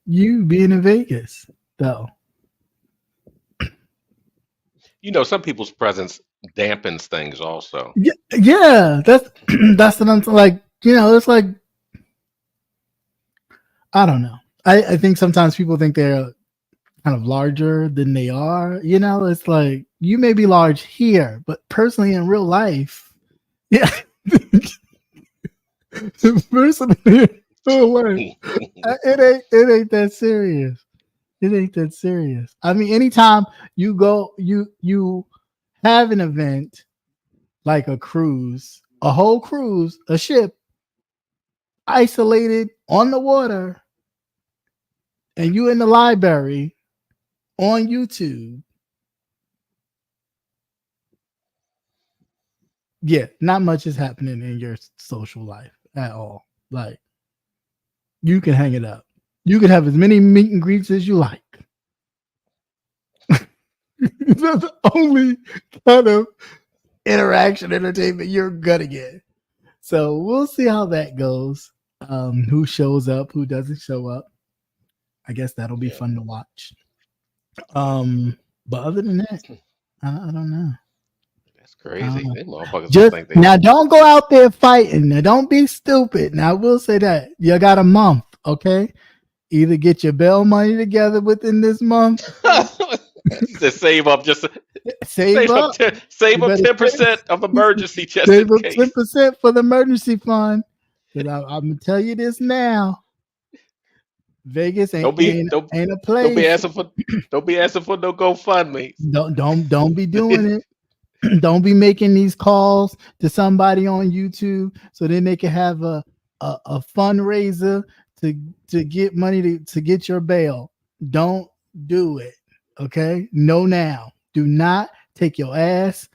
Speaker 3: you being in Vegas, though.
Speaker 4: some people's presence dampens things also.
Speaker 3: Yeah, that's that's what I'm like. It's like I don't know. I think sometimes people think they're kind of larger than they are. It's like you may be large here, but personally in real life, yeah, personally in real life, it ain't that serious. It ain't that serious. I mean, anytime you go, you have an event like a cruise, a whole cruise, a ship isolated on the water, and you in the library on YouTube. Yeah, not much is happening in your social life at all. Like, you can hang it up. You can have as many meet and greets as you like. That's the only kind of interaction entertainment you're gonna get. So we'll see how that goes. Who shows up, who doesn't show up. I guess that'll be fun to watch. But other than that, I don't know.
Speaker 4: That's crazy. Them motherfuckers
Speaker 3: Just
Speaker 4: think they
Speaker 3: now, don't go out there fighting. Now, don't be stupid. Now, I will say that you got a month, okay? Either get your bail money together within this month,
Speaker 4: to save up just
Speaker 3: save up,
Speaker 4: save
Speaker 3: You
Speaker 4: up
Speaker 3: better
Speaker 4: 10% of emergency just
Speaker 3: save
Speaker 4: in
Speaker 3: up
Speaker 4: case.
Speaker 3: 10% for the emergency fund. Because I'm gonna tell you this now, Vegas ain't a place.
Speaker 4: Don't be asking for no GoFundMe.
Speaker 3: Don't be doing it. Don't be making these calls to somebody on YouTube so then they can have a fundraiser to get money to get your bail. Don't do it. Okay? No now. Do not take your ass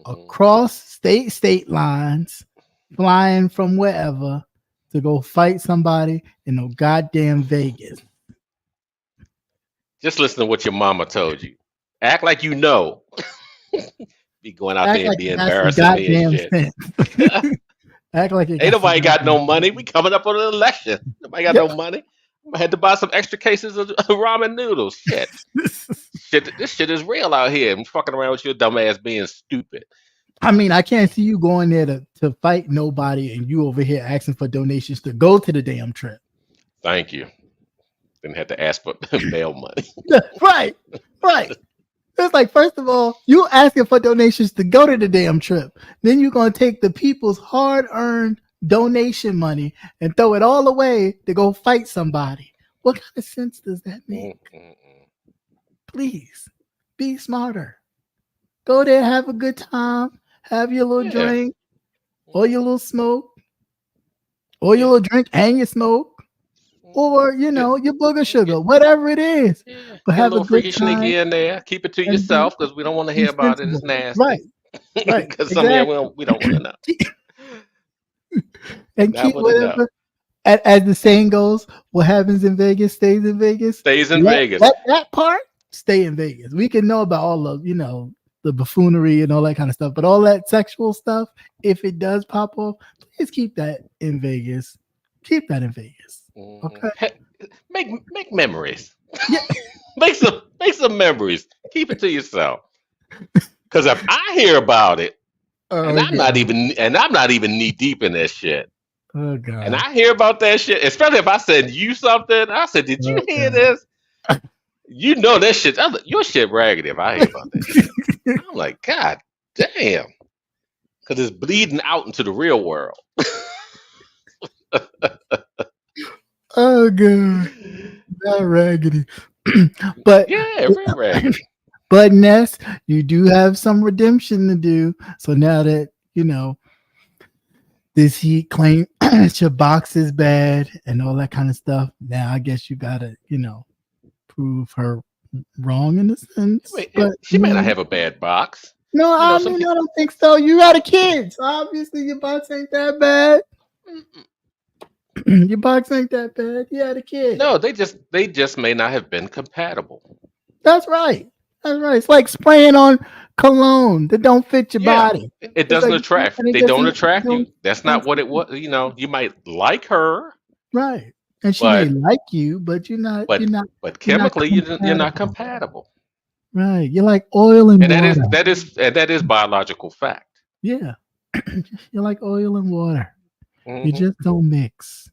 Speaker 3: across state lines, flying from wherever to go fight somebody in no goddamn Vegas.
Speaker 4: Just listen to what your mama told you. Act like you know. Be going out there and be embarrassing me and shit.
Speaker 3: Act like
Speaker 4: ain't nobody got no money. We coming up on an election. Nobody got no money. I had to buy some extra cases of ramen noodles. Shit. This shit is real out here. I'm fucking around with your dumb ass being stupid.
Speaker 3: I mean, I can't see you going there to fight nobody and you over here asking for donations to go to the damn trip.
Speaker 4: Thank you. Didn't have to ask for bail money.
Speaker 3: Right. It's like, first of all, you asking for donations to go to the damn trip. Then you're going to take the people's hard-earned donation money and throw it all away to go fight somebody. What kind of sense does that make? Please, be smarter. Go there, have a good time, have your little drink, or your little smoke, or your little drink and your smoke. Or, your booger sugar, whatever it is. But have a good time.
Speaker 4: Sneaky in there. Keep it to yourself because we don't want to hear about it. It's nasty.
Speaker 3: Right.
Speaker 4: Because some of you we don't want to know.
Speaker 3: And keep whatever. As the saying goes, what happens in Vegas stays in Vegas.
Speaker 4: Stays in Vegas.
Speaker 3: Let that part stay in Vegas. We can know about all of, the buffoonery and all that kind of stuff. But all that sexual stuff, if it does pop off, please keep that in Vegas. Keep that in Vegas. Okay.
Speaker 4: Make memories. Yeah. make some memories. Keep it to yourself. Because if I hear about it, I'm not even knee deep in that shit.
Speaker 3: Oh God.
Speaker 4: And I hear about that shit, especially if I send you something. I said, "Did you hear this?" You know that shit. Your shit raggedy. If I hear about that shit, I'm like, God damn, because it's bleeding out into the real world.
Speaker 3: Oh God, not raggedy. But
Speaker 4: yeah, real raggedy.
Speaker 3: But Ness, you do have some redemption to do. So now that this heat claim that your box is bad and all that kind of stuff, now I guess you gotta prove her wrong in a sense.
Speaker 4: Wait, but she may not have a bad box.
Speaker 3: No, I don't think so. You got a kid, so obviously your box ain't that bad. Your box ain't that bad. You had a kid.
Speaker 4: No, they just may not have been compatible.
Speaker 3: That's right. It's like spraying on cologne that don't fit your body.
Speaker 4: It doesn't attract. They don't attract you. That's not what it was. You might like her,
Speaker 3: right? And she may like you, but you're not.
Speaker 4: But chemically, you're not compatible.
Speaker 3: Right. You're like oil and
Speaker 4: And
Speaker 3: water.
Speaker 4: that is biological fact.
Speaker 3: Yeah. You're like oil and water. You
Speaker 4: Hmm.
Speaker 3: just don't mix.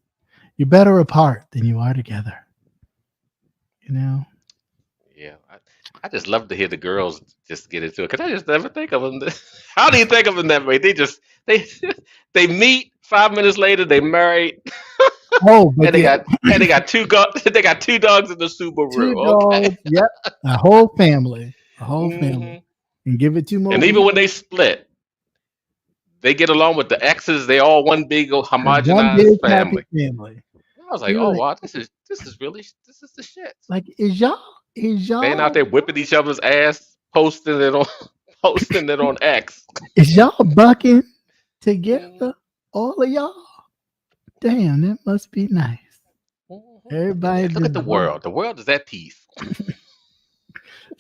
Speaker 3: You're better apart than you are together. You know?
Speaker 4: Yeah, I just love to hear the girls just get into it because I just never think of them. How do you think of them that way? They they meet 5 minutes later, they married,
Speaker 3: Oh, but yeah,
Speaker 4: and they got they got two dogs in the
Speaker 3: two
Speaker 4: Subaru. Okay.
Speaker 3: dogs. Yep. A whole family. A whole
Speaker 4: Hmm.
Speaker 3: family. And give it 2 more
Speaker 4: And even
Speaker 3: weeks.
Speaker 4: when they split, they get along with the exes. They all one big
Speaker 3: One big
Speaker 4: homogenized
Speaker 3: happy
Speaker 4: family.
Speaker 3: family.
Speaker 4: I was like,
Speaker 3: You're
Speaker 4: oh
Speaker 3: like,
Speaker 4: wow, this is the shit.
Speaker 3: is
Speaker 4: Man out
Speaker 3: y'all
Speaker 4: there whipping each other's ass, posting it on posting it on X.
Speaker 3: is y'all bucking together?
Speaker 4: Mhm,
Speaker 3: All of y'all? Damn, that must be nice.
Speaker 4: mhm.
Speaker 3: Everybody
Speaker 4: Look at
Speaker 3: just
Speaker 4: the
Speaker 3: buck.
Speaker 4: world. The world is at peace.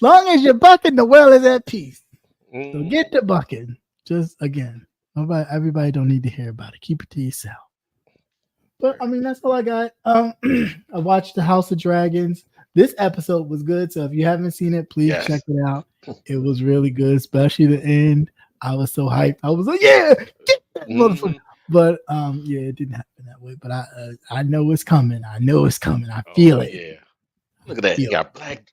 Speaker 3: Long as you're bucking, the world is at peace. So
Speaker 4: Mhm.
Speaker 3: get to bucking. Just again, everybody don't need to hear about it. Keep it to yourself. But I mean, that's all I got. I watched The House of Dragons. This episode was good. So if you haven't seen it, please check
Speaker 4: Yes.
Speaker 3: it out. It was really good, especially the end. I was so hyped. I was like, yeah, get that motherfucker.
Speaker 4: Mhm.
Speaker 3: But yeah, it didn't happen that way. But I know it's coming. I know it's coming. I feel
Speaker 4: Oh
Speaker 3: it.
Speaker 4: yeah. Look at that.
Speaker 3: Feel it.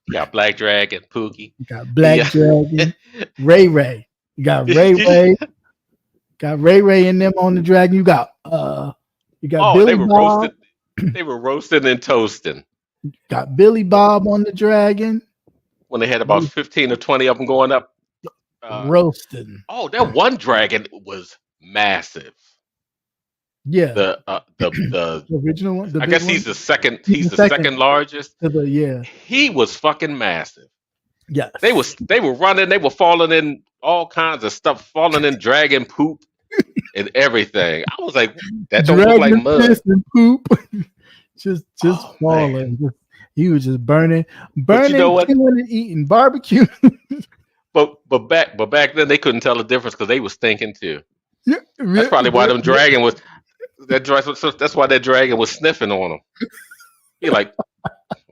Speaker 4: You got Black Dragon, Pookie.
Speaker 3: You got Black
Speaker 4: Yeah.
Speaker 3: Dragon, Ray Ray. You got Ray Ray. Got Ray Ray in them on the dragon. You got
Speaker 4: Oh,
Speaker 3: Billy Bob.
Speaker 4: they were roasting and toasting
Speaker 3: Got Billy Bob on the dragon.
Speaker 4: when they had about 15 or 20 of them going up.
Speaker 3: Roasting.
Speaker 4: Oh, that one dragon was massive.
Speaker 3: Yeah.
Speaker 4: The
Speaker 3: The original one. The
Speaker 4: I
Speaker 3: big
Speaker 4: guess
Speaker 3: one.
Speaker 4: he's the second largest.
Speaker 3: Yeah.
Speaker 4: He was fucking massive.
Speaker 3: Yes.
Speaker 4: They were running, they were falling in all kinds of stuff, falling in dragon poop and everything. I was like, that don't look like
Speaker 3: Dragon
Speaker 4: mud.
Speaker 3: piss and poop. just
Speaker 4: Oh man.
Speaker 3: falling. He was just burning,
Speaker 4: But you know what?
Speaker 3: chewing and eating barbecue.
Speaker 4: But back then they couldn't tell the difference because they was thinking too.
Speaker 3: Yeah,
Speaker 4: That's probably why them
Speaker 3: yeah.
Speaker 4: dragon was that's why that dragon was sniffing on him. He like,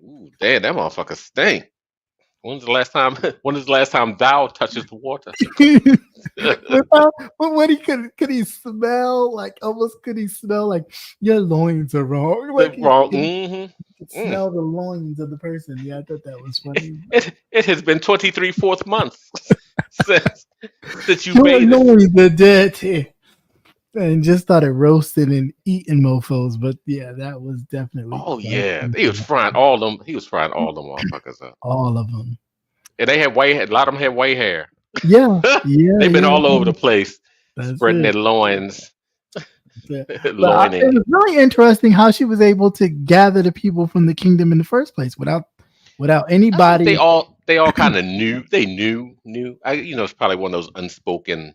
Speaker 4: ooh, damn, that motherfucker stink. When's the last time when is the last time thou touches the water?
Speaker 3: But what could he smell like? Almost could he smell like your loins are wrong? Like
Speaker 4: Wrong.
Speaker 3: he could smell the loins of the person. Yeah, I thought that was funny.
Speaker 4: It has been 23 fourth months since you
Speaker 3: Your
Speaker 4: made it.
Speaker 3: loins are dirty. And just started roasting and eating mofos, but yeah, that was definitely.
Speaker 4: Oh yeah, he was frying all them. He was frying all them motherfuckers up.
Speaker 3: All of them.
Speaker 4: And they had white. A lot of them had white hair.
Speaker 3: Yeah, yeah.
Speaker 4: They've been all over the place,
Speaker 3: That's
Speaker 4: spreading
Speaker 3: it.
Speaker 4: their loins.
Speaker 3: But it
Speaker 4: Loining.
Speaker 3: was really interesting how she was able to gather the people from the kingdom in the first place without anybody.
Speaker 4: They all kind of knew. They knew. It's probably one of those unspoken.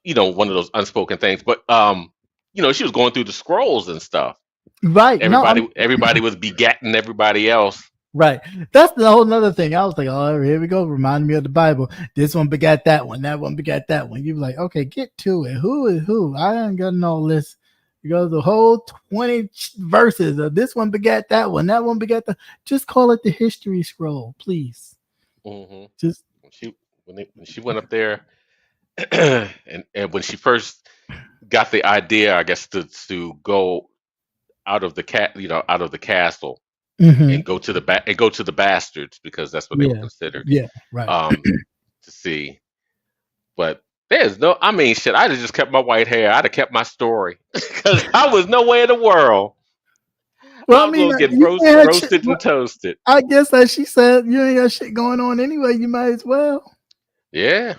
Speaker 4: One of those unspoken things. But she was going through the scrolls and stuff.
Speaker 3: Right.
Speaker 4: Everybody was begatting everybody else.
Speaker 3: Right. That's the whole other thing. I was like, oh, here we go. Reminding me of the Bible. This one begat that one. That one begat that one. You were like, okay, get to it. Who is who? I ain't got all this. You go the whole 20 verses of this one begat that one. That one begat that. Just call it the history scroll, please.
Speaker 4: Mm-hmm.
Speaker 3: Just
Speaker 4: when she went up there, and when she first got the idea, I guess to go out of the castle.
Speaker 3: mm-hmm.
Speaker 4: And go to the bastards because that's what they were considered.
Speaker 3: Yeah, right.
Speaker 4: To see, but there's no. I mean, shit. I'd have just kept my white hair. I'd have kept my story because I was nowhere in the world.
Speaker 3: Well,
Speaker 4: I was getting roasted and toasted.
Speaker 3: I guess as she said, you ain't got shit going on anyway. You might as well.
Speaker 4: Yeah,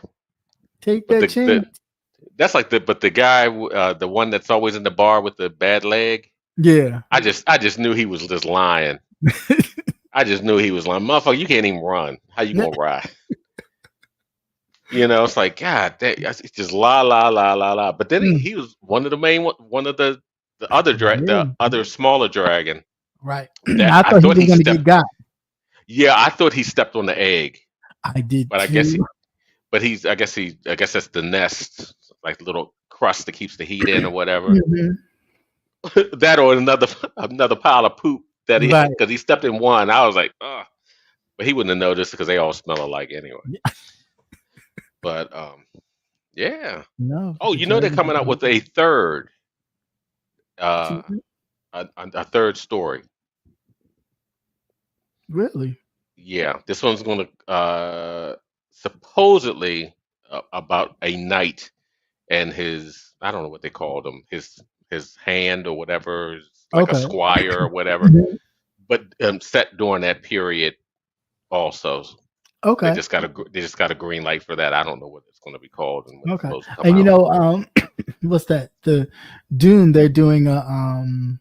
Speaker 3: take that chance.
Speaker 4: That's like the guy, the one that's always in the bar with the bad leg.
Speaker 3: Yeah,
Speaker 4: I just knew he was just lying. I just knew he was lying. Motherfucker, you can't even run. How you gonna ride? It's like, God, it's just la la la la la. But then he was one of the main one of the other smaller dragon.
Speaker 3: Right. I thought he was gonna get got.
Speaker 4: Yeah, I thought he stepped on the egg.
Speaker 3: I did,
Speaker 4: but
Speaker 3: too.
Speaker 4: I guess that's the nest, like the little crust that keeps the heat in or whatever.
Speaker 3: Mm-hmm.
Speaker 4: That or another pile of poop that he because he stepped in one. I was like, oh. But he wouldn't have noticed because they all smell alike anyway. But yeah.
Speaker 3: No,
Speaker 4: Oh,
Speaker 3: the
Speaker 4: you know they're
Speaker 3: Dragon
Speaker 4: coming out with a third, uh,
Speaker 3: season?
Speaker 4: a third story.
Speaker 3: Really?
Speaker 4: Yeah, this one's going to supposedly about a knight and his, I don't know what they called him, his hand or whatever, like a
Speaker 3: Okay.
Speaker 4: squire or whatever, but set during that period also.
Speaker 3: Okay.
Speaker 4: They just got a green light for that. I don't know what it's going to be called and when it's
Speaker 3: Okay.
Speaker 4: supposed to come
Speaker 3: And
Speaker 4: out.
Speaker 3: what's that? The Dune, they're doing
Speaker 4: The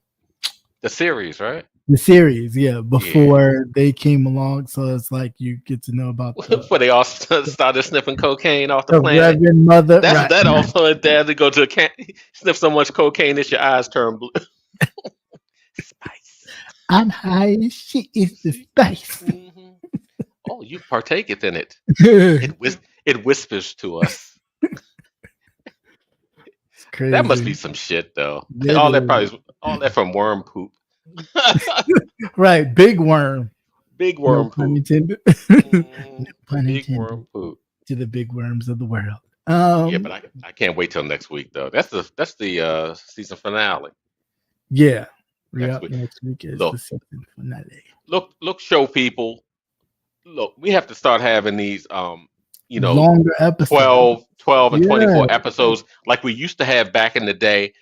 Speaker 4: series, right?
Speaker 3: the series, before they came along. So it's like you get to know about
Speaker 4: Before they all started sniffing cocaine off the
Speaker 3: the
Speaker 4: planet.
Speaker 3: Reverend Mother.
Speaker 4: That's
Speaker 3: Right.
Speaker 4: that also dad to go to a sniff so much cocaine that your eyes turn blue. Spice.
Speaker 3: I'm high as shit. It's the spice.
Speaker 4: Mhm. Oh, you partaketh in it. It whispers to us.
Speaker 3: It's crazy.
Speaker 4: That must be some shit though.
Speaker 3: It
Speaker 4: All that
Speaker 3: is.
Speaker 4: probably all that from worm poop.
Speaker 3: Right. Big worm.
Speaker 4: Big
Speaker 3: No
Speaker 4: worm
Speaker 3: pun
Speaker 4: poop.
Speaker 3: intended.
Speaker 4: Mhm.
Speaker 3: No pun
Speaker 4: Big
Speaker 3: intended.
Speaker 4: worm poop.
Speaker 3: To the big worms of the world.
Speaker 4: Yeah, but I can't wait till next week though. That's the season finale.
Speaker 3: Yeah.
Speaker 4: Next week.
Speaker 3: Next week is
Speaker 4: Look.
Speaker 3: the season finale.
Speaker 4: Look, show people. Look, we have to start having these
Speaker 3: Longer episodes.
Speaker 4: 12 and
Speaker 3: Yeah.
Speaker 4: 24 episodes like we used to have back in the day.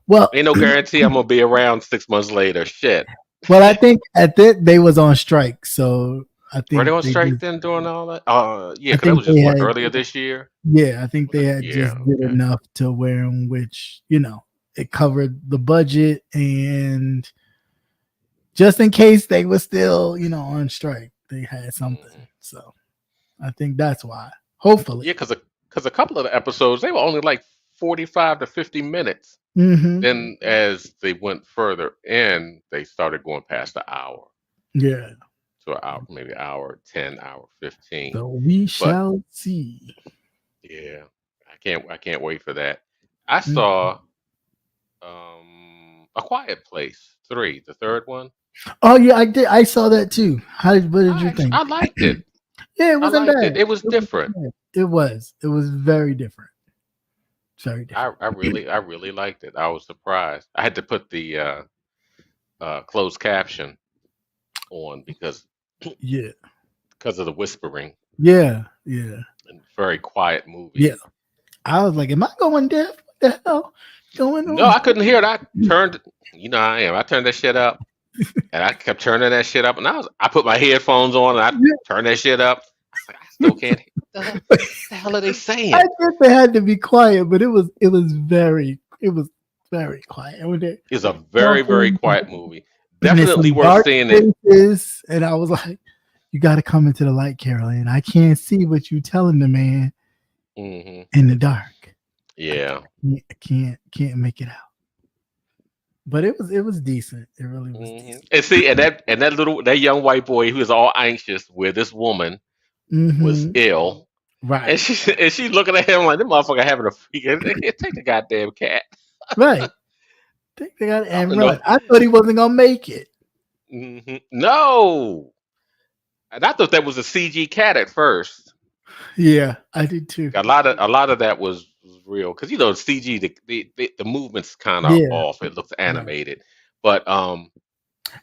Speaker 3: Well,
Speaker 4: Ain't no guarantee I'm gonna be around 6 months later. Shit.
Speaker 3: well, I think at that they was on strike, so I think
Speaker 4: Were they on
Speaker 3: they
Speaker 4: strike
Speaker 3: just-
Speaker 4: then doing all that? Yeah,
Speaker 3: I
Speaker 4: because that
Speaker 3: think
Speaker 4: was just
Speaker 3: they
Speaker 4: what,
Speaker 3: had-
Speaker 4: earlier this year.
Speaker 3: Yeah, I think they had
Speaker 4: Yeah,
Speaker 3: just did
Speaker 4: okay.
Speaker 3: enough to where in which it covered the budget, and just in case they were still on strike, they had something.
Speaker 4: Mhm.
Speaker 3: So I think that's why. Hopefully,
Speaker 4: Yeah, because a couple of the episodes they were only like 45 to 50 minutes.
Speaker 3: Mhm.
Speaker 4: Then as they went further in, they started going past the hour.
Speaker 3: Yeah.
Speaker 4: To an hour, maybe hour 10, hour 15.
Speaker 3: So we shall see.
Speaker 4: Yeah, I can't wait for that. I saw A Quiet Place 3, the third one.
Speaker 3: Oh yeah, I did. I saw that too. What did you think?
Speaker 4: I liked it.
Speaker 3: Yeah, it wasn't
Speaker 4: liked
Speaker 3: bad.
Speaker 4: it. It was different.
Speaker 3: It was. It was very different. Very different.
Speaker 4: I really liked it. I was surprised. I had to put the closed caption on because
Speaker 3: Yeah.
Speaker 4: of the whispering
Speaker 3: Yeah. Yeah.
Speaker 4: and very quiet movie.
Speaker 3: Yeah. I was like, am I going deaf? What the hell going on?
Speaker 4: No, I couldn't hear it. I turned, how I am. I turned that shit up, and I kept turning that shit up. And I put my headphones on, and I turned that shit up. I still can't hear. What the hell are they saying?
Speaker 3: I think they had to be quiet, but it was very quiet.
Speaker 4: It's a very, very quiet movie.
Speaker 3: And there's
Speaker 4: Definitely
Speaker 3: some
Speaker 4: worth
Speaker 3: dark
Speaker 4: seeing it.
Speaker 3: places, and I was like, you got to come into the light, Carolyn. I can't see what you telling the man
Speaker 4: Hmm.
Speaker 3: in the dark.
Speaker 4: Yeah.
Speaker 3: I can't make it out. But it was decent. It really was decent.
Speaker 4: And see, and that young white boy who was all anxious where this woman was
Speaker 3: Mhm.
Speaker 4: ill.
Speaker 3: Right.
Speaker 4: And she's looking at him like, this motherfucker having a freak. Take the goddamn cat.
Speaker 3: Right. Think they got and
Speaker 4: No.
Speaker 3: run. I thought he wasn't gonna make it.
Speaker 4: Hmm. No. And I thought that was a CG cat at first.
Speaker 3: Yeah, I did too.
Speaker 4: A lot of that was real because CG the movements kind of
Speaker 3: Yeah.
Speaker 4: off. It looks animated, but
Speaker 3: And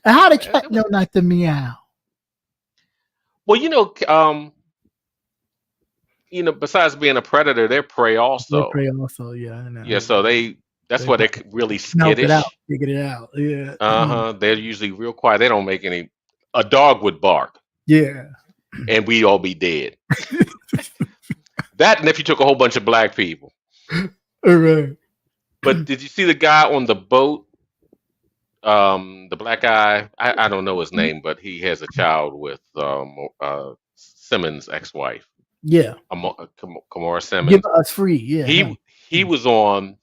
Speaker 3: how the cat know not to meow?
Speaker 4: well, besides being a predator, they're prey also.
Speaker 3: They pray also, yeah, I know.
Speaker 4: Yeah, so that's why they're really
Speaker 3: Smelt it
Speaker 4: skittish.
Speaker 3: out, figured it out. Yeah.
Speaker 4: They're usually real quiet. They don't make any. A dog would bark,
Speaker 3: Yeah.
Speaker 4: and we'd all be dead. That, and if you took a whole bunch of black people.
Speaker 3: All right.
Speaker 4: But did you see the guy on the boat? The black guy. I don't know his name, but he has a child with Simmons' ex-wife,
Speaker 3: Yeah.
Speaker 4: Kamora Simmons.
Speaker 3: Give us free. Yeah.
Speaker 4: He was on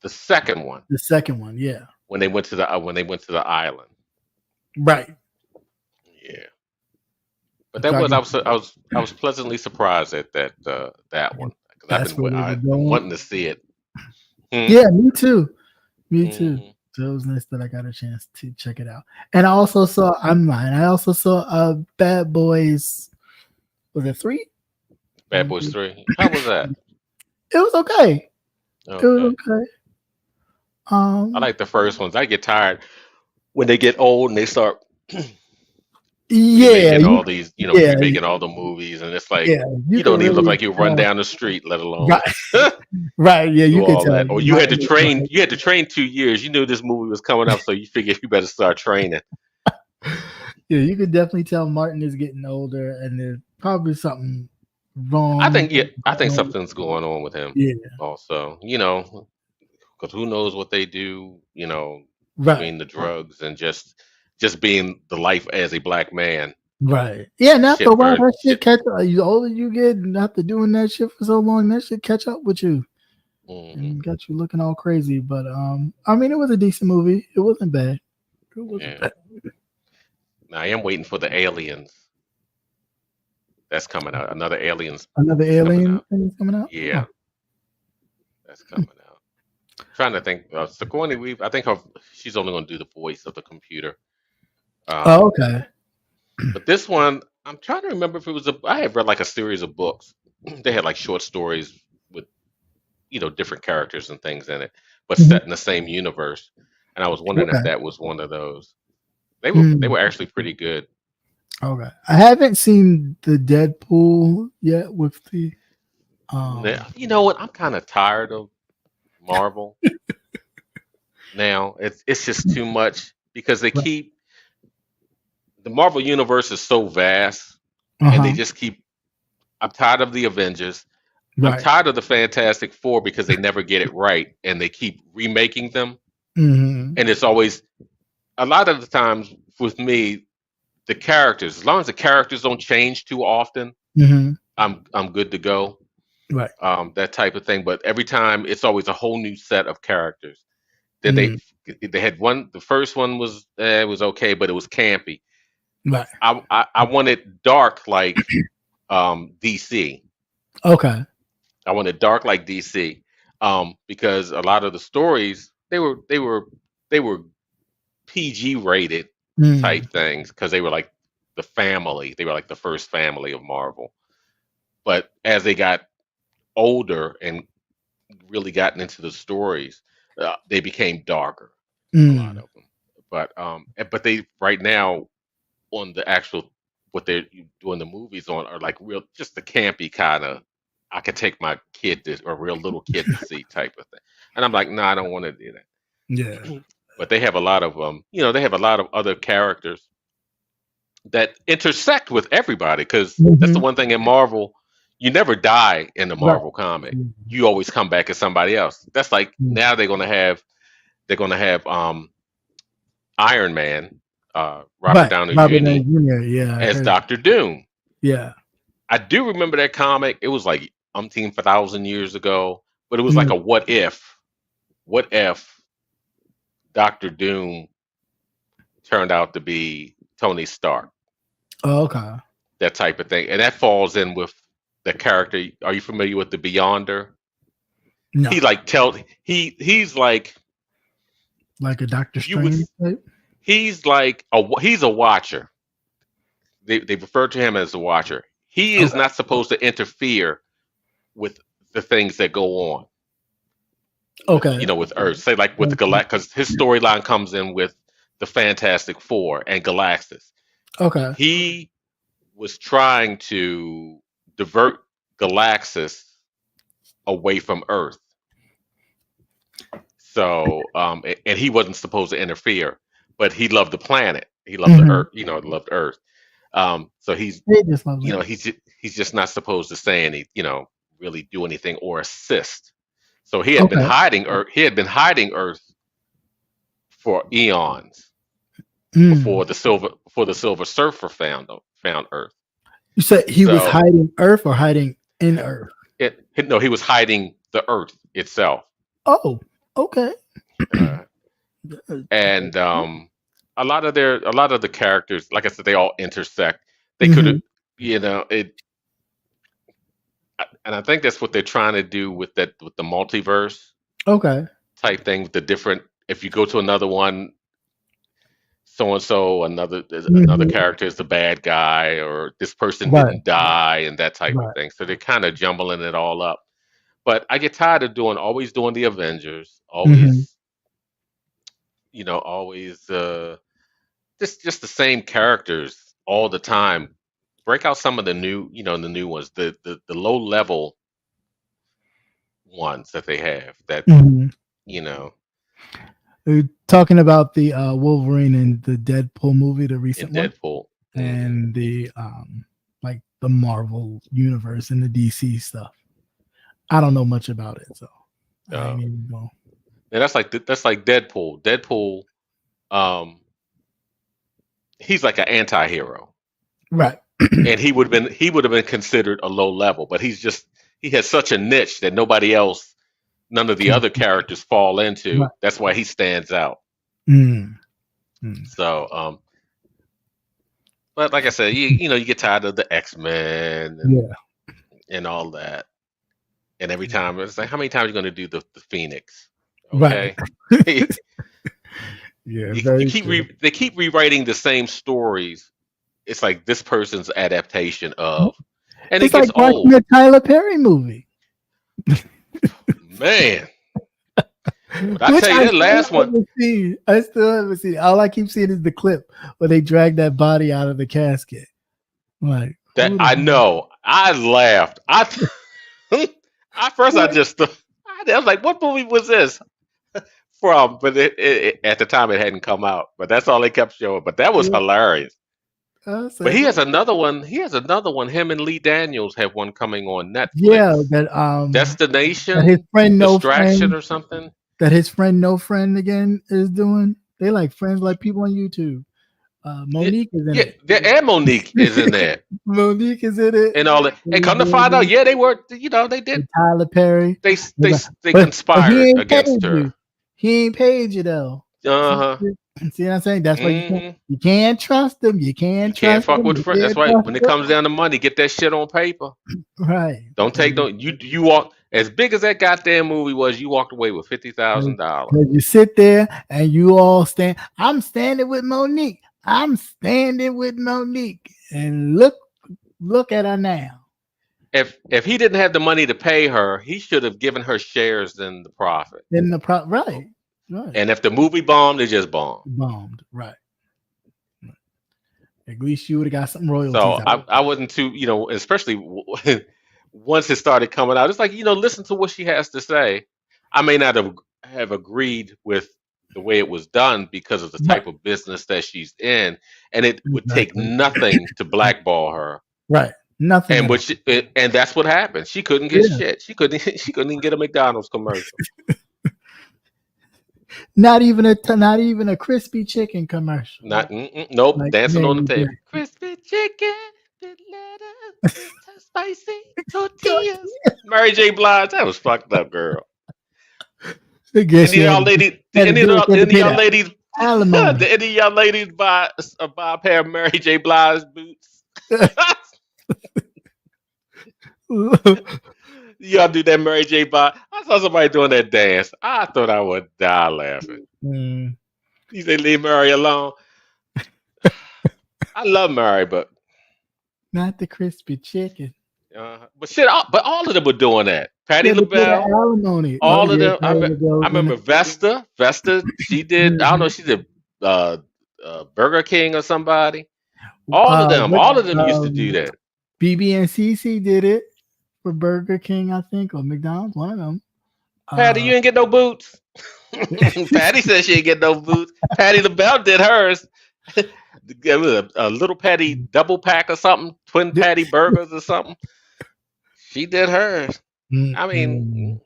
Speaker 4: the second one
Speaker 3: The second one. Yeah.
Speaker 4: when they went to the island.
Speaker 3: Right.
Speaker 4: Yeah. But that was I was pleasantly surprised at that one because
Speaker 3: That's
Speaker 4: I've
Speaker 3: where
Speaker 4: been
Speaker 3: they were going.
Speaker 4: wanting to see it.
Speaker 3: Yeah, me too. Me too.
Speaker 4: Mhm.
Speaker 3: So it was nice that I got a chance to check it out. And I also saw I also saw Bad Boys. Was it 3?
Speaker 4: Bad Boys 3. How was that?
Speaker 3: It was okay. It was
Speaker 4: Okay.
Speaker 3: okay.
Speaker 4: I like the first ones. I get tired when they get old and they start
Speaker 3: Yeah,
Speaker 4: remaking all these,
Speaker 3: yeah,
Speaker 4: remaking all the movies, and it's like
Speaker 3: yeah. You
Speaker 4: you
Speaker 3: can
Speaker 4: don't even look
Speaker 3: really
Speaker 4: like you run
Speaker 3: tell.
Speaker 4: down the street, let alone
Speaker 3: Right, right. Yeah,
Speaker 4: do
Speaker 3: you could
Speaker 4: all
Speaker 3: tell.
Speaker 4: that. Or you had to
Speaker 3: Martin is
Speaker 4: train.
Speaker 3: like,
Speaker 4: You had to train 2 years. You knew this movie was coming up, so you figured you better start training.
Speaker 3: yeah, you could definitely tell Martin is getting older, and there's probably something
Speaker 4: I
Speaker 3: wrong.
Speaker 4: think yeah, I think
Speaker 3: going on.
Speaker 4: something's going on with him.
Speaker 3: Yeah,
Speaker 4: Also, because who knows what they do,
Speaker 3: right,
Speaker 4: between the drugs and just being the life as a black man.
Speaker 3: right. Yeah, and after a
Speaker 4: Shit
Speaker 3: while,
Speaker 4: burn
Speaker 3: that shit
Speaker 4: shit.
Speaker 3: catch up. The older you get, and after doing that shit for so long, that shit catch up with you
Speaker 4: Hmm.
Speaker 3: and got you looking all crazy. But I mean, it was a decent movie. It wasn't bad. It wasn't
Speaker 4: Yeah.
Speaker 3: bad.
Speaker 4: Now I am waiting for the aliens. That's coming out. Another aliens
Speaker 3: Another
Speaker 4: is coming
Speaker 3: Alien
Speaker 4: out.
Speaker 3: thing is coming out.
Speaker 4: Yeah, that's coming out. Trying to think. Sigourney Weaver. I think she's only going to do the voice of the computer.
Speaker 3: Oh,
Speaker 4: Um,
Speaker 3: okay.
Speaker 4: but this one, I'm trying to remember if it was I have read like a series of books. They had like short stories with different characters and things in it, but
Speaker 3: Mhm.
Speaker 4: set in the same universe. And I was wondering if
Speaker 3: Okay.
Speaker 4: that was one of those. They were they
Speaker 3: Mm,
Speaker 4: were actually pretty good.
Speaker 3: okay. I haven't seen the Deadpool yet with the
Speaker 4: Now, you know what? I'm kind of tired of Marvel now. It's just too much because they keep the Marvel universe is so vast, and they
Speaker 3: uh-huh.
Speaker 4: just keep. I'm tired of the Avengers. I'm
Speaker 3: Right.
Speaker 4: tired of the Fantastic Four because they never get it right, and they keep remaking them.
Speaker 3: Mm-hmm.
Speaker 4: And it's always a lot of the times with me, the characters. As long as the characters don't change too often,
Speaker 3: Mm-hmm.
Speaker 4: I'm good to go.
Speaker 3: Right.
Speaker 4: That type of thing. But every time, it's always a whole new set of characters. Then
Speaker 3: Mm,
Speaker 4: they had one. The first one was it was okay, but it was campy.
Speaker 3: right.
Speaker 4: I wanted dark like DC.
Speaker 3: Okay.
Speaker 4: I wanted dark like DC, because a lot of the stories they were PG rated
Speaker 3: Mm,
Speaker 4: type things because they were like the family. They were like the first family of Marvel. But as they got older and really gotten into the stories, they became darker. A lot
Speaker 3: mm,
Speaker 4: of them. But they right now on the actual what they're doing the movies on are like real just the campy kind of I could take my kid to or real little kid to see type of thing. And I'm like, no, I don't want to do
Speaker 3: yeah.
Speaker 4: that. But they have a lot of they have a lot of other characters that intersect with everybody because that's the
Speaker 3: Mm-hmm.
Speaker 4: one thing in Marvel, you never die in the
Speaker 3: Right.
Speaker 4: Marvel comic.
Speaker 3: Mm,
Speaker 4: You always come back as somebody else. That's like
Speaker 3: mm.
Speaker 4: now they're gonna have Iron Man, Robert
Speaker 3: Right.
Speaker 4: Downey
Speaker 3: Robert Downey
Speaker 4: Jr.
Speaker 3: Jr. Yeah, I
Speaker 4: as
Speaker 3: heard.
Speaker 4: Doctor Doom.
Speaker 3: Yeah.
Speaker 4: I do remember that comic. It was like umpteen thousand years ago, but it was like
Speaker 3: Mm.
Speaker 4: a what if? What if Doctor Doom turned out to be Tony Stark?
Speaker 3: Oh, okay.
Speaker 4: That type of thing, and that falls in with the character. Are you familiar with the Beyonder? He
Speaker 3: No.
Speaker 4: like tell he's like
Speaker 3: Like a Doctor
Speaker 4: if you
Speaker 3: Strange
Speaker 4: would
Speaker 3: type?
Speaker 4: he's a watcher. They refer to him as a watcher. He is
Speaker 3: Okay.
Speaker 4: not supposed to interfere with the things that go on with
Speaker 3: Okay.
Speaker 4: with Earth. Say like with the Galact, because his storyline comes in with the Fantastic Four and Galactus.
Speaker 3: Okay.
Speaker 4: He was trying to divert Galactus away from Earth. So, and he wasn't supposed to interfere, but he loved the planet. He loved the
Speaker 3: Mm-hmm.
Speaker 4: Earth. Loved Earth. So he's,
Speaker 3: They just lovely.
Speaker 4: he's just not supposed to say any, really do anything or assist. So he had been
Speaker 3: Okay.
Speaker 4: hiding Earth. He had been hiding Earth for eons
Speaker 3: Mm.
Speaker 4: before the Silver Surfer found Earth.
Speaker 3: You said he was
Speaker 4: So
Speaker 3: hiding Earth or hiding in Earth?
Speaker 4: no, he was hiding the Earth itself.
Speaker 3: Oh, okay.
Speaker 4: Uh, and a lot of the characters, like I said, they all intersect. They could have,
Speaker 3: Mm-hmm.
Speaker 4: it, and I think that's what they're trying to do with the multiverse
Speaker 3: Okay.
Speaker 4: type thing, with the different if you go to another one, so and so, another character is the bad guy, or this person
Speaker 3: Right.
Speaker 4: didn't die, and that type of
Speaker 3: Right.
Speaker 4: thing. So they're kind of jumbling it all up. But I get tired of always doing the Avengers, always, always just the same characters all the time. Break out some of the new ones, the low level ones that they have that you know
Speaker 3: We're talking about the Wolverine and the Deadpool movie, the
Speaker 4: in
Speaker 3: recent one,
Speaker 4: Deadpool.
Speaker 3: and the like the Marvel universe and the DC stuff. I don't know much about it, so I ain't even going.
Speaker 4: And that's like Deadpool. Deadpool, he's like an anti-hero,
Speaker 3: Right.
Speaker 4: and he would have been considered a low level, but he has such a niche that none of the other characters fall into.
Speaker 3: Right.
Speaker 4: That's why he stands out. So, but like I said, you get tired of the X-Men and all that, and every time it's like, how many times are you going to do the Phoenix? Okay.
Speaker 3: Right. Yeah,
Speaker 4: they keep rewriting the same stories. It's like this person's adaptation of, and
Speaker 3: it's
Speaker 4: it gets
Speaker 3: like
Speaker 4: old.
Speaker 3: The Tyler Perry movie.
Speaker 4: Man. But I tell you, that last one.
Speaker 3: I still haven't seen it. All I keep seeing is the clip where they drag that body out of the casket. Like
Speaker 4: that, I know. I laughed. At first, I was like, "What movie was this from?" But at the time, it hadn't come out. But that's all they kept showing. But that was hilarious. But he has another one. Him and Lee Daniels have one coming on Netflix.
Speaker 3: Yeah, that
Speaker 4: Destination,
Speaker 3: that his friend
Speaker 4: Distraction, or something.
Speaker 3: That his friend No Friend again is doing. They like friends like people on YouTube. Monique is in it.
Speaker 4: Yeah, and Monique is in there.
Speaker 3: Monique is in it.
Speaker 4: And all that. And come to find out, they were, they did.
Speaker 3: Tyler Perry.
Speaker 4: They conspired against her.
Speaker 3: He ain't paid you though. See what I'm saying? That's why you can't trust them. You can't
Speaker 4: fuck with friends. That's why when it comes down to money, get that shit on paper.
Speaker 3: Right.
Speaker 4: Don't take you walk as big as that goddamn movie was. You walked away with $50,000.
Speaker 3: You sit there and you all stand. I'm standing with Monique. I'm standing with Monique. And look at her now.
Speaker 4: If he didn't have the money to pay her, he should have given her shares in the profit.
Speaker 3: Right. Right.
Speaker 4: And if the movie bombed, it just bombed.
Speaker 3: Right. At least you would have got some royalties.
Speaker 4: So I wasn't too, especially once it started coming out. It's like, listen to what she has to say. I may not have agreed with the way it was done because of the type of business that she's in, and it would take nothing to blackball her.
Speaker 3: Right. Nothing.
Speaker 4: And that's what happened. She couldn't get shit. She couldn't even get a McDonald's commercial.
Speaker 3: Not even a crispy chicken commercial.
Speaker 4: Nope. Like, dancing on the table. Crispy chicken, lettuce, spicy tortillas. Mary J. Blige, that was fucked up, girl. Any of y'all ladies buy a pair of Mary J. Blige boots? Y'all do that Mary J. Blige. I saw somebody doing that dance. I thought I would die laughing. You say leave Mary alone. I love Mary, but
Speaker 3: not the crispy chicken.
Speaker 4: But all of them were doing that. Patti LaBelle, all of them. I remember Vesta. She did. I don't know. She did Burger King or somebody. All of them used to do that.
Speaker 3: BB and CC did it for Burger King, I think, or McDonald's. One of them.
Speaker 4: Patty, you ain't get no boots. Patty said she ain't get no boots. Patti LaBelle did hers. A little Patty double pack or something, twin Patty burgers or something. She did hers. I mean,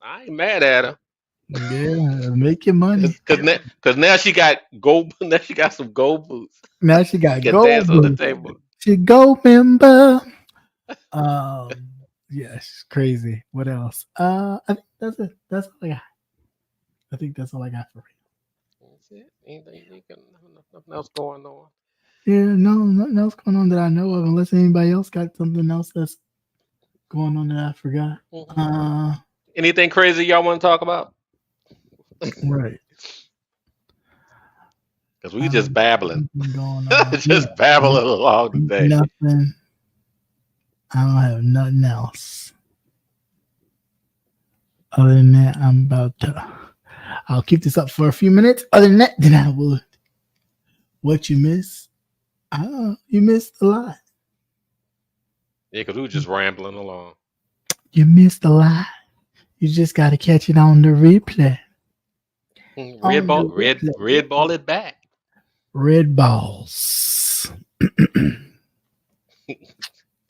Speaker 4: I ain't mad at her.
Speaker 3: Yeah, make your money.
Speaker 4: Because now she got gold. Now she got some gold boots.
Speaker 3: Now she got gold
Speaker 4: boots on the table.
Speaker 3: She gold member. Yes, crazy. What else? I think that's it. That's all I got. I think that's all I got for real.
Speaker 4: That's it. Nothing else going on.
Speaker 3: Yeah, nothing else going on that I know of, unless anybody else got something else that's going on that I forgot.
Speaker 4: Anything crazy y'all want to talk about?
Speaker 3: Right.
Speaker 4: Because we just babbling.
Speaker 3: Going on.
Speaker 4: Just babbling along today.
Speaker 3: Nothing. I don't have nothing else. Other than that, I'll keep this up for a few minutes. Other than that, then I would. What you miss? You missed a lot.
Speaker 4: Yeah, because we were just rambling along.
Speaker 3: You missed a lot. You just got to catch it on the replay.
Speaker 4: Red ball it back.
Speaker 3: Red balls.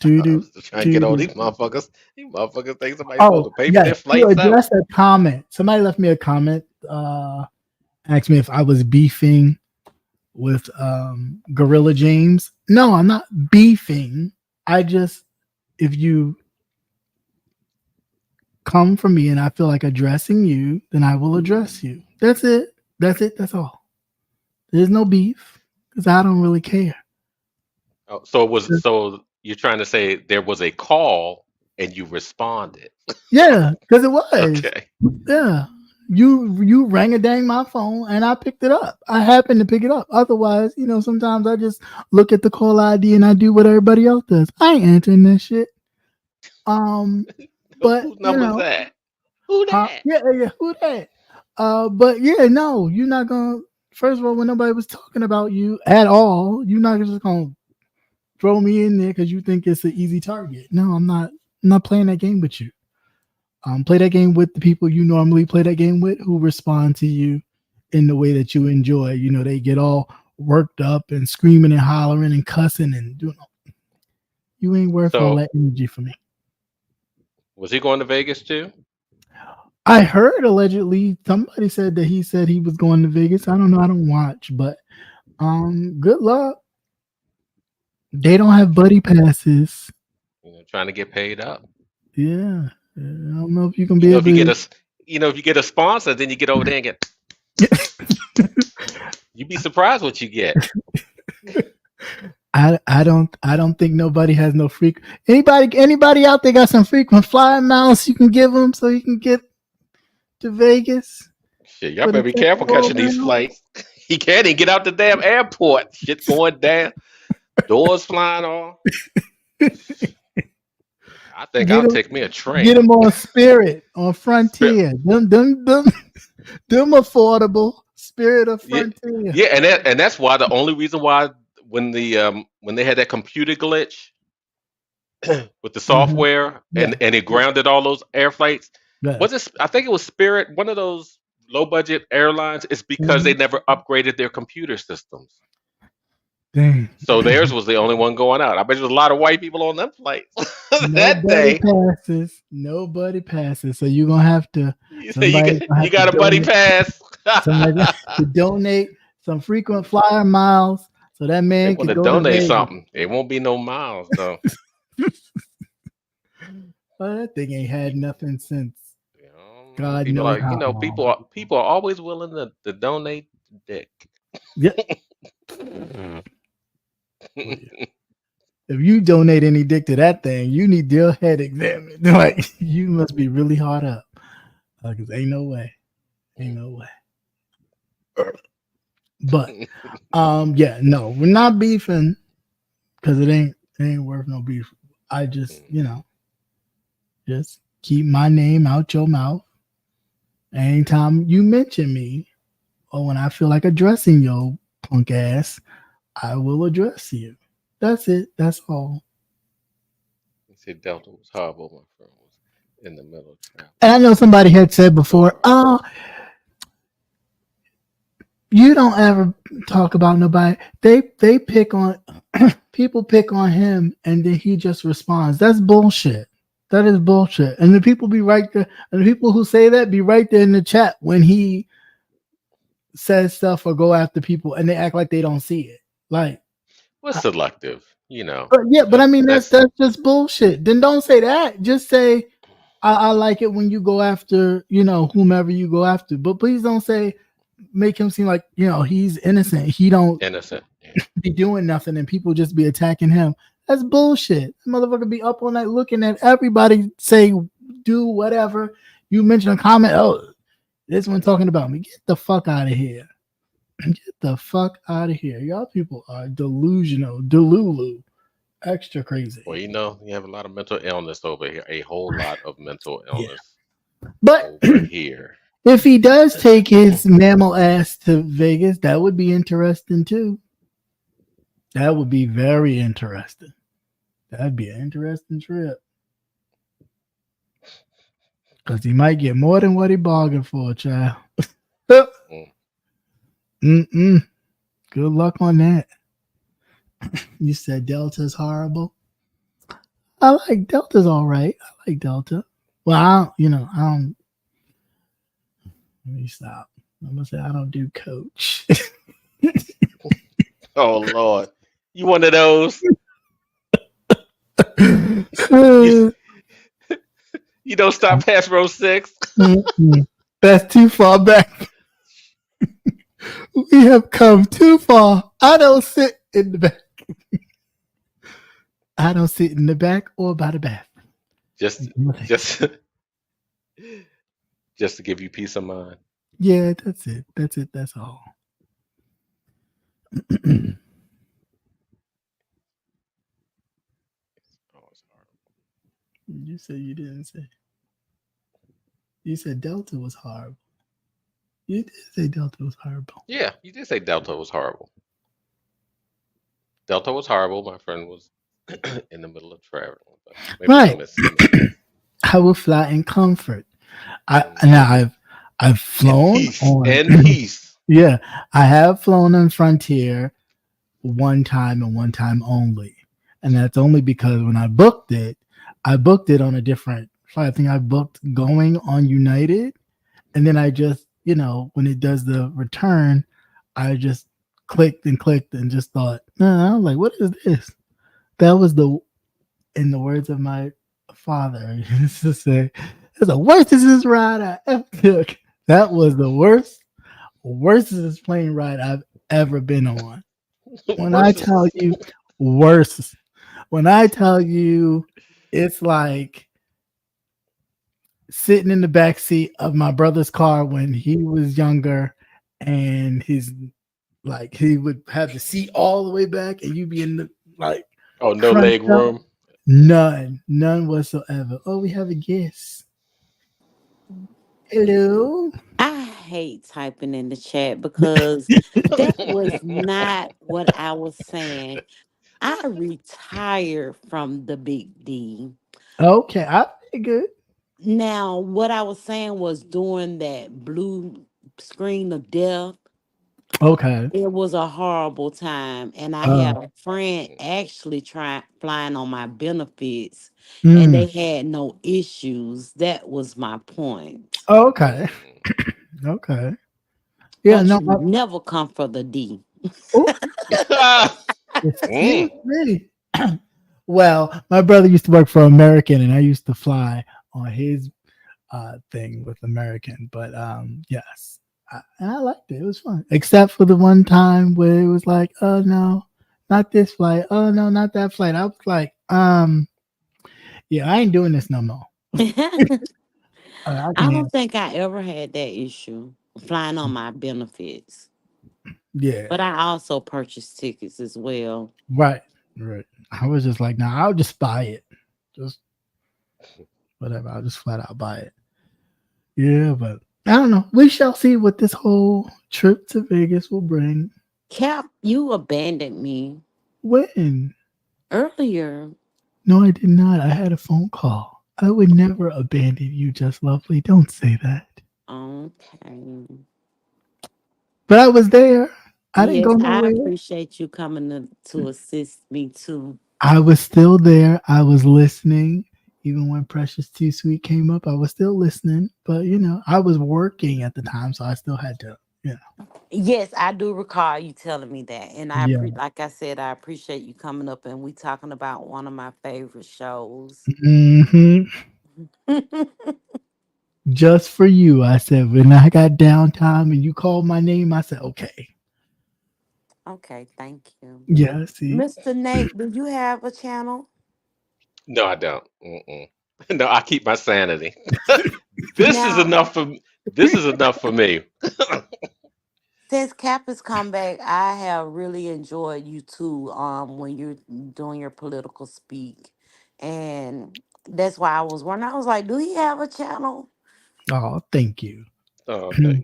Speaker 4: Trying to get all these motherfuckers. These motherfuckers think somebody's supposed to pay for their flights
Speaker 3: to address a comment. Somebody left me a comment. Asked me if I was beefing with Gorilla James. No, I'm not beefing. If you come from me and I feel like addressing you, then I will address you. That's it. That's all. There's no beef because I don't really care.
Speaker 4: Oh, so you're trying to say there was a call and you responded?
Speaker 3: Yeah, because it was.
Speaker 4: Okay.
Speaker 3: Yeah. You rang a dang my phone and I picked it up. I happened to pick it up. Otherwise, sometimes I just look at the call ID and I do what everybody else does. I ain't answering that shit. But
Speaker 4: whose number is that? Who that?
Speaker 3: Yeah, who that? But yeah, no, you're not gonna. First of all, when nobody was talking about you at all, you're not just gonna throw me in there because you think it's an easy target. No, I'm not. I'm not playing that game with you. Play that game with the people you normally play that game with, who respond to you in the way that you enjoy. They get all worked up and screaming and hollering and cussing and doing. You ain't worth all that energy for me.
Speaker 4: Was he going to Vegas too?
Speaker 3: I heard allegedly somebody said that he said he was going to Vegas. I don't know. I don't watch, but good luck. They don't have buddy passes.
Speaker 4: Trying to get paid up.
Speaker 3: Yeah. I don't know if you can be able
Speaker 4: to if you get a sponsor, then you get over there and get you'd be surprised what you get.
Speaker 3: I don't think nobody has no anybody out there got some frequent flyer miles you can give them so you can get to Vegas.
Speaker 4: Shit, y'all better be careful catching these flights. He can't even get out the damn airport. Shit going down. Doors flying off. I think I'll take me a train.
Speaker 3: Get them on Spirit, on Frontier. Them affordable. Spirit of Frontier.
Speaker 4: Yeah, and that's why the only reason why when they had that computer glitch with the software and it grounded all those air flights. Yeah. I think it was Spirit, one of those low budget airlines. It's because they never upgraded their computer systems.
Speaker 3: Dang.
Speaker 4: So theirs was the only one going out. I bet there's a lot of white people on them flights that day.
Speaker 3: Nobody passes. So you're gonna have to.
Speaker 4: You got a buddy pass.
Speaker 3: Somebody to donate some frequent flyer miles so that man can go
Speaker 4: donate something. It won't be no miles though.
Speaker 3: Well, that thing ain't had nothing since. God
Speaker 4: knows. People are always willing to donate dick.
Speaker 3: Yeah. If you donate any dick to that thing, you need your head examined. Like, you must be really hard up. Because ain't no way. But no, we're not beefing because it ain't worth no beef. I just, just keep my name out your mouth. Anytime you mention me or when I feel like addressing your punk ass, I will address you. That's it. That's all.
Speaker 4: He said Delta was horrible. My friend was in the middle of traffic.
Speaker 3: And I know somebody had said before, you don't ever talk about nobody. They pick on people pick on him and then he just responds. That's bullshit. That is bullshit. And the people be right there. And the people who say that be right there in the chat when he says stuff or go after people and they act like they don't see it. Like,
Speaker 4: what's selective,
Speaker 3: But I mean that's just bullshit. Then don't say that. Just say I like it when you go after, whomever you go after. But please don't make him seem like, he's innocent. He don't be doing nothing and people just be attacking him. That's bullshit. The motherfucker be up all night looking at everybody say do whatever. You mention a comment, oh, this one talking about me. Get the fuck out of here. Get the fuck out of here. Y'all people are delusional, delulu, extra crazy.
Speaker 4: Well, you have a lot of mental illness over here. A whole lot of mental
Speaker 3: Yeah.
Speaker 4: illness
Speaker 3: But
Speaker 4: over here.
Speaker 3: if he does take his mammal ass to Vegas, that would be interesting too. That would be very interesting. That'd be an interesting trip. Because he might get more than what he bargained for, child.
Speaker 4: Mm.
Speaker 3: Mm-mm. Good luck on that. You said Delta's horrible. I like Delta's all right. I like Delta. Well, I don't. Let me stop. I'm gonna say I don't do coach.
Speaker 4: Oh Lord, you one of those? You, you don't stop past row 6.
Speaker 3: Mm-mm. That's too far back. We have come too far. I don't sit in the back. I don't sit in the back or by the bathroom.
Speaker 4: Just, just to give you peace of mind.
Speaker 3: Yeah, that's it. That's it. That's all.
Speaker 4: Oh, it's horrible.
Speaker 3: You said you didn't say. You said Delta was horrible. You did say Delta was horrible.
Speaker 4: Yeah, you did say Delta was horrible. Delta was horrible. My friend was in the middle of traveling, but maybe
Speaker 3: Right.
Speaker 4: some similarities.
Speaker 3: I will fly in comfort.
Speaker 4: And
Speaker 3: Now I've flown
Speaker 4: peace.
Speaker 3: on
Speaker 4: And peace.
Speaker 3: Yeah, I have flown on Frontier one time and one time only. And that's only because when I booked it on a different flight. I think I booked going on United. And then I just, when it does the return, I just clicked and just thought, no, I was like, what is this? That was in the words of my father, he used to say, it's the worstest ride I ever took. That was the worstest plane ride I've ever been on. When I tell you worst, when I tell you it's like sitting in the back seat of my brother's car when he was younger, and he would have the seat all the way back, and you be in the
Speaker 4: no leg room.
Speaker 3: None whatsoever. Oh, we have a guest. Hello.
Speaker 7: I hate typing in the chat because that was not what I was saying. I retired from the big D.
Speaker 3: Okay, I good.
Speaker 7: Now, what I was saying was during that blue screen of death,
Speaker 3: Okay.
Speaker 7: it was a horrible time. And I had a friend actually flying on my benefits, and they had no issues. That was my point.
Speaker 3: Okay. Okay. Yeah,
Speaker 7: Don't
Speaker 3: no.
Speaker 7: you never come for the D.
Speaker 3: Excuse me. Well, my brother used to work for American, and I used to fly on his thing with American. But yes, I liked it. It was fun, except for the one time where it was like, oh no, not this flight. Oh no, not that flight. I was like, yeah, I ain't doing this no more.
Speaker 7: I don't think I ever had that issue flying on my benefits.
Speaker 3: Yeah.
Speaker 7: But I also purchased tickets as well.
Speaker 3: Right. I was just like, nah, I'll just buy it. Just whatever. I'll just flat out buy it. Yeah, but I don't know. We shall see what this whole trip to Vegas will bring.
Speaker 7: Cap, you abandoned me.
Speaker 3: When?
Speaker 7: Earlier.
Speaker 3: No, I did not. I had a phone call. I would never abandon you, Just Lovely. Don't say that.
Speaker 7: Okay.
Speaker 3: But I was there. I didn't go nowhere.
Speaker 7: I appreciate you coming to assist me too.
Speaker 3: I was still there. I was listening. Even when Precious Too Sweet came up, I was still listening. But, I was working at the time, so I still had to,
Speaker 7: Yes, I do recall you telling me that. And like I said, I appreciate you coming up and we talking about one of my favorite shows.
Speaker 3: Mm-hmm. Just for you, I said, when I got downtime and you called my name, I said, okay.
Speaker 7: Okay, thank you.
Speaker 3: Yeah, see.
Speaker 7: Mr. Nate, do you have a channel?
Speaker 4: No, I don't. No, I keep my sanity. This is enough for me.
Speaker 7: Since Cap has come back, I have really enjoyed you too. When you're doing your political speak, and that's why I was wondering. I was like, do he have a channel?
Speaker 3: Oh, thank you.
Speaker 4: Oh, okay.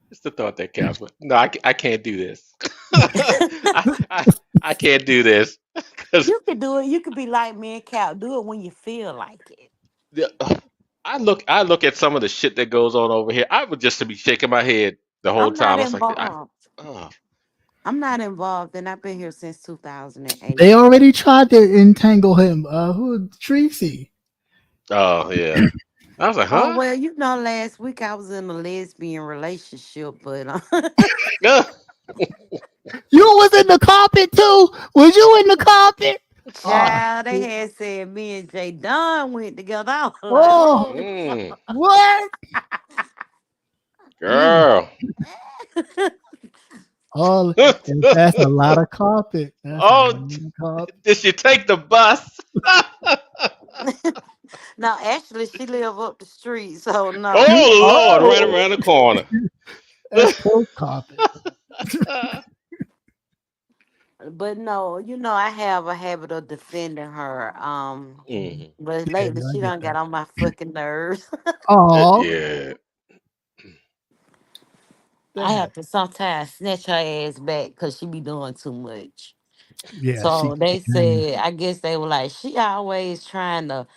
Speaker 4: It's the thought that counts. But no, I can't do this. I can't do this because
Speaker 7: You could do it. You could be like me and Cap. Do it when you feel like it.
Speaker 4: I look at some of the shit that goes on over here. I would just be shaking my head the whole
Speaker 7: I'm not
Speaker 4: time. I was like,
Speaker 7: involved.
Speaker 4: oh,
Speaker 7: I'm not involved, and I've been here since 2008.
Speaker 3: They already tried to entangle him. Who? Tracy.
Speaker 4: oh yeah. I was like,
Speaker 7: Oh
Speaker 4: huh?
Speaker 7: well, last week I was in a lesbian relationship, but
Speaker 4: Yeah.
Speaker 3: You was in the carpet too. Was you in the carpet? Oh,
Speaker 7: child, they
Speaker 3: shit.
Speaker 7: had said me and Jay Dunn went together. I was like,
Speaker 3: Oh,
Speaker 7: oh
Speaker 4: Mm,
Speaker 3: what? Mm.
Speaker 4: girl.
Speaker 3: Oh, that's a lot of carpet. That's a lot
Speaker 4: Oh,
Speaker 3: of carpet.
Speaker 4: did she take the bus?
Speaker 7: no, actually, she live up the street, so no.
Speaker 4: Oh Lord, right
Speaker 3: Oh,
Speaker 4: around the corner.
Speaker 3: that's pork carpet.
Speaker 7: But no, I have a habit of defending her.
Speaker 4: Mhm.
Speaker 7: But
Speaker 3: Yeah,
Speaker 7: lately
Speaker 3: I
Speaker 7: she
Speaker 3: get
Speaker 7: done got
Speaker 3: that.
Speaker 7: on my fucking nerves.
Speaker 3: Oh,
Speaker 4: Yeah.
Speaker 7: I
Speaker 3: damn.
Speaker 7: have to sometimes snatch her ass back because she be doing too much.
Speaker 3: Yeah,
Speaker 7: So
Speaker 3: she
Speaker 7: they
Speaker 3: kind of.
Speaker 7: said, I guess they were like, she always trying to,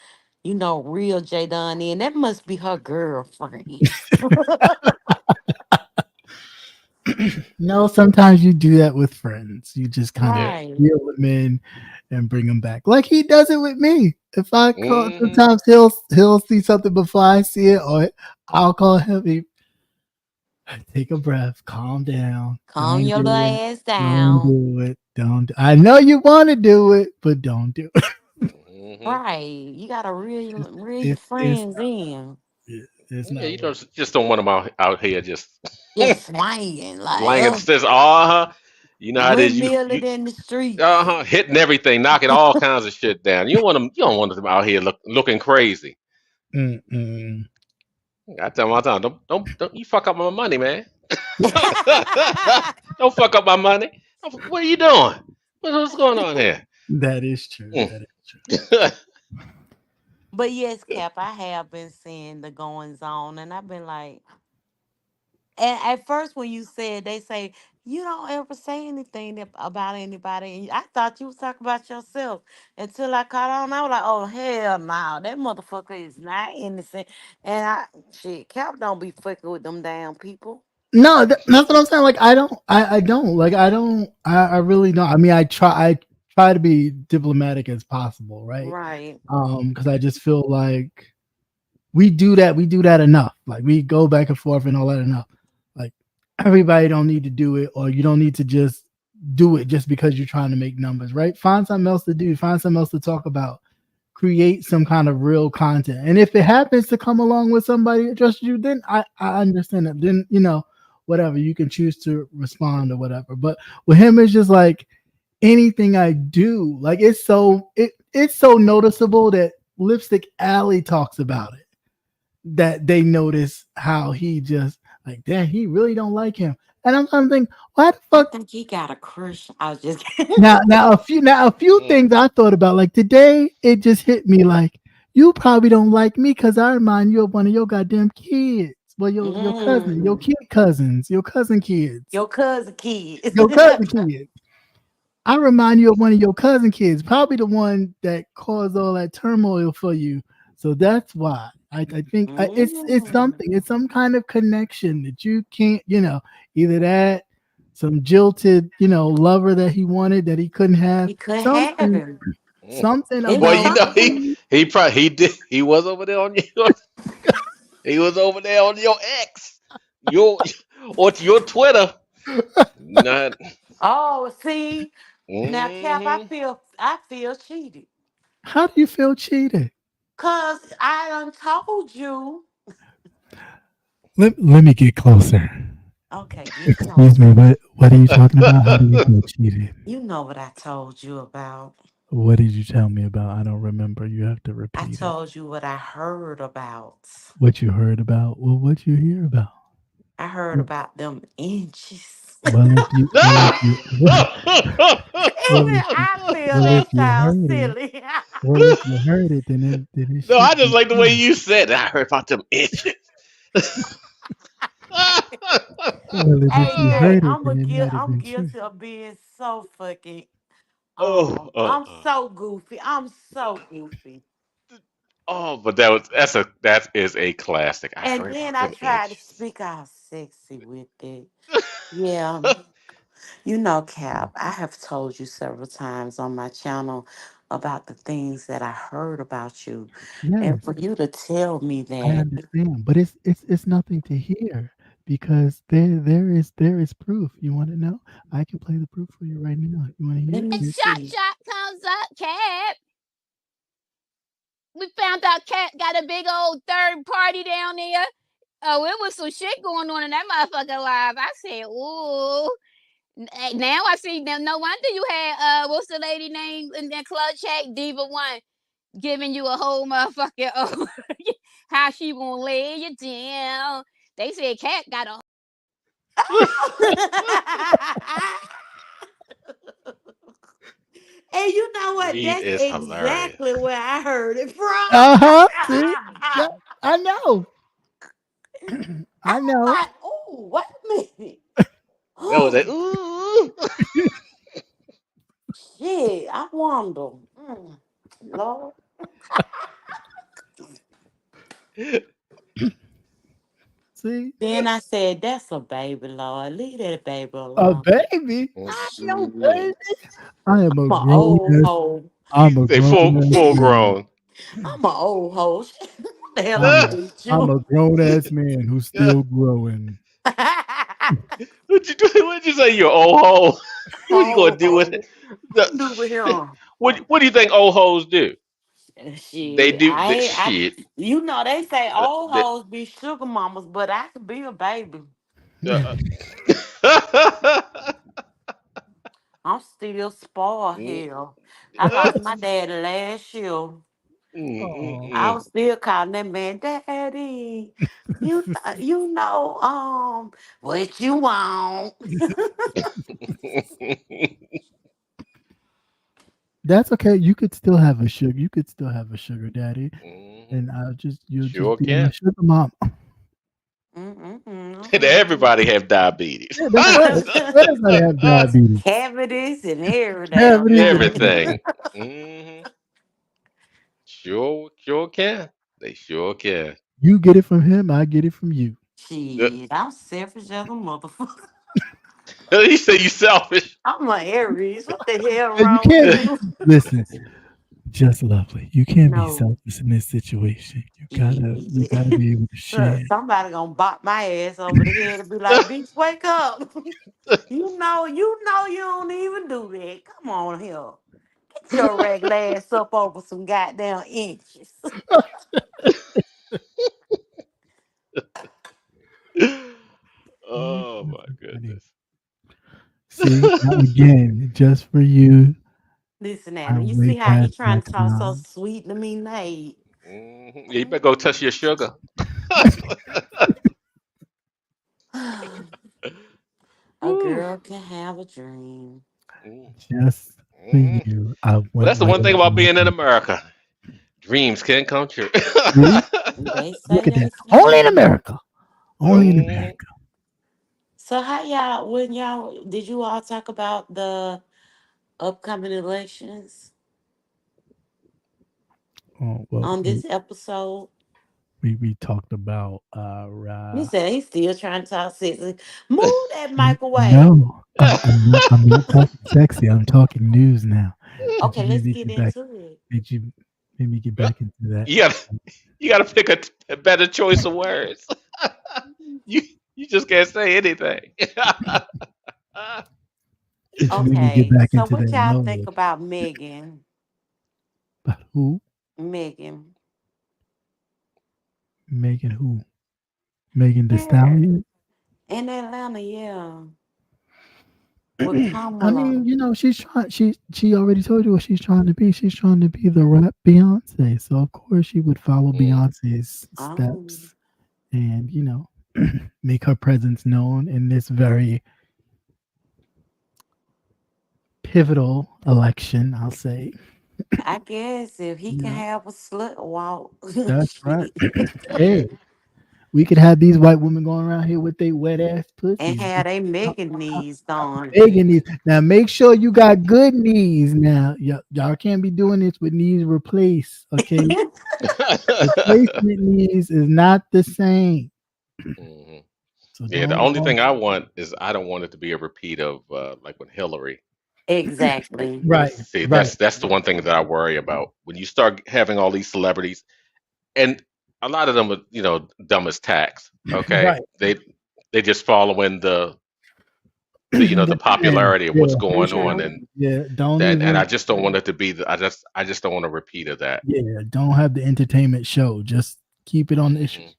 Speaker 7: reel J Don in. That must be her girlfriend.
Speaker 3: No, sometimes you do that with friends. You just kind of
Speaker 4: Yeah.
Speaker 7: Right.
Speaker 3: reel them in and bring them back, like he does it with me. If I call,
Speaker 4: Hmm.
Speaker 3: sometimes he'll see something before I see it, or I'll call him. Take a breath, calm down.
Speaker 7: Calm
Speaker 3: Don't
Speaker 7: your little
Speaker 3: do it.
Speaker 7: ass
Speaker 3: Don't
Speaker 7: down.
Speaker 3: do it. Don't. I know you want to do it, but don't do it.
Speaker 4: Hmm.
Speaker 7: Right. You gotta reel your
Speaker 3: It's
Speaker 7: friends in.
Speaker 3: it's
Speaker 4: Yeah,
Speaker 3: not
Speaker 4: you
Speaker 3: worth.
Speaker 4: just don't want them out here just
Speaker 7: Just swinging. Like,
Speaker 4: slanging this. Uh-huh. You know how it is.
Speaker 7: windmill
Speaker 4: You
Speaker 7: it in the streets.
Speaker 4: hitting everything, knocking all kinds of shit down. You don't want them. You don't want them out here looking crazy.
Speaker 3: Mm-mm.
Speaker 4: I tell them all the time, don't you fuck up my money, man. Don't fuck up my money. What are you doing? What's going on here?
Speaker 3: That is true.
Speaker 4: Mm.
Speaker 3: That is true.
Speaker 7: But yes, Cap, I have been seeing the goings on, and I've been like, and at first when you said, they say you don't ever say anything about anybody, and I thought you was talking about yourself until I caught on. I was like, oh hell no, that motherfucker is not innocent, and shit, Cap don't be fucking with them damn people.
Speaker 3: No, that's what I'm saying. Like I don't. Like I don't. I really don't. I mean, I try to be diplomatic as possible, right?
Speaker 7: Right.
Speaker 3: Because I just feel like we do that enough. Like we go back and forth and all that enough. Like everybody don't need to do it, or you don't need to just do it just because you're trying to make numbers, right? Find something else to do, find something else to talk about, create some kind of real content. And if it happens to come along with somebody that trusts you, then I understand it. Then whatever, you can choose to respond or whatever. But with him, it's just like anything I do, like it's so noticeable that Lipstick Alley talks about it, that they notice how he just like, damn, he really don't like him. And I'm thinking, why the
Speaker 7: I
Speaker 3: fuck?
Speaker 7: think he got a crush. I was just
Speaker 3: Now a few
Speaker 4: Mm.
Speaker 3: things I thought about, like today, it just hit me like, you probably don't like me because I remind you of one of your goddamn kids. Well, your cousin, your
Speaker 7: mm,
Speaker 3: kid cousins, your cousin kids,
Speaker 7: your cousin kids.
Speaker 3: your cousin kids. I remind you of one of your cousin kids, probably the one that caused all that turmoil for you. So that's why I think it's
Speaker 7: Mm.
Speaker 3: something. It's some kind of connection that you can't, either that, some jilted, lover that he wanted that he couldn't have,
Speaker 7: He could have
Speaker 3: something,
Speaker 7: him.
Speaker 4: Mm.
Speaker 3: something
Speaker 7: It's
Speaker 4: Boy, you
Speaker 3: about
Speaker 4: know
Speaker 7: something.
Speaker 4: he probably he was over there on your he was over there on your X, your or your Twitter. Not.
Speaker 7: Oh, see, now Cap, I
Speaker 4: Hmm.
Speaker 7: feel I feel cheated.
Speaker 3: how do you feel cheated?
Speaker 7: Cause I done told you.
Speaker 3: Let me get closer.
Speaker 7: Okay, get
Speaker 3: Excuse me,
Speaker 7: closer.
Speaker 3: what are you talking about? How do you feel cheated?
Speaker 7: You know what I told you about.
Speaker 3: What did you tell me about? I don't remember. You have to
Speaker 7: I
Speaker 3: repeat it.
Speaker 7: told you what I heard about.
Speaker 3: What you heard about? Well, what you hear about?
Speaker 7: I heard about them inches.
Speaker 3: Well, if you, well, if you, well,
Speaker 7: Even
Speaker 3: if you,
Speaker 7: I feel
Speaker 3: well, if
Speaker 7: that
Speaker 3: you
Speaker 7: sounds
Speaker 3: heard it,
Speaker 7: silly.
Speaker 3: well, if you heard it, then it
Speaker 4: No, I
Speaker 3: should
Speaker 4: just
Speaker 3: be
Speaker 4: like the way
Speaker 3: true.
Speaker 4: you said it. I heard about them itches.
Speaker 3: Well, and if
Speaker 7: Hey,
Speaker 3: you
Speaker 7: yeah,
Speaker 3: heard it, then it might have
Speaker 7: I'm
Speaker 3: been true.
Speaker 7: guilty of being so fucking
Speaker 4: oh,
Speaker 7: I'm so goofy. I'm so goofy.
Speaker 4: but that is a classic. I
Speaker 7: And
Speaker 4: heard
Speaker 7: then
Speaker 4: about
Speaker 7: I
Speaker 4: them
Speaker 7: try to
Speaker 4: itches.
Speaker 7: speak out sexy with it. Yeah. You know, Cap, I have told you several times on my channel about the things that I heard about you. And
Speaker 3: Yes,
Speaker 7: for you to tell me
Speaker 3: I
Speaker 7: that,
Speaker 3: understand, but it's nothing to hear because there is proof. You want to know? I can play the proof for you right now. You want to
Speaker 7: let
Speaker 3: hear
Speaker 7: me
Speaker 3: it?
Speaker 8: Shot
Speaker 7: see.
Speaker 8: shot comes up, Cat. We found out Cat got a big old third party down there. Oh, it was some shit going on in that motherfucker live. I said, ooh. Now I see. No wonder you had what's the lady name in that club chat, Diva One, giving you a whole motherfucking how she gonna lay you down. They said Cat got a.
Speaker 7: And you know what?
Speaker 4: Reed
Speaker 7: That's
Speaker 4: is hilarious.
Speaker 7: exactly where I heard it
Speaker 3: Uh
Speaker 7: from.
Speaker 3: huh. See, yeah, I know. I
Speaker 7: I'm
Speaker 3: know.
Speaker 7: like, oh, wait a minute.
Speaker 4: That was
Speaker 7: Oh,
Speaker 4: a ooh.
Speaker 7: shit. I wonder. Lord.
Speaker 3: See,
Speaker 7: Then I said, that's a baby, Lord. Leave that baby
Speaker 3: a
Speaker 7: alone.
Speaker 3: baby. I know,
Speaker 4: Mm.
Speaker 3: baby. I am a
Speaker 7: I'm a
Speaker 3: grown
Speaker 7: old
Speaker 3: ass.
Speaker 7: hoe.
Speaker 3: I'm a
Speaker 4: They
Speaker 3: grown ass
Speaker 4: full
Speaker 3: man.
Speaker 4: grown.
Speaker 7: I'm a old hoe. What the hell I
Speaker 3: I'm
Speaker 7: do
Speaker 3: a
Speaker 7: with
Speaker 3: I'm
Speaker 7: you?
Speaker 3: a grown ass man who's still growing.
Speaker 4: What you do? What you say? You're old hoe. What you gonna
Speaker 7: Old
Speaker 4: do with
Speaker 7: hoe.
Speaker 4: it?
Speaker 7: What you do with him?
Speaker 4: What do you think old hoes do? They
Speaker 7: Shit,
Speaker 4: do the
Speaker 7: I,
Speaker 4: shit.
Speaker 7: you know, they say
Speaker 4: Uh,
Speaker 7: old
Speaker 4: the,
Speaker 7: hoes be sugar mamas, but I could be a baby.
Speaker 4: uh,
Speaker 7: I'm still spoiled.
Speaker 4: mm,
Speaker 7: Hell, I lost my daddy last year.
Speaker 3: Oh,
Speaker 7: I
Speaker 4: mm,
Speaker 7: was still calling that man daddy. You know, what you want?
Speaker 4: mm.
Speaker 3: that's okay. You could still have a sugar. You could still have a sugar daddy,
Speaker 4: Mhm.
Speaker 3: and you'll just
Speaker 4: Sure
Speaker 3: be my
Speaker 4: can.
Speaker 3: sugar mom.
Speaker 4: And everybody have diabetes.
Speaker 3: Yeah, that's right. Everybody have diabetes.
Speaker 7: Cavities and every damn
Speaker 3: Cavities and
Speaker 7: thing.
Speaker 3: everything.
Speaker 4: Everything. Hmm. Sure can. They sure can.
Speaker 3: You get it from him. I get it from you.
Speaker 4: Uh,
Speaker 7: Shit, I'm selfish as a motherfucker.
Speaker 4: You say you selfish.
Speaker 7: I'm a Aries. What the hell
Speaker 3: And you
Speaker 7: wrong with
Speaker 3: can't
Speaker 7: you?
Speaker 3: listen. Just lovely. You can't be
Speaker 7: No.
Speaker 3: selfish in this situation. You gotta
Speaker 7: Shit.
Speaker 3: be able to
Speaker 7: Look,
Speaker 3: share.
Speaker 7: somebody gonna bop my ass over the head and be like, bitch, wake up. You don't even do that. Come on here. Get your regular ass up over some goddamn inches.
Speaker 3: You
Speaker 4: Oh
Speaker 3: just
Speaker 4: my
Speaker 3: funny.
Speaker 4: goodness.
Speaker 3: See, now again, just for you,
Speaker 7: Listen at
Speaker 3: I
Speaker 7: him. You
Speaker 3: way
Speaker 7: see how he
Speaker 3: past my
Speaker 7: trying to talk so
Speaker 3: time.
Speaker 7: sweet to me, Nate?
Speaker 4: Mhm. You better go touch your sugar.
Speaker 7: A
Speaker 4: Woo.
Speaker 7: girl can have a dream.
Speaker 4: Mm,
Speaker 3: Just for
Speaker 4: mm.
Speaker 3: you, I
Speaker 4: Well,
Speaker 3: went
Speaker 4: that's the
Speaker 3: way
Speaker 4: one thing
Speaker 3: over
Speaker 4: about
Speaker 3: my
Speaker 4: being in
Speaker 3: time.
Speaker 4: America. Dreams can come true.
Speaker 3: See?
Speaker 7: They
Speaker 3: Look
Speaker 7: say,
Speaker 3: at
Speaker 7: they
Speaker 3: that. Only in
Speaker 7: say.
Speaker 3: America. Only in
Speaker 4: Mhm.
Speaker 3: America.
Speaker 7: So how y'all when y'all did you all talk about the upcoming elections
Speaker 3: Oh, well,
Speaker 7: on this episode?
Speaker 3: we talked about
Speaker 7: He said he's still trying to talk sexy. Move that
Speaker 3: N-
Speaker 7: mic away.
Speaker 3: no, I'm not talking sexy. I'm talking news now. Did you
Speaker 7: Okay, let's
Speaker 3: maybe
Speaker 7: get
Speaker 3: get back?
Speaker 7: into it.
Speaker 3: Did you maybe get back into that?
Speaker 4: You gotta you gotta pick a better choice of words. you you just can't say anything.
Speaker 3: Did you maybe get
Speaker 7: Okay,
Speaker 3: back
Speaker 7: so
Speaker 3: into
Speaker 7: what
Speaker 3: that
Speaker 7: y'all think
Speaker 3: mode?
Speaker 7: about Megan?
Speaker 3: But who?
Speaker 7: Megan.
Speaker 3: Megan who? Megan the
Speaker 7: Yeah.
Speaker 3: Stallion?
Speaker 7: In Atlanta, yeah. With
Speaker 3: I
Speaker 7: Kamala.
Speaker 3: mean, she's trying. She already told you what she's trying to be. She's trying to be the rap Beyonce. So of course she would follow
Speaker 4: Mm.
Speaker 3: Beyonce's
Speaker 7: Um,
Speaker 3: steps and make her presence known in this very pivotal election, I'll say.
Speaker 7: I guess if he can
Speaker 3: Yeah,
Speaker 7: have a slut walk,
Speaker 3: that's right.
Speaker 7: shit,
Speaker 3: Hey, we could have these white women going around here with their wet ass
Speaker 7: and
Speaker 3: pussies.
Speaker 7: have they Megan knees done.
Speaker 3: Begging these. Now make sure you got good knees. Now y'all can't be doing this with knees replaced. Okay, replacement knees is not the same.
Speaker 4: Mhm.
Speaker 3: So
Speaker 4: Yeah, the
Speaker 3: don't.
Speaker 4: only thing I want is I don't want it to be a repeat of like when Hillary.
Speaker 7: Exactly.
Speaker 3: Right,
Speaker 4: See,
Speaker 3: right,
Speaker 4: that's the one thing that I worry about when you start having all these celebrities, and a lot of them are dumb as tacks. Okay,
Speaker 3: right.
Speaker 4: they just following the
Speaker 3: The trend.
Speaker 4: popularity of
Speaker 3: Yeah,
Speaker 4: what's going on,
Speaker 7: True.
Speaker 3: yeah. Don't
Speaker 4: and I
Speaker 3: even.
Speaker 4: just don't want it to be. I just don't want a repeat of that.
Speaker 3: Yeah, don't have the entertainment show. Just keep it on the
Speaker 4: Hmm.
Speaker 3: issues.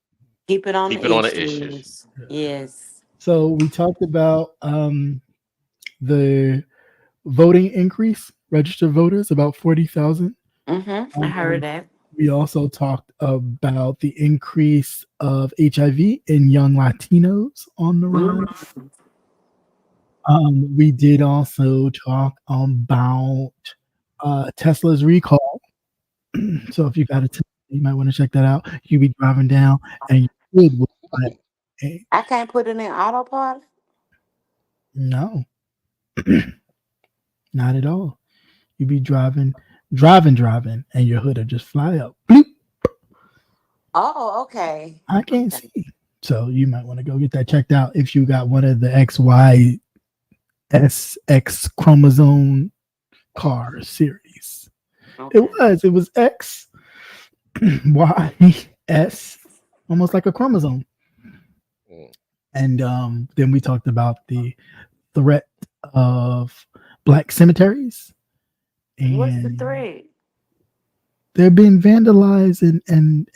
Speaker 7: Keep it on
Speaker 4: Keep
Speaker 7: the
Speaker 4: it on the issues.
Speaker 7: issues. Yes.
Speaker 3: So we talked about the voting increase, registered voters, about 40,000.
Speaker 7: Mm-hmm. I heard
Speaker 3: Um,
Speaker 7: that.
Speaker 3: we also talked about the increase of HIV in young Latinos on the rise.
Speaker 7: Mhm.
Speaker 3: We did also talk about Tesla's recall. So if you got a Tesla, you might want to check that out. You be driving down and your kid will buy a
Speaker 7: I can't put it in autopilot.
Speaker 3: no, not at all. You be driving, and your hood will just fly up. Bloop.
Speaker 7: Oh, okay.
Speaker 3: I can't
Speaker 7: Okay.
Speaker 3: see. So you might want to go get that checked out if you got one of the XYSX chromosome car series.
Speaker 7: Okay.
Speaker 3: It was X Y S, almost like a chromosome.
Speaker 4: Mm.
Speaker 3: And then we talked about the threat of black cemeteries,
Speaker 7: What's the
Speaker 3: and
Speaker 7: thread?
Speaker 3: they're being vandalized, and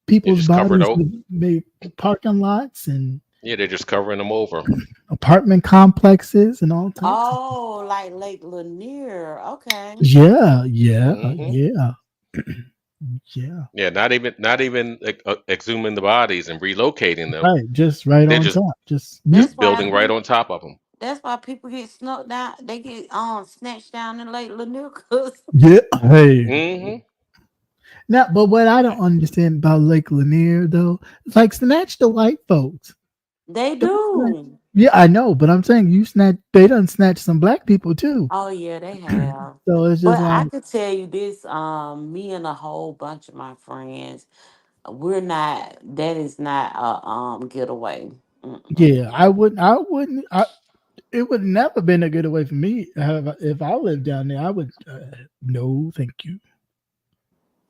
Speaker 4: They
Speaker 3: people's
Speaker 4: just cover it
Speaker 3: bodies
Speaker 4: over.
Speaker 3: with made parking lots and
Speaker 4: Yeah, they're just covering them over.
Speaker 3: apartment complexes and all types of
Speaker 7: Oh, like Lake Lanier. Okay.
Speaker 3: yeah, yeah,
Speaker 4: Hmm.
Speaker 3: yeah, yeah.
Speaker 4: Yeah, not even exhuming the bodies and relocating them.
Speaker 3: Right, just right
Speaker 4: They're
Speaker 3: on
Speaker 4: just
Speaker 3: top. Just
Speaker 7: That's
Speaker 3: yep.
Speaker 4: just
Speaker 7: why
Speaker 4: building right
Speaker 7: people.
Speaker 4: on top of them.
Speaker 7: That's why people get snuck down. They get snatched down in Lake Lanier because
Speaker 3: Yeah. Hey.
Speaker 4: Hmm.
Speaker 3: Now, but what I don't understand about Lake Lanier though, it's like snatch the white folks.
Speaker 7: they
Speaker 3: Don't snatch.
Speaker 7: do.
Speaker 3: Yeah, I know, but I'm saying you snatch. They done snatch some black people too.
Speaker 7: Oh yeah, they have.
Speaker 3: So it's just
Speaker 7: But I
Speaker 3: like,
Speaker 7: could tell you this, me and a whole bunch of my friends, we're not that is not a getaway. Mm-mm.
Speaker 3: yeah, I wouldn't. It would never been a good away for me. If I lived down there, I would. No, thank you.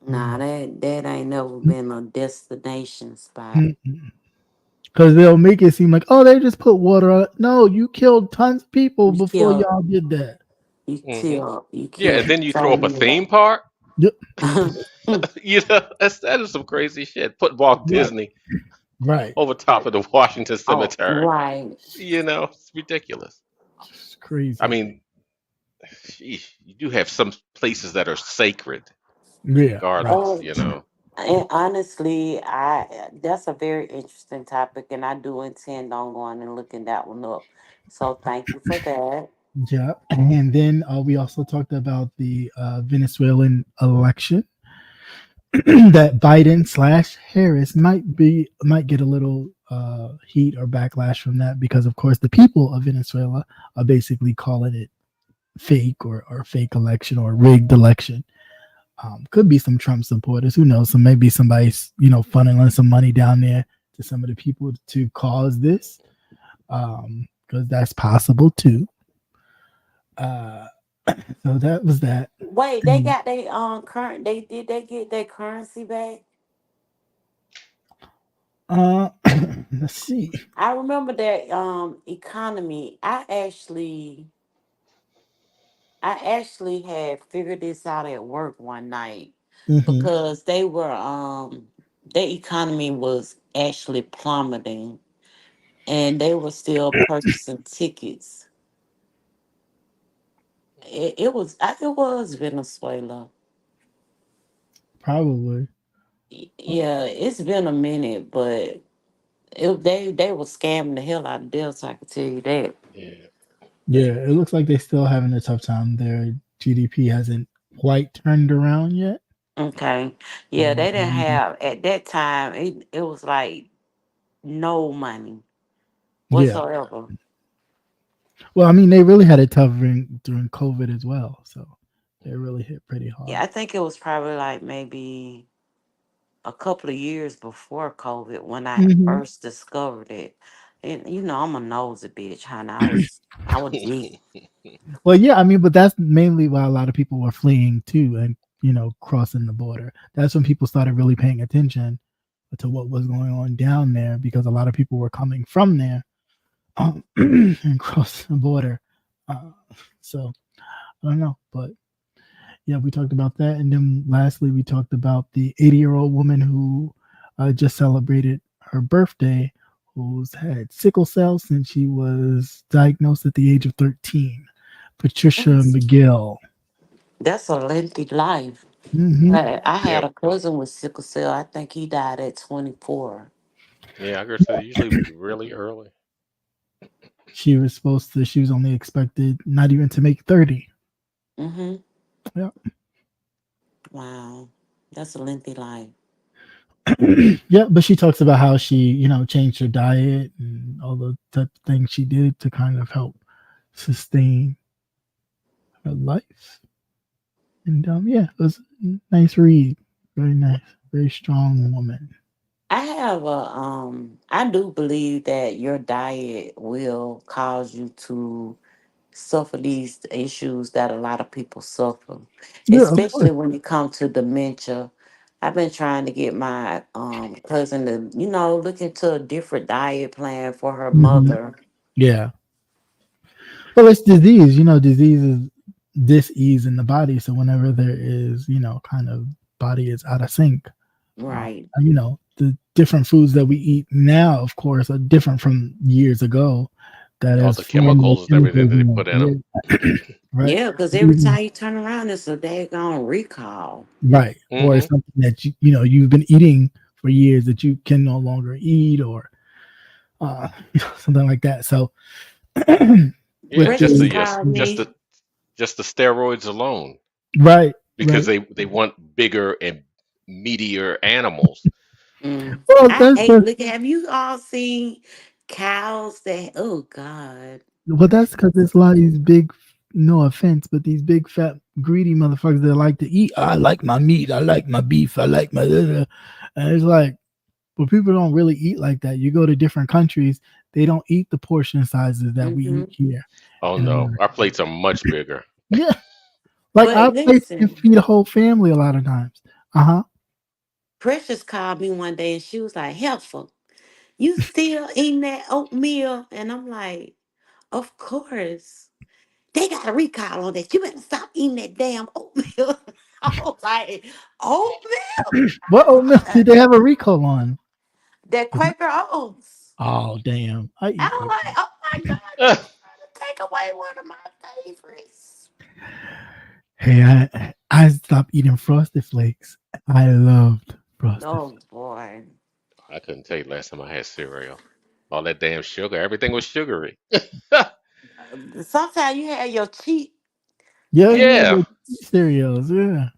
Speaker 7: Nah,
Speaker 3: No.
Speaker 7: that ain't never been a destination spot.
Speaker 3: Because they'll make it seem like, oh, they just put water on. No, you killed tons of people
Speaker 7: You
Speaker 3: before
Speaker 7: kill
Speaker 3: y'all did that.
Speaker 4: Hmm.
Speaker 7: you
Speaker 4: Yeah,
Speaker 7: kill
Speaker 4: and then you throw
Speaker 7: so
Speaker 4: up a
Speaker 7: many.
Speaker 4: theme park.
Speaker 3: Yep.
Speaker 4: That is some crazy shit. Put Walt
Speaker 3: Right.
Speaker 4: Disney
Speaker 3: Right.
Speaker 4: over top of the Washington
Speaker 7: Oh,
Speaker 4: Cemetery.
Speaker 7: right.
Speaker 4: It's ridiculous.
Speaker 3: Just
Speaker 4: I
Speaker 3: crazy.
Speaker 4: mean, sheesh, you do have some places that are sacred,
Speaker 3: Yeah. Right.
Speaker 4: regardless.
Speaker 7: Oh, and honestly, I that's a very interesting topic, and I do intend on going and looking that one up. So thank you for that.
Speaker 3: Yeah. And then we also talked about the Venezuelan election that Biden slash Harris might get a little heat or backlash from that because, of course, the people of Venezuela are basically calling it fake or fake election or rigged election. Could be some Trump supporters. Who knows? So maybe somebody's funneling some money down there to some of the people to cause this, because that's possible too. Uh, so that was that.
Speaker 7: Wait, they
Speaker 3: And,
Speaker 7: got their current. They get their currency back?
Speaker 3: uh, let's see.
Speaker 7: I remember that economy. I actually had figured this out at work one night
Speaker 3: Hmm.
Speaker 7: because they were their economy was actually plummeting and they were still purchasing tickets. It was Venezuela.
Speaker 3: Probably.
Speaker 7: Yeah, it's been a minute, but they were scamming the hell out of Delta. I can tell you that.
Speaker 4: Yeah.
Speaker 3: Yeah, it looks like they're still having a tough time. Their GDP hasn't quite turned around yet.
Speaker 7: Okay. Yeah,
Speaker 3: Um,
Speaker 7: they didn't have at that time. It was like no money
Speaker 3: yeah.
Speaker 7: whatsoever.
Speaker 3: Well, I mean, they really had it tough during COVID as well. So they really hit pretty
Speaker 7: Yeah,
Speaker 3: hard.
Speaker 7: I think it was probably like maybe a couple of years before COVID when I
Speaker 3: Hmm.
Speaker 7: first discovered it. And you know, I'm a nosy bitch, honey. I was deep.
Speaker 3: Well, yeah, I mean, but that's mainly why a lot of people were fleeing too, and crossing the border. That's when people started really paying attention to what was going on down there because a lot of people were coming from there and crossing the border. Uh, so I don't know, but yeah, we talked about that, and then lastly, we talked about the 80-year-old woman who just celebrated her birthday, who's had sickle cell since she was diagnosed at the age of 13. Patricia
Speaker 7: That's,
Speaker 3: McGill.
Speaker 7: that's a lengthy life.
Speaker 3: Hmm.
Speaker 7: I had
Speaker 4: Yeah,
Speaker 7: a cousin with sickle cell. I think he died at 24.
Speaker 4: yeah. I guess they usually really early.
Speaker 3: She was only expected not even to make 30.
Speaker 7: Mm-hmm.
Speaker 3: Yeah.
Speaker 7: Wow. That's a lengthy life.
Speaker 3: Yeah, but she talks about how she, changed her diet and all the type of things she did to kind of help sustain her life. And yeah, it was a nice read. Very nice. Very strong woman.
Speaker 7: I do believe that your diet will cause you to suffer these issues that a lot of people suffer,
Speaker 3: Yeah, of
Speaker 7: especially
Speaker 3: course.
Speaker 7: when it comes to dementia. I've been trying to get my cousin to, look into a different diet plan for her
Speaker 3: Hmm.
Speaker 7: mother.
Speaker 3: Yeah. Well, it's disease. Disease is dis-ease in the body. So whenever there is, kind of body is out of sync,
Speaker 7: Right.
Speaker 3: the different foods that we eat now, of course, are different from years ago. That
Speaker 4: All
Speaker 3: is
Speaker 4: the
Speaker 3: far more
Speaker 4: chemicals and everything
Speaker 3: chemicals
Speaker 4: that they
Speaker 3: in
Speaker 4: put in them.
Speaker 3: it. Yeah, right.
Speaker 7: Yeah, because every
Speaker 3: Mhm.
Speaker 7: time you turn around, it's a daggone recall.
Speaker 3: Right. Or
Speaker 4: Hmm.
Speaker 3: it's something that you've been eating for years that you can no longer eat, or something like that. So
Speaker 4: Yeah,
Speaker 3: with
Speaker 4: just
Speaker 7: Precious
Speaker 4: the
Speaker 3: the
Speaker 4: just
Speaker 7: called
Speaker 4: just
Speaker 7: me.
Speaker 4: the just the steroids alone,
Speaker 3: right,
Speaker 4: because
Speaker 3: right.
Speaker 4: they want bigger and meatier animals.
Speaker 3: Well,
Speaker 7: I
Speaker 3: that's
Speaker 7: hate
Speaker 3: the
Speaker 7: look. Have you all seen cows that? Oh God.
Speaker 3: well, that's because there's a lot of these big. No offense, but these big fat greedy motherfuckers that like to eat. I like my meat. I like my beef. I like my. And it's like, but people don't really eat like that. You go to different countries, they don't eat the portion sizes that we
Speaker 7: Hmm.
Speaker 3: eat here
Speaker 4: Oh
Speaker 3: in
Speaker 4: no,
Speaker 3: America.
Speaker 4: our plates are much bigger.
Speaker 3: Yeah, like
Speaker 7: But
Speaker 3: our place can
Speaker 7: listen,
Speaker 3: feed a whole family a lot of times. Uh huh.
Speaker 7: Precious called me one day and she was like, "Helpful, you still eating that oatmeal?" And I'm like, "Of course. They got a recall on that. You better stop eating that damn oatmeal." I was like, "Oatmeal?
Speaker 3: What oatmeal did they have a recall on?
Speaker 7: That Quaker Oats."
Speaker 3: Oh damn! I
Speaker 7: I
Speaker 3: eat
Speaker 7: was
Speaker 3: Quaker.
Speaker 7: like, "Oh my God, they trying to take away one of my favorites."
Speaker 3: Hey, I stopped eating Frosted Flakes. I loved Frosted
Speaker 7: Oh
Speaker 3: Flakes.
Speaker 7: boy.
Speaker 4: I couldn't tell you last time I had cereal. All that damn sugar, everything was sugary.
Speaker 7: Sometimes you have your cheat.
Speaker 3: Yeah,
Speaker 7: And
Speaker 3: yeah,
Speaker 4: Yeah.
Speaker 3: the cereals. Yeah.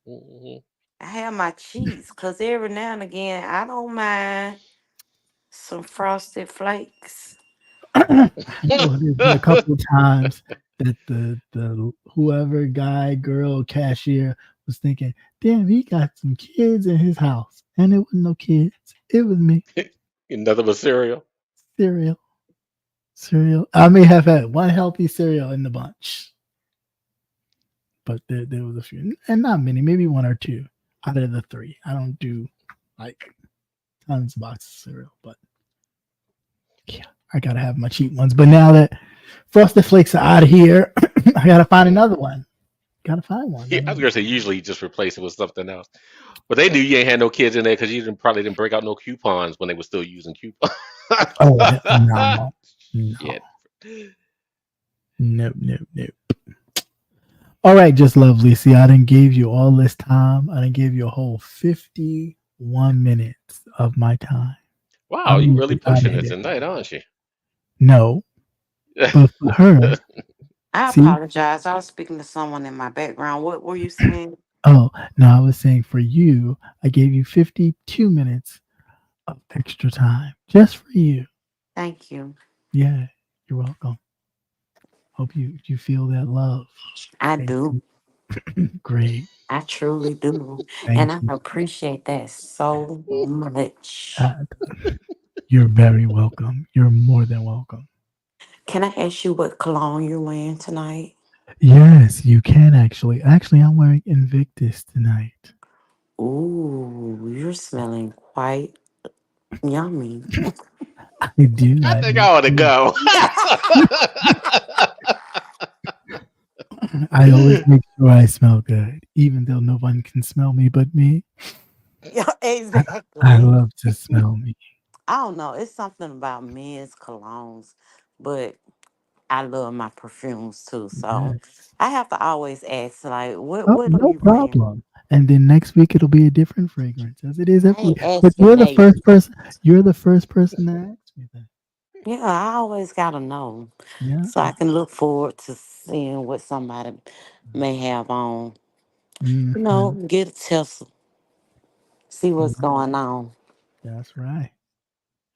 Speaker 4: Mhm.
Speaker 7: I have my cheats because every now and again I don't mind some frosted flakes.
Speaker 3: I know there's been a couple of times that the whoever guy, girl, cashier was thinking, "Damn, he got some kids in his house," and it wasn't no kids. It was me.
Speaker 4: Nothing but cereal.
Speaker 3: Cereal, cereal. I may have had one healthy cereal in the bunch, but there was a few, and not many, maybe one or two out of the three. I don't do like tons of boxes of cereal, but yeah, I gotta have my cheap ones. But now that Frosted Flakes are out of here, I gotta find
Speaker 4: Mm.
Speaker 3: another one. Gotta find one.
Speaker 4: Yeah, I was gonna say usually you just replace it with something else. But they knew you ain't had no kids in there because you probably didn't break out no coupons when they were still using coupons.
Speaker 3: Oh no, no,
Speaker 4: Shit.
Speaker 3: nope, nope, nope. All right, just lovely. See, I didn't give you all this time. I didn't give you a whole 51 minutes of my time.
Speaker 4: Wow,
Speaker 3: I'm
Speaker 4: you
Speaker 3: gonna
Speaker 4: really
Speaker 3: get out of
Speaker 4: pushing it
Speaker 3: here.
Speaker 4: tonight, aren't you?
Speaker 3: No, but for her,
Speaker 7: I
Speaker 3: See?
Speaker 7: apologize. I was speaking to someone in my background. What were you saying?
Speaker 3: Oh, no, I was saying for you, I gave you 52 minutes of extra time just for you.
Speaker 7: Thank you.
Speaker 3: Yeah, you're welcome. Hope you feel that love.
Speaker 7: I
Speaker 3: Thank
Speaker 7: do.
Speaker 3: you. Great.
Speaker 7: I truly do. And
Speaker 3: Thank
Speaker 7: I
Speaker 3: you.
Speaker 7: appreciate that so much.
Speaker 3: Uh, you're very welcome. You're more than welcome.
Speaker 7: Can I ask you what cologne you're wearing tonight?
Speaker 3: Yes, you can actually. Actually, I'm wearing Invictus tonight.
Speaker 7: Ooh, you're smelling quite yummy.
Speaker 3: I do.
Speaker 4: I
Speaker 3: I
Speaker 4: think I ought to
Speaker 3: do.
Speaker 4: go.
Speaker 3: I always make sure I smell good, even though no one can smell me but me.
Speaker 7: Yeah,
Speaker 3: I, I
Speaker 7: exactly.
Speaker 3: love to smell me.
Speaker 7: I don't know. It's something about men's colognes, but I love my perfumes too. So
Speaker 3: Yes.
Speaker 7: I have to always ask, like, what
Speaker 3: Oh,
Speaker 7: what are
Speaker 3: no
Speaker 7: you wearing?
Speaker 3: problem. And then next week it'll be a different fragrance, as it is
Speaker 7: I
Speaker 3: every
Speaker 7: ain't
Speaker 3: week. But
Speaker 7: asking
Speaker 3: you're the
Speaker 7: that.
Speaker 3: first person. You're the first person to ask me that.
Speaker 7: Yeah, I always gotta know
Speaker 3: Yeah.
Speaker 7: so I can look forward to seeing what somebody may have on.
Speaker 3: Hmm.
Speaker 7: Get a test, see what's
Speaker 3: Yeah,
Speaker 7: going on.
Speaker 3: that's right.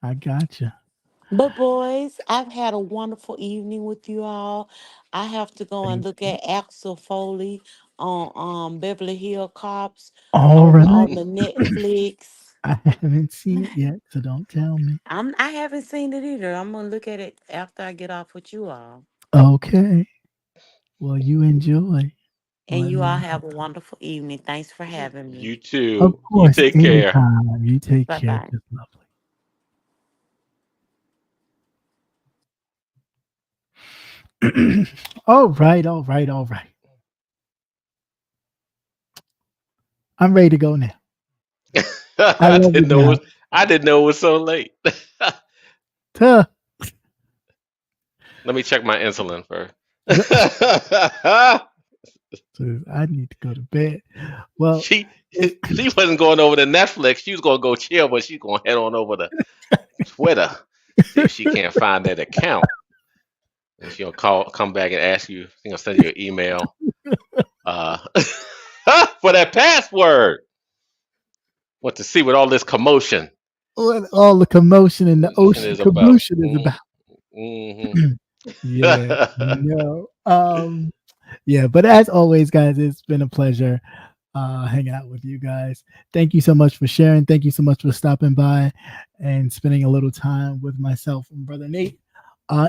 Speaker 3: I gotcha.
Speaker 7: But boys, I've had a wonderful evening with you all. I have to go and
Speaker 3: Thank
Speaker 7: look
Speaker 3: you.
Speaker 7: at Axel Foley on Beverly Hill Cops
Speaker 3: All
Speaker 7: on
Speaker 3: right.
Speaker 7: the Netflix.
Speaker 3: I haven't seen it yet, so don't tell me.
Speaker 7: I haven't seen it either. I'm gonna look at it after I get off with you all.
Speaker 3: Okay. Well, you enjoy.
Speaker 7: And
Speaker 3: Let
Speaker 7: you
Speaker 3: me
Speaker 7: all
Speaker 3: know.
Speaker 7: have a wonderful evening. Thanks for having
Speaker 4: You
Speaker 7: me.
Speaker 3: Of
Speaker 4: too. You
Speaker 3: course,
Speaker 4: take care.
Speaker 3: anytime. You take
Speaker 7: Bye
Speaker 3: care.
Speaker 7: bye.
Speaker 3: Just lovely. All right, all right, all right. I'm ready to go now. I
Speaker 4: I
Speaker 3: love you
Speaker 4: didn't know.
Speaker 3: guys.
Speaker 4: I didn't know it was so late.
Speaker 3: Tuh.
Speaker 4: Let me check my insulin first.
Speaker 3: So I need to go to bed. Well,
Speaker 4: she
Speaker 3: it,
Speaker 4: she wasn't going over to Netflix. She was gonna go chill, but she's gonna head on over to Twitter, see if she can't find that account, and she'll come back and ask you. She's gonna send you an email uh, for that password. What to see what all this commotion
Speaker 3: what all the commotion in the ocean
Speaker 4: is about?
Speaker 3: commotion is about.
Speaker 4: Mm-hmm.
Speaker 3: Yeah, no. Yeah, but as always, guys, it's been a pleasure hanging out with you guys. Thank you so much for sharing. Thank you so much for stopping by and spending a little time with myself and Brother Nate.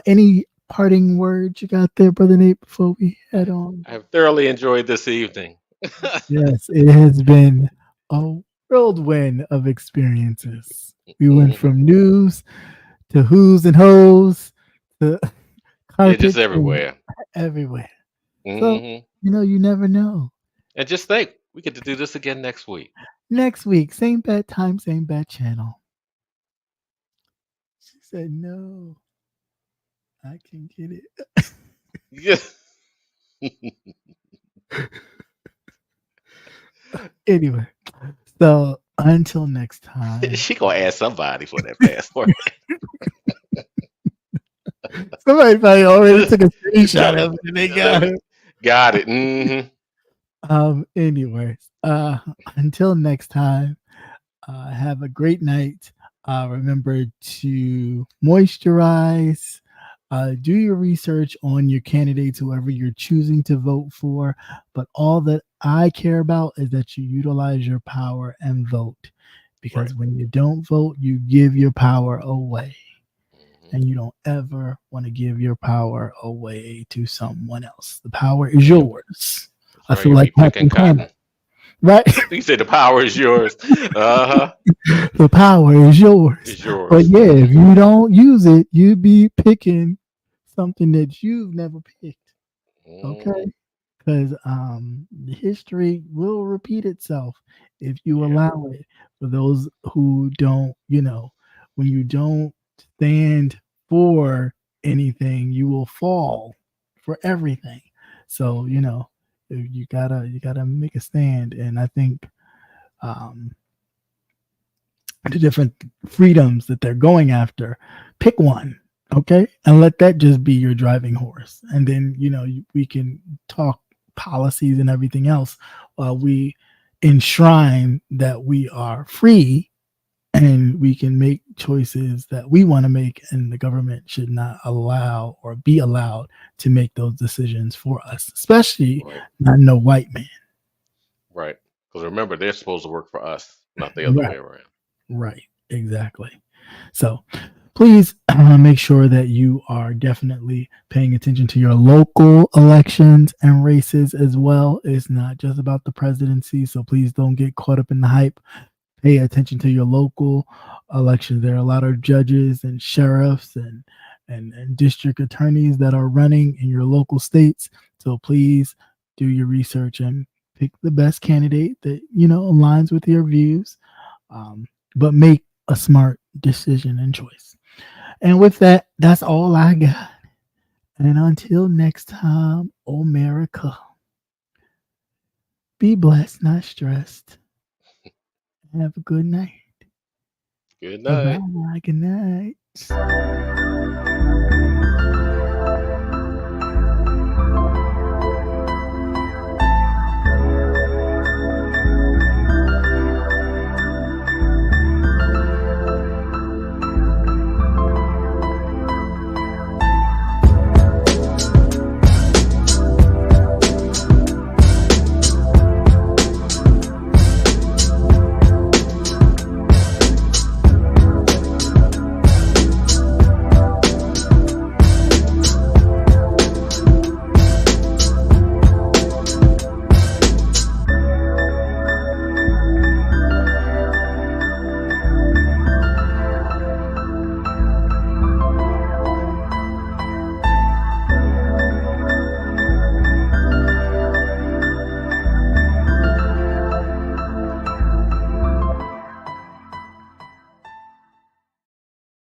Speaker 3: Any parting words you got there, Brother Nate, before we head on?
Speaker 4: I've thoroughly enjoyed this evening.
Speaker 3: Yes, it has been a whirlwind of experiences. We went
Speaker 4: Hmm.
Speaker 3: from news to who's and hoes to
Speaker 4: Yeah, just
Speaker 3: carpets and
Speaker 4: everywhere.
Speaker 3: everywhere. So,
Speaker 4: Hmm.
Speaker 3: you never know.
Speaker 4: And just think, we get to do this again next week.
Speaker 3: Next week, same bad time, same bad channel. She said, no, I can get it.
Speaker 4: Yeah.
Speaker 3: Anyway, so until next time,
Speaker 4: She gonna ask somebody for that password.
Speaker 3: somebody probably already took a screenshot of it and they got it.
Speaker 4: Got it. Hmm.
Speaker 3: Anyways, until next time, have a great night. Remember to moisturize. Do your research on your candidates, whoever you're choosing to vote for. But all that I care about is that you utilize your power and vote.
Speaker 4: Right.
Speaker 3: Because when you don't vote, you give your power away.
Speaker 4: Hmm.
Speaker 3: And you don't ever want to give your power away to someone else. The power is
Speaker 4: Yep.
Speaker 3: yours.
Speaker 4: That's
Speaker 3: I
Speaker 4: right.
Speaker 3: feel
Speaker 4: You'll
Speaker 3: like
Speaker 4: be picking
Speaker 3: Captain Planet,
Speaker 4: cotton.
Speaker 3: right?
Speaker 4: You said the power is yours. Uh huh.
Speaker 3: The power is yours.
Speaker 4: It's
Speaker 3: But
Speaker 4: yours.
Speaker 3: yeah, if
Speaker 4: Hmm.
Speaker 3: you don't use it, you be picking something that you've never picked.
Speaker 4: Hmm.
Speaker 3: Okay? Because history will repeat itself if you
Speaker 4: Yeah.
Speaker 3: allow it. For those who don't, when you don't stand for anything, you will fall for everything. So, you gotta make a stand. And I think um the different freedoms that they're going after, pick one. Okay, and let that just be your driving horse, and then we can talk policies and everything else while we enshrine that we are free and we can make choices that we want to make, and the government should not allow or be allowed to make those decisions for us, especially
Speaker 4: Right.
Speaker 3: not no white man.
Speaker 4: Right. Because remember, they're supposed to work for us, not the other way
Speaker 3: Right,
Speaker 4: around.
Speaker 3: right, exactly. So please make sure that you are definitely paying attention to your local elections and races as well. It's not just about the presidency, so please don't get caught up in the hype. Pay attention to your local elections. There are a lot of judges and sheriffs and district attorneys that are running in your local states. So please do your research and pick the best candidate that aligns with your views. But make a smart decision and choice. And with that, that's all I got. And until next time, America, be blessed, not stressed. Have a good night.
Speaker 4: Good
Speaker 3: Bye
Speaker 4: night.
Speaker 3: bye. Good night.